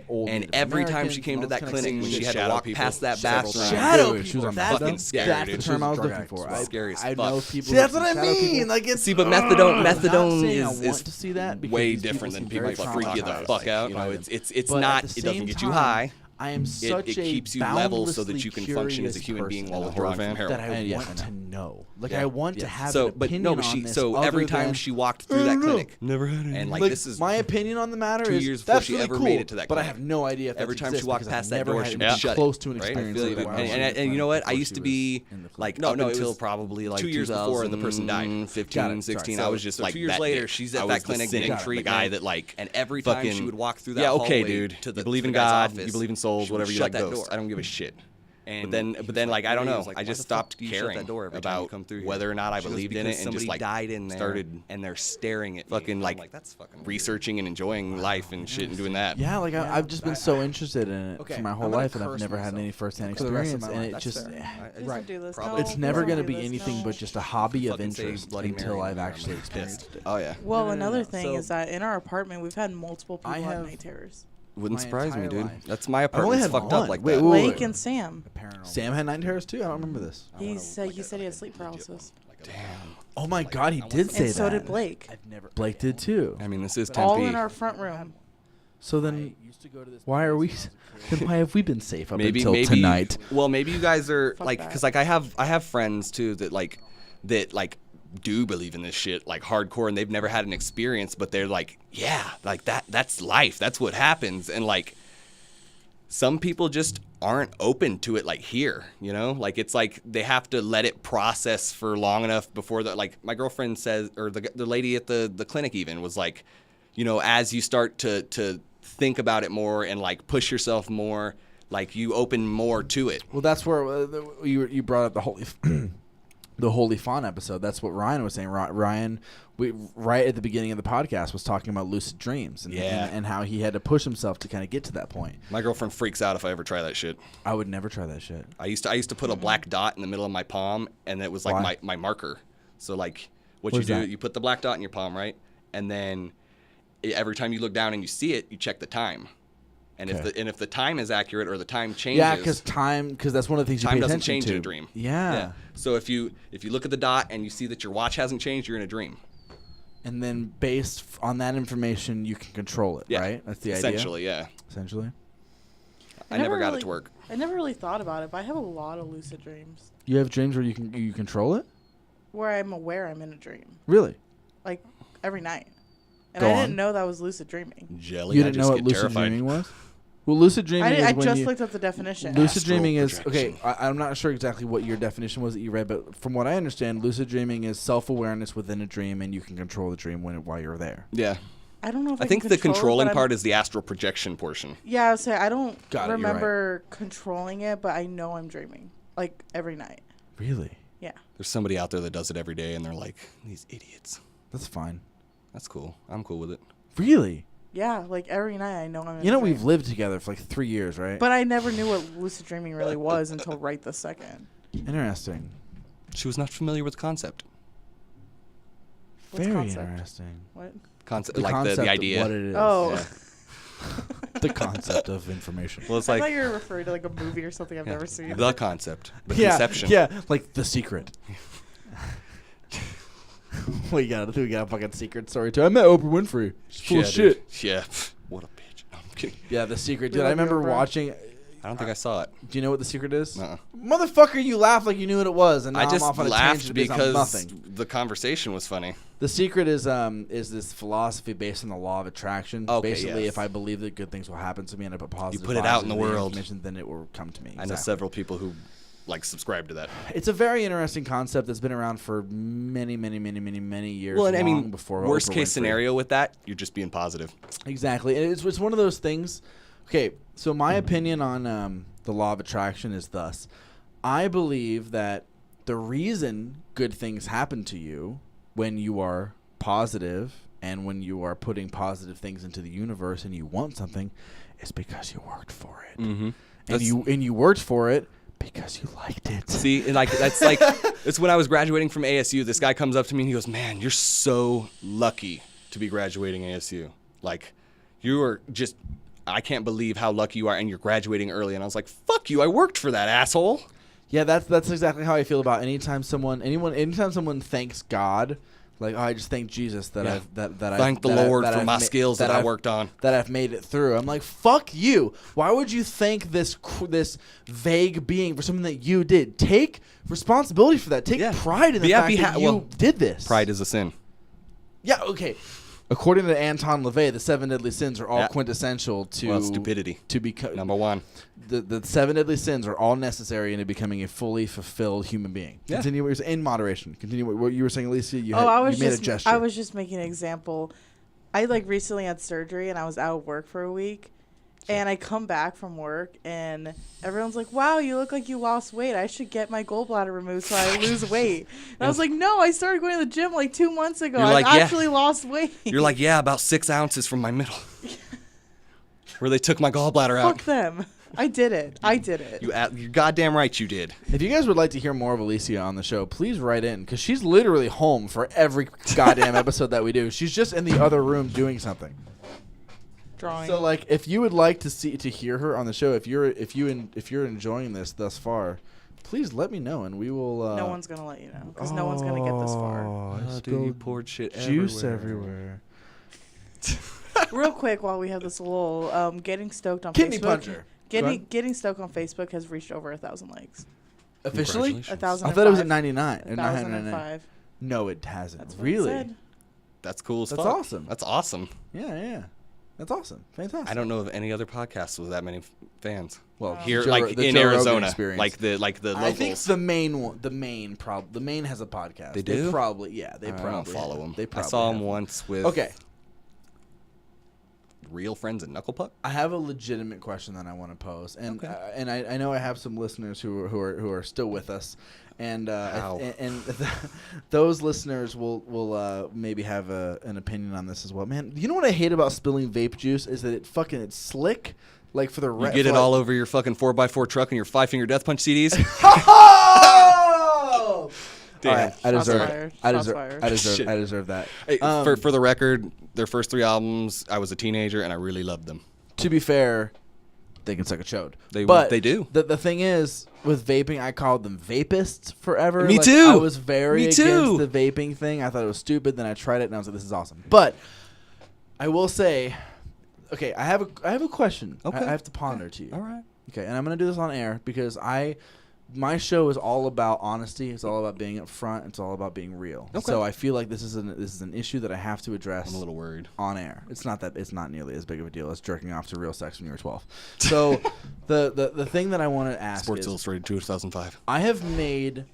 Speaker 2: And every time she came to that clinic, when she had to walk past that bathroom,
Speaker 3: she was
Speaker 2: fucking scared.
Speaker 3: That's the term I was looking for.
Speaker 2: Scary as
Speaker 3: I
Speaker 2: fuck.
Speaker 3: know people.
Speaker 2: See, that's what I mean.
Speaker 3: Like it's
Speaker 2: but methadone
Speaker 3: is
Speaker 2: way different than people freak you the fuck out. You know, it's not. It doesn't get you high.
Speaker 3: I am such
Speaker 2: it keeps you level so that you can function as a human being while withdrawing from heroin.
Speaker 3: That I want to know. Like I want to have
Speaker 2: an
Speaker 3: opinion on this.
Speaker 2: So every time she walked through that clinic,
Speaker 1: never had any.
Speaker 2: And like this is
Speaker 3: my opinion on the matter.
Speaker 2: 2
Speaker 3: is
Speaker 2: years before she ever made it to that
Speaker 3: but I
Speaker 2: clinic.
Speaker 3: have no idea if
Speaker 2: every time she walked past that door, she
Speaker 3: was
Speaker 2: shut
Speaker 3: close to an
Speaker 2: right?
Speaker 3: experience.
Speaker 2: And you know what? I used to be like up until probably like
Speaker 1: 2 years before
Speaker 2: the person died. 15, 16. I was just like 2 years later. She's at that clinic getting treated. Guy that like, and every time she would walk through that hallway, dude, you believe in God, you believe in souls, whatever you like. Ghosts. I don't give a shit. But then, like, I don't know. I just stopped caring about whether or not I believed in it, and just like died in there, started and they're staring at fucking like that's fucking researching and enjoying life and shit and doing that.
Speaker 3: Yeah, like I've just been so interested in it for my whole life, and I've never had any firsthand experience, and it just it's never gonna be anything but just a hobby of interest until I've actually experienced it.
Speaker 2: Oh yeah.
Speaker 4: Well, another thing is that in our apartment we've had multiple people have night terrors.
Speaker 2: Wouldn't surprise me, dude. That's my apartment's fucked up like that.
Speaker 4: Blake and Sam.
Speaker 3: Sam had night terrors too? I don't remember this.
Speaker 4: He said he had sleep paralysis.
Speaker 3: Damn. Oh my God, he did say that.
Speaker 4: And so did Blake.
Speaker 3: Blake did too.
Speaker 2: I mean, this is Tempe.
Speaker 4: All in our front room.
Speaker 3: So then, why are we? Then why have we been safe up until tonight?
Speaker 2: Well, maybe you guys are like, because like I have friends too that do believe in this shit like hardcore, and they've never had an experience, but they're like, yeah, like that's life, that's what happens. And like some people just aren't open to it, like here, you know, like it's like they have to let it process for long enough before that. Like my girlfriend says, or the lady at the clinic even was like, you know, as you start to think about it more and like push yourself more, like you open more to it.
Speaker 3: Well, that's where you brought up the the Holy Fawn episode, that's what Ryan was saying. Ryan, right at the beginning of the podcast, was talking about lucid dreams and how he had to push himself to kind of get to that point.
Speaker 2: My girlfriend freaks out if I ever try that shit.
Speaker 3: I would never try that shit.
Speaker 2: I used to put a black dot in the middle of my palm, and it was like my marker. So like what you do,
Speaker 3: that?
Speaker 2: you put the black dot in your palm, right? And then every time you look down and you see it, you check the time. And if the time is accurate or the time changes,
Speaker 3: because that's one of the things you pay attention to. Time doesn't change
Speaker 2: in a dream.
Speaker 3: Yeah.
Speaker 2: So if you look at the dot and you see that your watch hasn't changed, you're in a dream.
Speaker 3: And then based on that information, you can control it, right? That's the idea.
Speaker 2: Essentially, yeah.
Speaker 3: Essentially.
Speaker 2: I never got it to work.
Speaker 4: I never really thought about it, but I have a lot of lucid dreams.
Speaker 3: You have dreams where you control it?
Speaker 4: Where I'm aware I'm in a dream.
Speaker 3: Really?
Speaker 4: Like every night. And
Speaker 3: Go
Speaker 4: I
Speaker 3: on.
Speaker 4: didn't know that was lucid dreaming.
Speaker 2: Jelly,
Speaker 3: you didn't know what lucid dreaming was? Well, lucid dreaming is
Speaker 4: I
Speaker 3: when
Speaker 4: just looked up the definition.
Speaker 3: Lucid dreaming is...
Speaker 2: projection.
Speaker 3: Okay, I'm not sure exactly what your definition was that you read, but from what I understand, lucid dreaming is self-awareness within a dream, and you can control the dream while you're there.
Speaker 2: Yeah.
Speaker 4: I don't know if
Speaker 2: I think the controlling part is the astral projection portion.
Speaker 4: Yeah, I would say I don't remember
Speaker 3: right.
Speaker 4: controlling it, but I know I'm dreaming. Like every night.
Speaker 3: Really?
Speaker 4: Yeah.
Speaker 2: There's somebody out there that does it every day, and they're like, these idiots.
Speaker 3: That's fine.
Speaker 2: That's cool. I'm cool with it.
Speaker 3: Really?
Speaker 4: Yeah, like every night I know I'm in
Speaker 3: You know,
Speaker 4: a dream.
Speaker 3: we've lived together for like 3 years, right?
Speaker 4: But I never knew what lucid dreaming really was until right this second.
Speaker 3: Interesting.
Speaker 2: She was not familiar with the concept.
Speaker 4: What's
Speaker 3: Very
Speaker 4: concept?
Speaker 3: interesting.
Speaker 4: What?
Speaker 2: Concept,
Speaker 3: The
Speaker 2: like
Speaker 3: concept
Speaker 2: the
Speaker 3: of
Speaker 2: idea.
Speaker 3: what it is.
Speaker 4: Oh.
Speaker 2: Yeah.
Speaker 3: The concept of information.
Speaker 2: Well, it's
Speaker 4: I
Speaker 2: like
Speaker 4: thought you were referring to like a movie or something I've never seen.
Speaker 2: the concept, the
Speaker 3: yeah,
Speaker 2: conception.
Speaker 3: Yeah, like The Secret. we got a fucking secret story too. I met Oprah Winfrey. She's full of shit.
Speaker 2: Dude. Yeah. What a bitch. No, I'm kidding.
Speaker 3: Yeah, The Secret.
Speaker 4: We
Speaker 3: Dude, I
Speaker 4: love you,
Speaker 3: remember
Speaker 4: Oprah.
Speaker 3: watching...
Speaker 2: I don't think I saw it.
Speaker 3: Do you know what The Secret is?
Speaker 2: Uh-uh.
Speaker 3: Motherfucker, you laughed like you knew what it was, and now
Speaker 2: I just
Speaker 3: I'm off on a
Speaker 2: laughed
Speaker 3: tangent
Speaker 2: because
Speaker 3: nothing.
Speaker 2: the conversation was funny.
Speaker 3: The Secret is this philosophy based on the law of attraction.
Speaker 2: Okay,
Speaker 3: Basically,
Speaker 2: yes.
Speaker 3: if I believe that good things will happen to me and I put positive
Speaker 2: put it
Speaker 3: vibes
Speaker 2: out in the
Speaker 3: into
Speaker 2: world.
Speaker 3: information, then it will come to me.
Speaker 2: I know several people who subscribe to that.
Speaker 3: It's a very interesting concept that's been around for many years.
Speaker 2: Well, and I
Speaker 3: long
Speaker 2: mean,
Speaker 3: before
Speaker 2: worst
Speaker 3: Oprah
Speaker 2: case
Speaker 3: Winfrey.
Speaker 2: scenario with that, you're just being positive.
Speaker 3: Exactly. And it's one of those things. Okay, so my opinion on the law of attraction is thus. I believe that the reason good things happen to you when you are positive and when you are putting positive things into the universe and you want something is because you worked for it.
Speaker 2: Mm-hmm.
Speaker 3: And you worked for it because you liked it.
Speaker 2: See, and it's when I was graduating from ASU. This guy comes up to me and he goes, "Man, you're so lucky to be graduating ASU. Like, you are just, I can't believe how lucky you are, and you're graduating early." And I was like, "Fuck you! I worked for that, asshole."
Speaker 3: Yeah, that's exactly how I feel about anytime someone thanks God. Like, oh, I just thank Jesus that
Speaker 2: Yeah.
Speaker 3: I've
Speaker 2: Thank the Lord for my skills that I worked on.
Speaker 3: That I've made it through. I'm like, fuck you. Why would you thank this vague being for something that you did? Take responsibility for that. Take pride in the fact that you did this.
Speaker 2: Pride is a sin.
Speaker 3: Yeah. Okay. According to Anton LaVey, the 7 deadly sins are all quintessential to
Speaker 2: stupidity.
Speaker 3: To become
Speaker 2: Number one.
Speaker 3: The 7 deadly sins are all necessary into becoming a fully fulfilled human being.
Speaker 2: Yeah.
Speaker 3: Continue what you're saying, in moderation. Continue what you were saying, Alicia. You made a gesture.
Speaker 4: I was just making an example. I recently had surgery and I was out of work for a week. And I come back from work and everyone's like, "Wow, you look like you lost weight. I should get my gallbladder removed so I lose weight." And I was like, "No, I started going to the gym like 2 months ago.
Speaker 2: You're
Speaker 4: I've
Speaker 2: like,
Speaker 4: actually lost weight."
Speaker 2: You're like, "Yeah, about 6 ounces from my middle." Where they took my gallbladder out.
Speaker 4: Fuck them. I did it.
Speaker 2: You're goddamn right you did.
Speaker 3: If you guys would like to hear more of Alicia on the show, please write in, because she's literally home for every goddamn episode that we do. She's just in the other room doing something.
Speaker 4: Drawing.
Speaker 3: So, like, if you would like to hear her on the show, if you're enjoying this thus far, please let me know, and we will.
Speaker 4: No one's gonna let you know, because no one's gonna get this far.
Speaker 2: Oh, dude, you poured shit
Speaker 3: juice everywhere.
Speaker 4: Real quick, while we have this little getting stoked on
Speaker 3: Kidney
Speaker 4: Facebook.
Speaker 3: puncher.
Speaker 4: Getting stoked on Facebook has reached over 1,000 likes.
Speaker 3: Officially?
Speaker 2: 1,000.
Speaker 3: I thought it was at 99.
Speaker 4: 1,005.
Speaker 3: No, it hasn't.
Speaker 4: That's what
Speaker 3: really?
Speaker 4: it said.
Speaker 2: That's cool as
Speaker 3: That's
Speaker 2: fuck.
Speaker 3: awesome.
Speaker 2: That's awesome.
Speaker 3: Yeah. That's awesome. Fantastic.
Speaker 2: I don't know of any other podcast with that many fans.
Speaker 3: Well,
Speaker 2: Here,
Speaker 3: Joe-
Speaker 2: like
Speaker 3: the
Speaker 2: in
Speaker 3: Joe Rogan
Speaker 2: Arizona,
Speaker 3: experience.
Speaker 2: like the locals.
Speaker 3: I think the main one, the main has a podcast.
Speaker 2: They do?
Speaker 3: They probably
Speaker 2: I don't follow them.
Speaker 3: They
Speaker 2: I
Speaker 3: probably
Speaker 2: saw
Speaker 3: have
Speaker 2: them
Speaker 3: one.
Speaker 2: once with.
Speaker 3: Okay.
Speaker 2: real friends in Knuckle Puck?
Speaker 3: I have a legitimate question that I want to pose, and I know I have some listeners who are still with us, and those listeners will maybe have an opinion on this as well. Man, you know what I hate about spilling vape juice is that it's slick. Like for the
Speaker 2: You get it all over your fucking 4x4 truck and your 5-Finger Death Punch CDs.
Speaker 3: Oh!
Speaker 2: Damn.
Speaker 3: All right, I
Speaker 4: Shots
Speaker 3: deserve that.
Speaker 2: Hey, for the record, their first 3 albums, I was a teenager and I really loved them.
Speaker 3: To be fair, they can suck a chode.
Speaker 2: They do.
Speaker 3: The thing is, with vaping, I called them vapists forever.
Speaker 2: Me too.
Speaker 3: I was very against the vaping thing. I thought it was stupid. Then I tried it and I was like, this is awesome. But I will say, okay, I have a question.
Speaker 2: Okay.
Speaker 3: I have to ponder to you.
Speaker 2: All right.
Speaker 3: Okay, and I'm gonna do this on air because my show is all about honesty. It's all about being up front. It's all about being real.
Speaker 2: Okay.
Speaker 3: So I feel like this is an issue that I have to address.
Speaker 2: I'm a little worried.
Speaker 3: On air. It's not nearly as big of a deal as jerking off to real sex when you were 12. So the thing that I want to ask
Speaker 2: Sports
Speaker 3: is,
Speaker 2: Illustrated 2005.
Speaker 3: I have made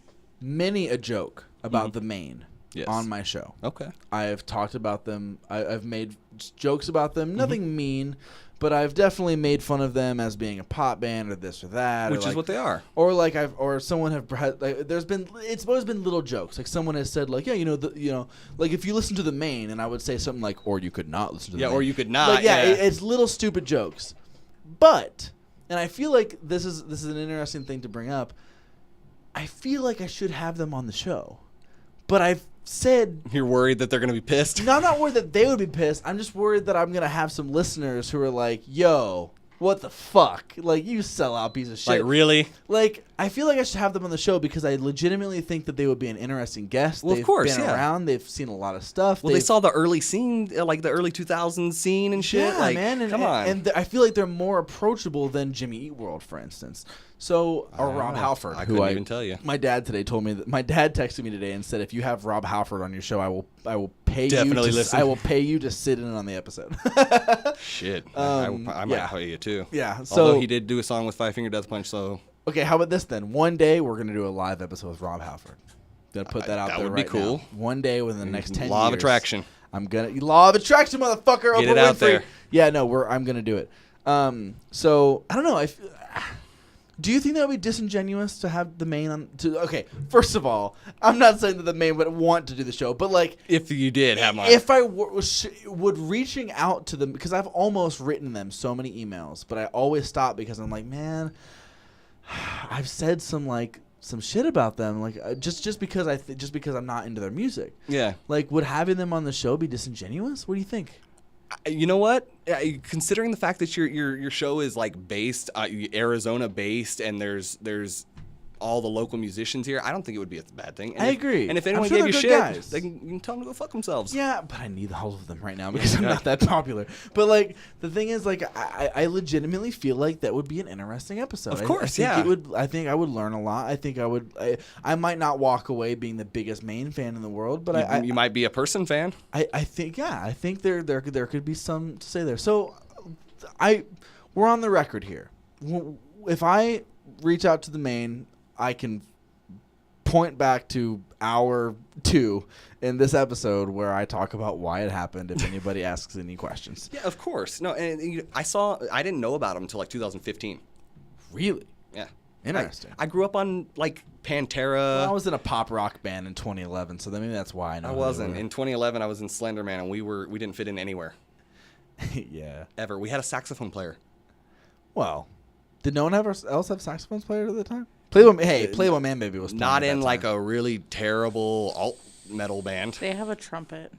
Speaker 3: many a joke about the Maine
Speaker 2: Yes.
Speaker 3: on my show.
Speaker 2: Okay.
Speaker 3: I have talked about them. I've made jokes about them. Nothing mean, but I've definitely made fun of them as being a pop band or this or that.
Speaker 2: Which is what they are.
Speaker 3: Or like someone it's always been little jokes. Like someone has said like, yeah, like if you listen to the Maine, and I would say something like, or you could not listen to the Maine.
Speaker 2: Yeah, or you could not.
Speaker 3: Like, it's little stupid jokes. But, and I feel like this is an interesting thing to bring up. I feel like I should have them on the show. But I've said...
Speaker 2: You're worried that they're going to be pissed?
Speaker 3: No, I'm not worried that they would be pissed. I'm just worried that I'm going to have some listeners who are like, yo, what the fuck? Like, you sellout piece of shit.
Speaker 2: Like, really?
Speaker 3: Like, I feel like I should have them on the show because I legitimately think that they would be an interesting guest.
Speaker 2: Well,
Speaker 3: They've
Speaker 2: of course,
Speaker 3: been around. They've seen a lot of stuff.
Speaker 2: Well, they saw the early scene, like the early 2000s scene and shit.
Speaker 3: Yeah,
Speaker 2: like,
Speaker 3: man.
Speaker 2: Come on.
Speaker 3: And I feel like they're more approachable than Jimmy Eat World, for instance. So, or Rob Halford,
Speaker 2: I couldn't even tell you.
Speaker 3: My dad today told me that my dad texted me today and said, if you have Rob Halford on your show, I will pay
Speaker 2: Definitely
Speaker 3: you.
Speaker 2: listen.
Speaker 3: I will pay you to sit in on the episode.
Speaker 2: Shit, I might pay you too.
Speaker 3: Yeah. So
Speaker 2: although he did do a song with 5-Finger Death Punch, so
Speaker 3: okay. How about this then? One day we're gonna do a live episode with Rob Halford. Gonna put that out there.
Speaker 2: That would be cool.
Speaker 3: Now. One day within the next 10 years.
Speaker 2: Law of attraction.
Speaker 3: I'm gonna law of attraction, motherfucker.
Speaker 2: Get it out there.
Speaker 3: Yeah, no, I'm gonna do it. So I don't know. Do you think that would be disingenuous to have the Maine on? Okay, first of all, I'm not saying that the Maine would want to do the show, but like,
Speaker 2: if you did have my,
Speaker 3: if I would reaching out to them, because I've almost written them so many emails, but I always stop because I'm like, man, I've said some shit about them, like just because I'm not into their music.
Speaker 2: Yeah.
Speaker 3: Like, would having them on the show be disingenuous? What do you think?
Speaker 2: You know what? Considering the fact that your show is like based Arizona based, and there's all the local musicians here, I don't think it would be a bad thing. And
Speaker 3: I agree.
Speaker 2: And if anyone
Speaker 3: sure
Speaker 2: gave you
Speaker 3: they're
Speaker 2: shit,
Speaker 3: good guys.
Speaker 2: you can tell them to go fuck themselves.
Speaker 3: Yeah, but I need all of them right now because I'm not that popular. But like the thing is, like I legitimately feel like that would be an interesting episode.
Speaker 2: Of course,
Speaker 3: I think I would learn a lot. I think I might not walk away being the biggest Maine fan in the world, but
Speaker 2: you might be a person fan.
Speaker 3: I think there could be some to say there. So we're on the record here. If I reach out to the Maine, I can point back to hour 2 in this episode where I talk about why it happened if anybody asks any questions.
Speaker 2: Yeah, of course. No, and I didn't know about them until like 2015.
Speaker 3: Really?
Speaker 2: Yeah.
Speaker 3: Interesting.
Speaker 2: I grew up on like Pantera.
Speaker 3: Well, I was in a pop rock band in 2011, so maybe that's why I know.
Speaker 2: I wasn't. In 2011, I was in Slenderman, and we didn't fit in anywhere.
Speaker 3: Yeah.
Speaker 2: Ever. We had a saxophone player.
Speaker 3: Well, did no one else have saxophone players at the time? Playboy Man Baby was
Speaker 2: not in like a really terrible alt metal band.
Speaker 4: They have a trumpet.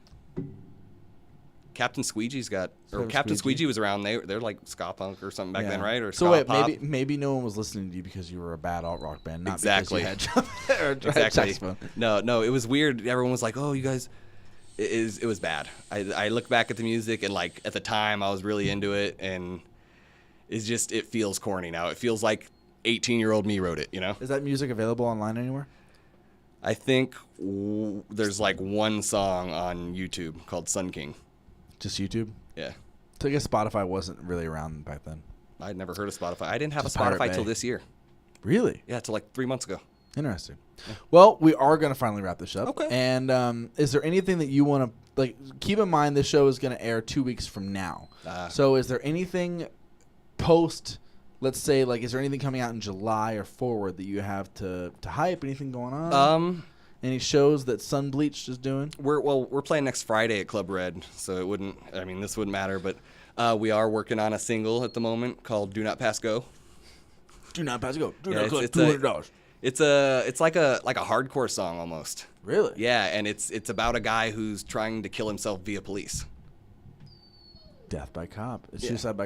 Speaker 2: Captain Squeegee's got, or
Speaker 3: Captain
Speaker 2: Captain
Speaker 3: Squeegee.
Speaker 2: Squeegee was around. They're like ska punk or something back then, right? Or
Speaker 3: so
Speaker 2: ska
Speaker 3: wait,
Speaker 2: pop.
Speaker 3: maybe no one was listening to you because you were a bad alt rock band, not
Speaker 2: Exactly.
Speaker 3: because you had
Speaker 2: Exactly.
Speaker 3: saxophone.
Speaker 2: No, it was weird. Everyone was like, "Oh, you guys." It was bad. I look back at the music and like at the time I was really into it, and it feels corny now. It feels like 18-year-old me wrote it, you know?
Speaker 3: Is that music available online anywhere?
Speaker 2: I think there's like one song on YouTube called Sun King.
Speaker 3: Just YouTube?
Speaker 2: Yeah.
Speaker 3: So I guess Spotify wasn't really around back then.
Speaker 2: I'd never heard of Spotify. I didn't have
Speaker 3: Just
Speaker 2: a
Speaker 3: Pirate
Speaker 2: Spotify
Speaker 3: Bay.
Speaker 2: till this year.
Speaker 3: Really?
Speaker 2: Yeah, till like 3 months ago.
Speaker 3: Interesting. Well, we are going to finally wrap this up.
Speaker 2: Okay.
Speaker 3: And is there anything that you want to like keep in mind this show is going to air 2 weeks from now. So is there anything post? Let's say, like, is there anything coming out in July or forward that you have to hype? Anything going on? Any shows that Sunbleached is doing?
Speaker 2: We're playing next Friday at Club Red, so it wouldn't. I mean, this wouldn't matter, but we are working on a single at the moment called "Do Not Pass Go."
Speaker 3: Do not pass go. Do
Speaker 2: Yeah,
Speaker 3: not collect $200.
Speaker 2: It's like a hardcore song almost.
Speaker 3: Really?
Speaker 2: Yeah, and it's about a guy who's trying to kill himself via police.
Speaker 3: Death by cop. It's
Speaker 2: Yeah.
Speaker 3: suicide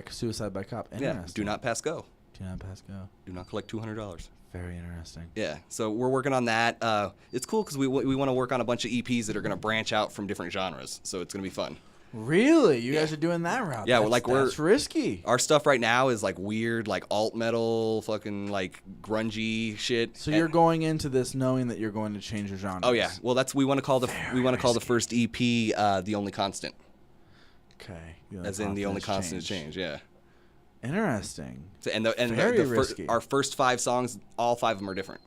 Speaker 3: by cop. Interesting.
Speaker 2: Yeah. Do not pass go.
Speaker 3: Do not pass go.
Speaker 2: Do not collect $200.
Speaker 3: Very interesting.
Speaker 2: Yeah, so we're working on that. It's cool because we want to work on a bunch of EPs that are going to branch out from different genres, so it's going to be fun.
Speaker 3: Really? You guys are doing that route?
Speaker 2: Yeah,
Speaker 3: that's risky.
Speaker 2: Our stuff right now is like weird, like alt metal, fucking like grungy shit.
Speaker 3: So you're going into this knowing that you're going to change your genre.
Speaker 2: Oh yeah, well we want to call the first EP "The Only Constant."
Speaker 3: Okay.
Speaker 2: As in the only constant to change. Yeah.
Speaker 3: Interesting.
Speaker 2: So,
Speaker 3: Very risky.
Speaker 2: Our first 5 songs, all 5 of them are different.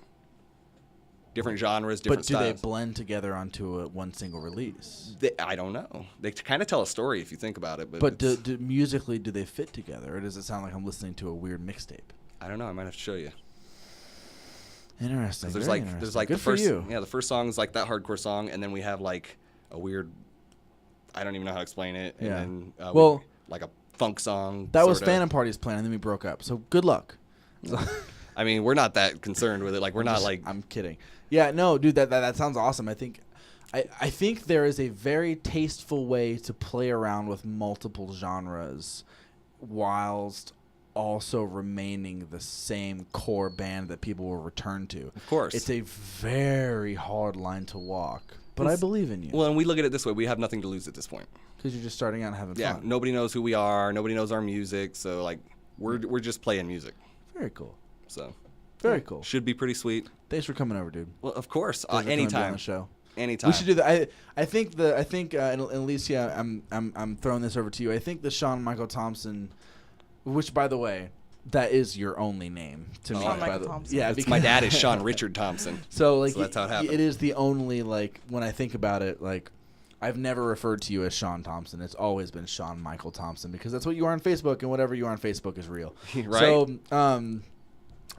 Speaker 2: Different genres, different
Speaker 3: styles. But do
Speaker 2: styles.
Speaker 3: they blend together onto one single release?
Speaker 2: I don't know. They kind of tell a story if you think about it.
Speaker 3: But do musically, do they fit together? Or does it sound like I'm listening to a weird mixtape?
Speaker 2: I don't know. I might have to show you.
Speaker 3: Interesting.
Speaker 2: There's like
Speaker 3: Good
Speaker 2: the first,
Speaker 3: for you.
Speaker 2: Yeah, the first song is like that hardcore song, and then we have like a weird, I don't even know how to explain it. And
Speaker 3: Yeah.
Speaker 2: then,
Speaker 3: Well,
Speaker 2: like a funk song.
Speaker 3: That was
Speaker 2: sorta.
Speaker 3: Phantom Party's plan, and then we broke up. So good luck.
Speaker 2: I mean, we're not that concerned with it. Like, we're not like.
Speaker 3: I'm kidding. Yeah, no, dude, that sounds awesome. I think there is a very tasteful way to play around with multiple genres, whilst also remaining the same core band that people will return to.
Speaker 2: Of course.
Speaker 3: It's a very hard line to walk, but I believe in you.
Speaker 2: Well, and we look at it this way: we have nothing to lose at this point.
Speaker 3: Because you're just starting out and having
Speaker 2: Yeah,
Speaker 3: fun.
Speaker 2: nobody knows who we are. Nobody knows our music. So like, we're just playing music.
Speaker 3: Very cool.
Speaker 2: So.
Speaker 3: Very cool.
Speaker 2: Should be pretty sweet.
Speaker 3: Thanks for coming over, dude.
Speaker 2: Well, of course,
Speaker 3: Thanks for coming to be on
Speaker 2: anytime.
Speaker 3: the show.
Speaker 2: Anytime.
Speaker 3: We should do that. I think and Alicia, I'm throwing this over to you. I think the Shawn Michael Thompson, which by the way, that is your only name to me.
Speaker 4: Shawn
Speaker 3: by
Speaker 4: Michael
Speaker 3: the,
Speaker 4: Thompson.
Speaker 3: Yeah,
Speaker 2: My dad is Sean Richard Thompson.
Speaker 3: So like,
Speaker 2: that's how it happened.
Speaker 3: It is the only, like, when I think about it, like, I've never referred to you as Shawn Thompson. It's always been Shawn Michael Thompson because that's what you are on Facebook, and whatever you are on Facebook is real.
Speaker 2: Right.
Speaker 3: So,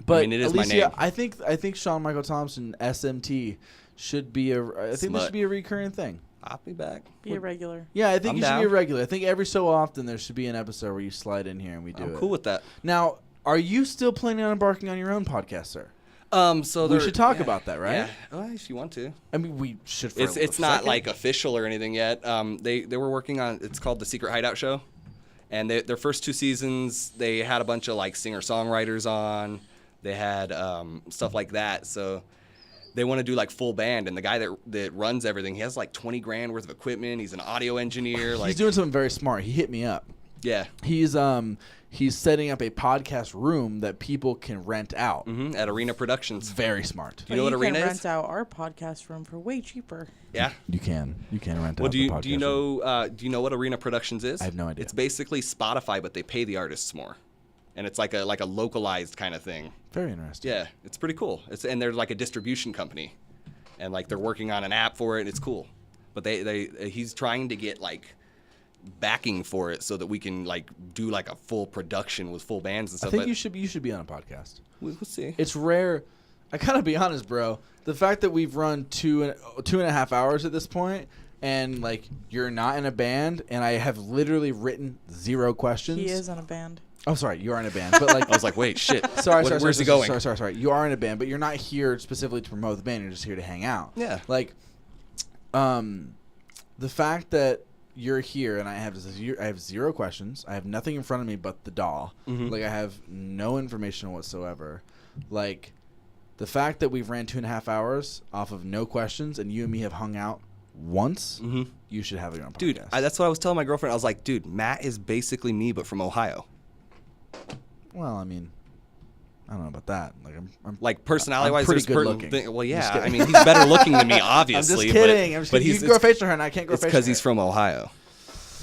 Speaker 3: but
Speaker 2: I mean, it is
Speaker 3: Alicia,
Speaker 2: my name.
Speaker 3: I think Shawn Michael Thompson SMT should be this should be a recurring thing.
Speaker 2: I'll be back.
Speaker 4: Be a regular.
Speaker 3: Yeah, I think
Speaker 2: I'm
Speaker 3: you should
Speaker 2: down.
Speaker 3: be a regular. I think every so often there should be an episode where you slide in here and we do it.
Speaker 2: I'm cool with that.
Speaker 3: Now, are you still planning on embarking on your own podcast, sir?
Speaker 2: So
Speaker 3: We should talk about that, right?
Speaker 2: Yeah. Well, if you want to.
Speaker 3: I mean, we should. For
Speaker 2: It's
Speaker 3: a
Speaker 2: not
Speaker 3: second.
Speaker 2: like official or anything yet. They were working on. It's called the Secret Hideout Show, and their first 2 seasons they had a bunch of like singer songwriters on. They had stuff like that. So they want to do like full band, and the guy that runs everything, he has like 20 grand worth of equipment. He's an audio engineer. Like
Speaker 3: He's doing something very smart. He hit me up.
Speaker 2: yeah.
Speaker 3: He's setting up a podcast room that people can rent out.
Speaker 2: At Arena Productions.
Speaker 3: Very smart.
Speaker 2: You know what Arena
Speaker 4: can
Speaker 2: is?
Speaker 4: rent out our podcast room for way cheaper.
Speaker 2: Yeah.
Speaker 3: You can rent
Speaker 2: Well,
Speaker 3: out
Speaker 2: do
Speaker 3: the podcast
Speaker 2: you know what Arena Productions is?
Speaker 3: I have no idea.
Speaker 2: It's basically Spotify, but they pay the artists more, and it's like a localized kind of thing.
Speaker 3: Very interesting.
Speaker 2: Yeah, it's pretty cool. And they're like a distribution company, and like they're working on an app for it. It's cool, but he's trying to get like backing for it so that we can like do like a full production with full bands and
Speaker 3: I
Speaker 2: stuff.
Speaker 3: think you should be on a podcast.
Speaker 2: We'll see.
Speaker 3: It's rare. I gotta be honest, bro. The fact that we've run two and a half hours at this point, and like you're not in a band, and I have literally written 0 questions.
Speaker 4: He is in a band.
Speaker 3: Oh, sorry, you are in a band, but like
Speaker 2: I was like, wait, shit.
Speaker 3: sorry,
Speaker 2: Where's he going?
Speaker 3: Sorry. You are in a band, but you're not here specifically to promote the band. You're just here to hang out.
Speaker 2: Yeah.
Speaker 3: Like, the fact that you're here and I have 0 questions. I have nothing in front of me but the DAW.
Speaker 2: Mhm.
Speaker 3: Like I have no information whatsoever. Like the fact that we've ran 2.5 hours off of no questions and you and me have hung out once.
Speaker 2: Mhm.
Speaker 3: You should have your own podcast.
Speaker 2: Dude, that's what I was telling my girlfriend. I was like, dude, Matt is basically me, but from Ohio.
Speaker 3: Well, I mean, I don't know about that. Like I'm
Speaker 2: Like personality-wise,
Speaker 3: I'm pretty
Speaker 2: there's
Speaker 3: good
Speaker 2: certain
Speaker 3: looking.
Speaker 2: Well,
Speaker 3: Just
Speaker 2: yeah.
Speaker 3: kidding.
Speaker 2: I mean, he's better looking than me,
Speaker 3: I'm
Speaker 2: obviously.
Speaker 3: just kidding. I'm just
Speaker 2: but
Speaker 3: kidding. You
Speaker 2: he's
Speaker 3: can grow facial hair and I can't grow
Speaker 2: it's
Speaker 3: facial
Speaker 2: because
Speaker 3: hair.
Speaker 2: he's from Ohio.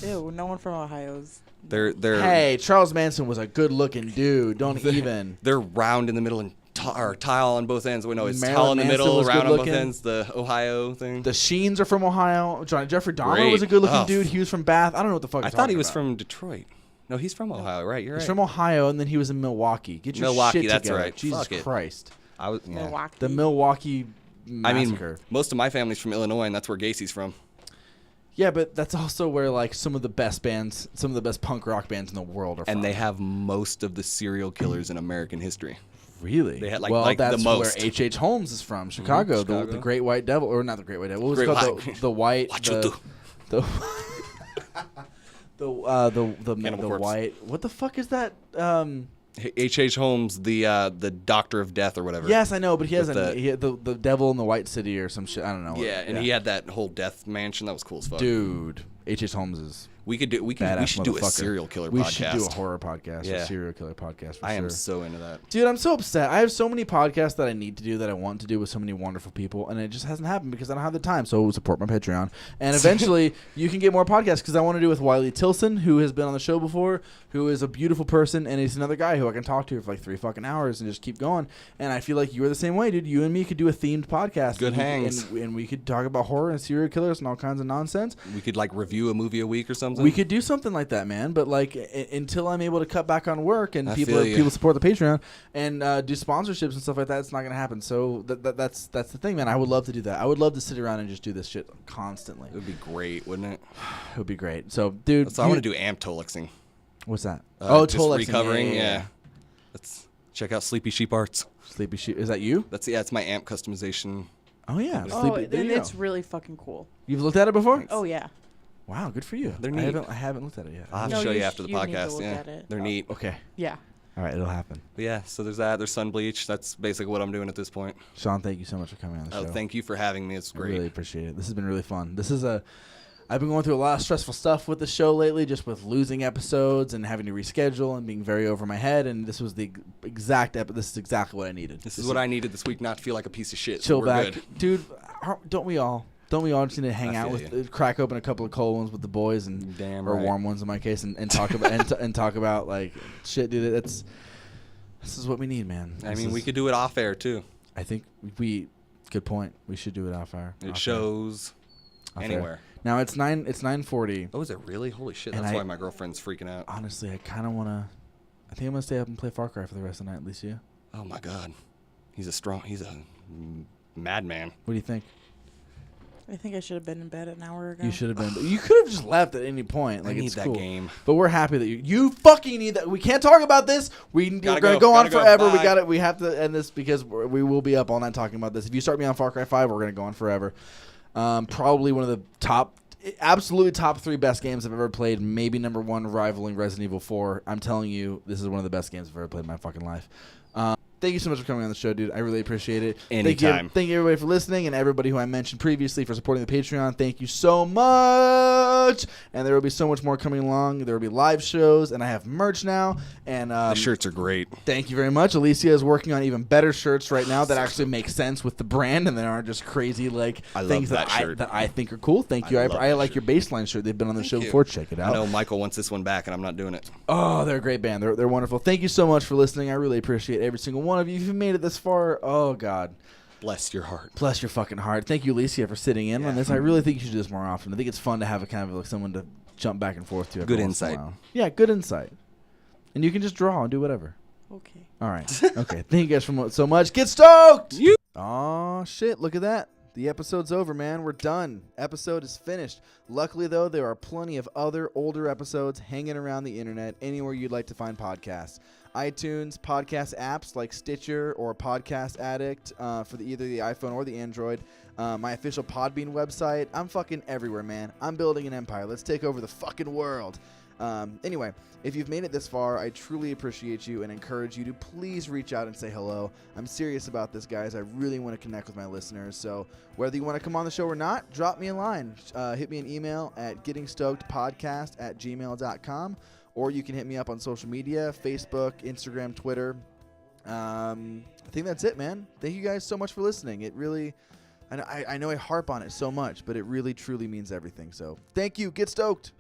Speaker 4: Ew, no one from Ohio's.
Speaker 2: They're
Speaker 3: Hey, Charles Manson was a good-looking dude. Don't even.
Speaker 2: they're round in the middle and tile on both ends. No, it's
Speaker 3: Marilyn
Speaker 2: tile in the
Speaker 3: Manson
Speaker 2: middle,
Speaker 3: was
Speaker 2: round on both
Speaker 3: good-looking.
Speaker 2: ends. The Ohio thing.
Speaker 3: The Sheens are from Ohio. Jeffrey Dahmer
Speaker 2: Great.
Speaker 3: was a good-looking
Speaker 2: Oh.
Speaker 3: dude. He was from Bath. I don't know what the fuck.
Speaker 2: I thought he was from Detroit. No, he's from Ohio, right? You're right.
Speaker 3: He's from Ohio, and then he was in Milwaukee. Get your
Speaker 2: Milwaukee,
Speaker 3: shit
Speaker 2: that's
Speaker 3: together.
Speaker 2: right.
Speaker 3: Jesus
Speaker 2: Fuck it.
Speaker 3: Christ.
Speaker 2: I was, yeah.
Speaker 4: Milwaukee.
Speaker 3: The Milwaukee
Speaker 2: I mean,
Speaker 3: massacre.
Speaker 2: most of my family's from Illinois, and that's where Gacy's from.
Speaker 3: Yeah, but that's also where like some of the best bands, some of the best punk rock bands in the world are from.
Speaker 2: And they have most of the serial killers in American history.
Speaker 3: Really?
Speaker 2: They had,
Speaker 3: well,
Speaker 2: like
Speaker 3: that's
Speaker 2: the most.
Speaker 3: where H.H. Holmes is from, Chicago.
Speaker 2: Chicago.
Speaker 3: The Great White Devil, or not the Great White Devil. What was
Speaker 2: Great
Speaker 3: it called?
Speaker 2: White.
Speaker 3: The White.
Speaker 2: What you do?
Speaker 3: The the
Speaker 2: Cannibal Corpse.
Speaker 3: white. What the fuck is that?
Speaker 2: H.H. Holmes, the Doctor of Death or whatever.
Speaker 3: Yes, I know, but he has
Speaker 2: With
Speaker 3: he had the devil in the White City or some shit. I don't know.
Speaker 2: Yeah, and he had that whole death mansion. That was cool as fuck.
Speaker 3: Dude, H.H. Holmes is.
Speaker 2: We should do a
Speaker 3: Badass
Speaker 2: serial killer
Speaker 3: we
Speaker 2: podcast.
Speaker 3: should do a horror podcast,
Speaker 2: Yeah.
Speaker 3: a serial killer podcast. For
Speaker 2: I
Speaker 3: sure.
Speaker 2: am so into that.
Speaker 3: Dude, I'm so upset. I have so many podcasts that I need to do that I want to do with so many wonderful people, and it just hasn't happened because I don't have the time. So support my Patreon, and eventually you can get more podcasts because I want to do with Wiley Tilson, who has been on the show before, who is a beautiful person, and he's another guy who I can talk to for like 3 fucking hours and just keep going. And I feel like you are the same way, dude. You and me could do a themed podcast.
Speaker 2: Good hangs.
Speaker 3: and we could talk about horror and serial killers and all kinds of nonsense.
Speaker 2: We could like review a movie a week or something.
Speaker 3: We could do something like that, man. But like until I'm able to cut back on work and
Speaker 2: I
Speaker 3: people
Speaker 2: feel ya.
Speaker 3: people support the Patreon and do sponsorships and stuff like that, it's not gonna happen. So that's the thing, man. I would love to do that. I would love to sit around and just do this shit constantly.
Speaker 2: It would be great, wouldn't it?
Speaker 3: It would be great. So, dude,
Speaker 2: So I want to do amp-tolexing.
Speaker 3: What's that?
Speaker 2: Just
Speaker 3: Tolexing.
Speaker 2: recovering.
Speaker 3: Yeah.
Speaker 2: Yeah. Let's check out Sleepy Sheep Arts.
Speaker 3: Sleepy Sheep. Is that you?
Speaker 2: It's my amp customization.
Speaker 3: Oh yeah.
Speaker 4: Oh,
Speaker 3: Sleepy. There
Speaker 4: and
Speaker 3: you
Speaker 4: it's
Speaker 3: go.
Speaker 4: really fucking cool.
Speaker 3: You've looked at it before?
Speaker 4: Oh yeah.
Speaker 3: Wow, good for you.
Speaker 2: They're
Speaker 3: I
Speaker 2: neat.
Speaker 3: haven't looked at it yet.
Speaker 2: I'll have to
Speaker 4: No,
Speaker 2: show
Speaker 4: you
Speaker 2: you after the
Speaker 4: you need to
Speaker 2: podcast.
Speaker 4: look
Speaker 2: Yeah,
Speaker 4: at it.
Speaker 2: they're neat.
Speaker 3: Okay.
Speaker 4: Yeah.
Speaker 3: All right, it'll happen.
Speaker 2: But yeah, so there's that. There's Sunbleached. That's basically what I'm doing at this point.
Speaker 3: Sean, thank you so much for coming on the
Speaker 2: Oh,
Speaker 3: show.
Speaker 2: thank you for having me. It's
Speaker 3: I
Speaker 2: great.
Speaker 3: really appreciate it. This has been really fun. I've been going through a lot of stressful stuff with the show lately, just with losing episodes and having to reschedule and being very over my head. And this was the exact This is exactly what I needed.
Speaker 2: This is what I needed this week, not to feel like a piece of shit.
Speaker 3: Chill
Speaker 2: so we're
Speaker 3: back,
Speaker 2: good.
Speaker 3: dude. Don't we all? Don't we all just need to hang
Speaker 2: I
Speaker 3: out
Speaker 2: feel
Speaker 3: with, crack open a couple of cold ones with the boys and
Speaker 2: Damn
Speaker 3: or
Speaker 2: right.
Speaker 3: warm ones in my case, and talk about and talk about like shit, dude. This is what we need, man.
Speaker 2: I mean, we could do it off air too.
Speaker 3: I think Good point. We should do it off air.
Speaker 2: It
Speaker 3: off
Speaker 2: shows
Speaker 3: air.
Speaker 2: anywhere.
Speaker 3: Now it's 9:40.
Speaker 2: Oh, is it really? Holy shit!
Speaker 3: And
Speaker 2: That's why my girlfriend's freaking out.
Speaker 3: Honestly, I kind of want to. I think I'm gonna stay up and play Far Cry for the rest of the night. Alicia,
Speaker 2: Oh my god, he's a madman.
Speaker 3: what do you think?
Speaker 4: I think I should have been in bed an hour ago.
Speaker 3: You should have been. You could have just left at any point. Like
Speaker 2: I need
Speaker 3: it's
Speaker 2: that
Speaker 3: cool.
Speaker 2: game.
Speaker 3: But we're happy that you fucking need that. We can't talk about this. We're
Speaker 2: Gotta
Speaker 3: gonna
Speaker 2: go.
Speaker 3: go on
Speaker 2: Gotta go.
Speaker 3: forever.
Speaker 2: Bye.
Speaker 3: We have to end this because we will be up all night talking about this. If you start me on Far Cry 5, we're gonna go on forever. Probably one of the absolutely top 3 best games I've ever played. Maybe number 1, rivaling Resident Evil 4. I'm telling you, this is one of the best games I've ever played in my fucking life. Thank you so much for coming on the show, dude. I really appreciate it.
Speaker 2: Anytime.
Speaker 3: Thank you everybody for listening, and everybody who I mentioned previously for supporting the Patreon. Thank you so much. And there will be so much more coming along. There will be live shows, and I have merch now. And
Speaker 2: The shirts are great.
Speaker 3: thank you very much. Alicia is working on even better shirts right now that actually make sense with the brand and they aren't just crazy like
Speaker 2: I love
Speaker 3: things
Speaker 2: that shirt.
Speaker 3: that I think are cool. Thank you.
Speaker 2: I
Speaker 3: I
Speaker 2: love that
Speaker 3: like
Speaker 2: shirt.
Speaker 3: your baseline shirt. They've been on the show
Speaker 2: you.
Speaker 3: before. Check it
Speaker 2: I
Speaker 3: out.
Speaker 2: know Michael wants this one back, and I'm not doing it.
Speaker 3: Oh, they're a great band. They're wonderful. Thank you so much for listening. I really appreciate every single one of you. If you made it this far, oh God,
Speaker 2: Bless your heart.
Speaker 3: bless your fucking heart. Thank you, Alicia, for sitting in on this. I really think you should do this more often. I think it's fun to have a kind of like someone to jump back and forth to. every
Speaker 2: Good
Speaker 3: once in a
Speaker 2: insight.
Speaker 3: while. Yeah, good insight. And you can just draw and do whatever.
Speaker 4: Okay.
Speaker 3: All right. Okay. Thank you guys so much. Get stoked. Oh shit! Look at that. The episode's over, man. We're done. Episode is finished. Luckily, though, there are plenty of other older episodes hanging around the internet anywhere you'd like to find podcasts. iTunes, podcast apps like Stitcher or Podcast Addict for either the iPhone or the Android. My official Podbean website. I'm fucking everywhere, man. I'm building an empire. Let's take over the fucking world. Anyway, if you've made it this far, I truly appreciate you and encourage you to please reach out and say hello. I'm serious about this, guys. I really want to connect with my listeners. So whether you want to come on the show or not, drop me a line. Hit me an email at gettingstokedpodcast@gmail.com, or you can hit me up on social media, Facebook, Instagram, Twitter. I think that's it, man. Thank you guys so much for listening. It really, I know I harp on it so much, but it really, truly means everything. So thank you. Get stoked.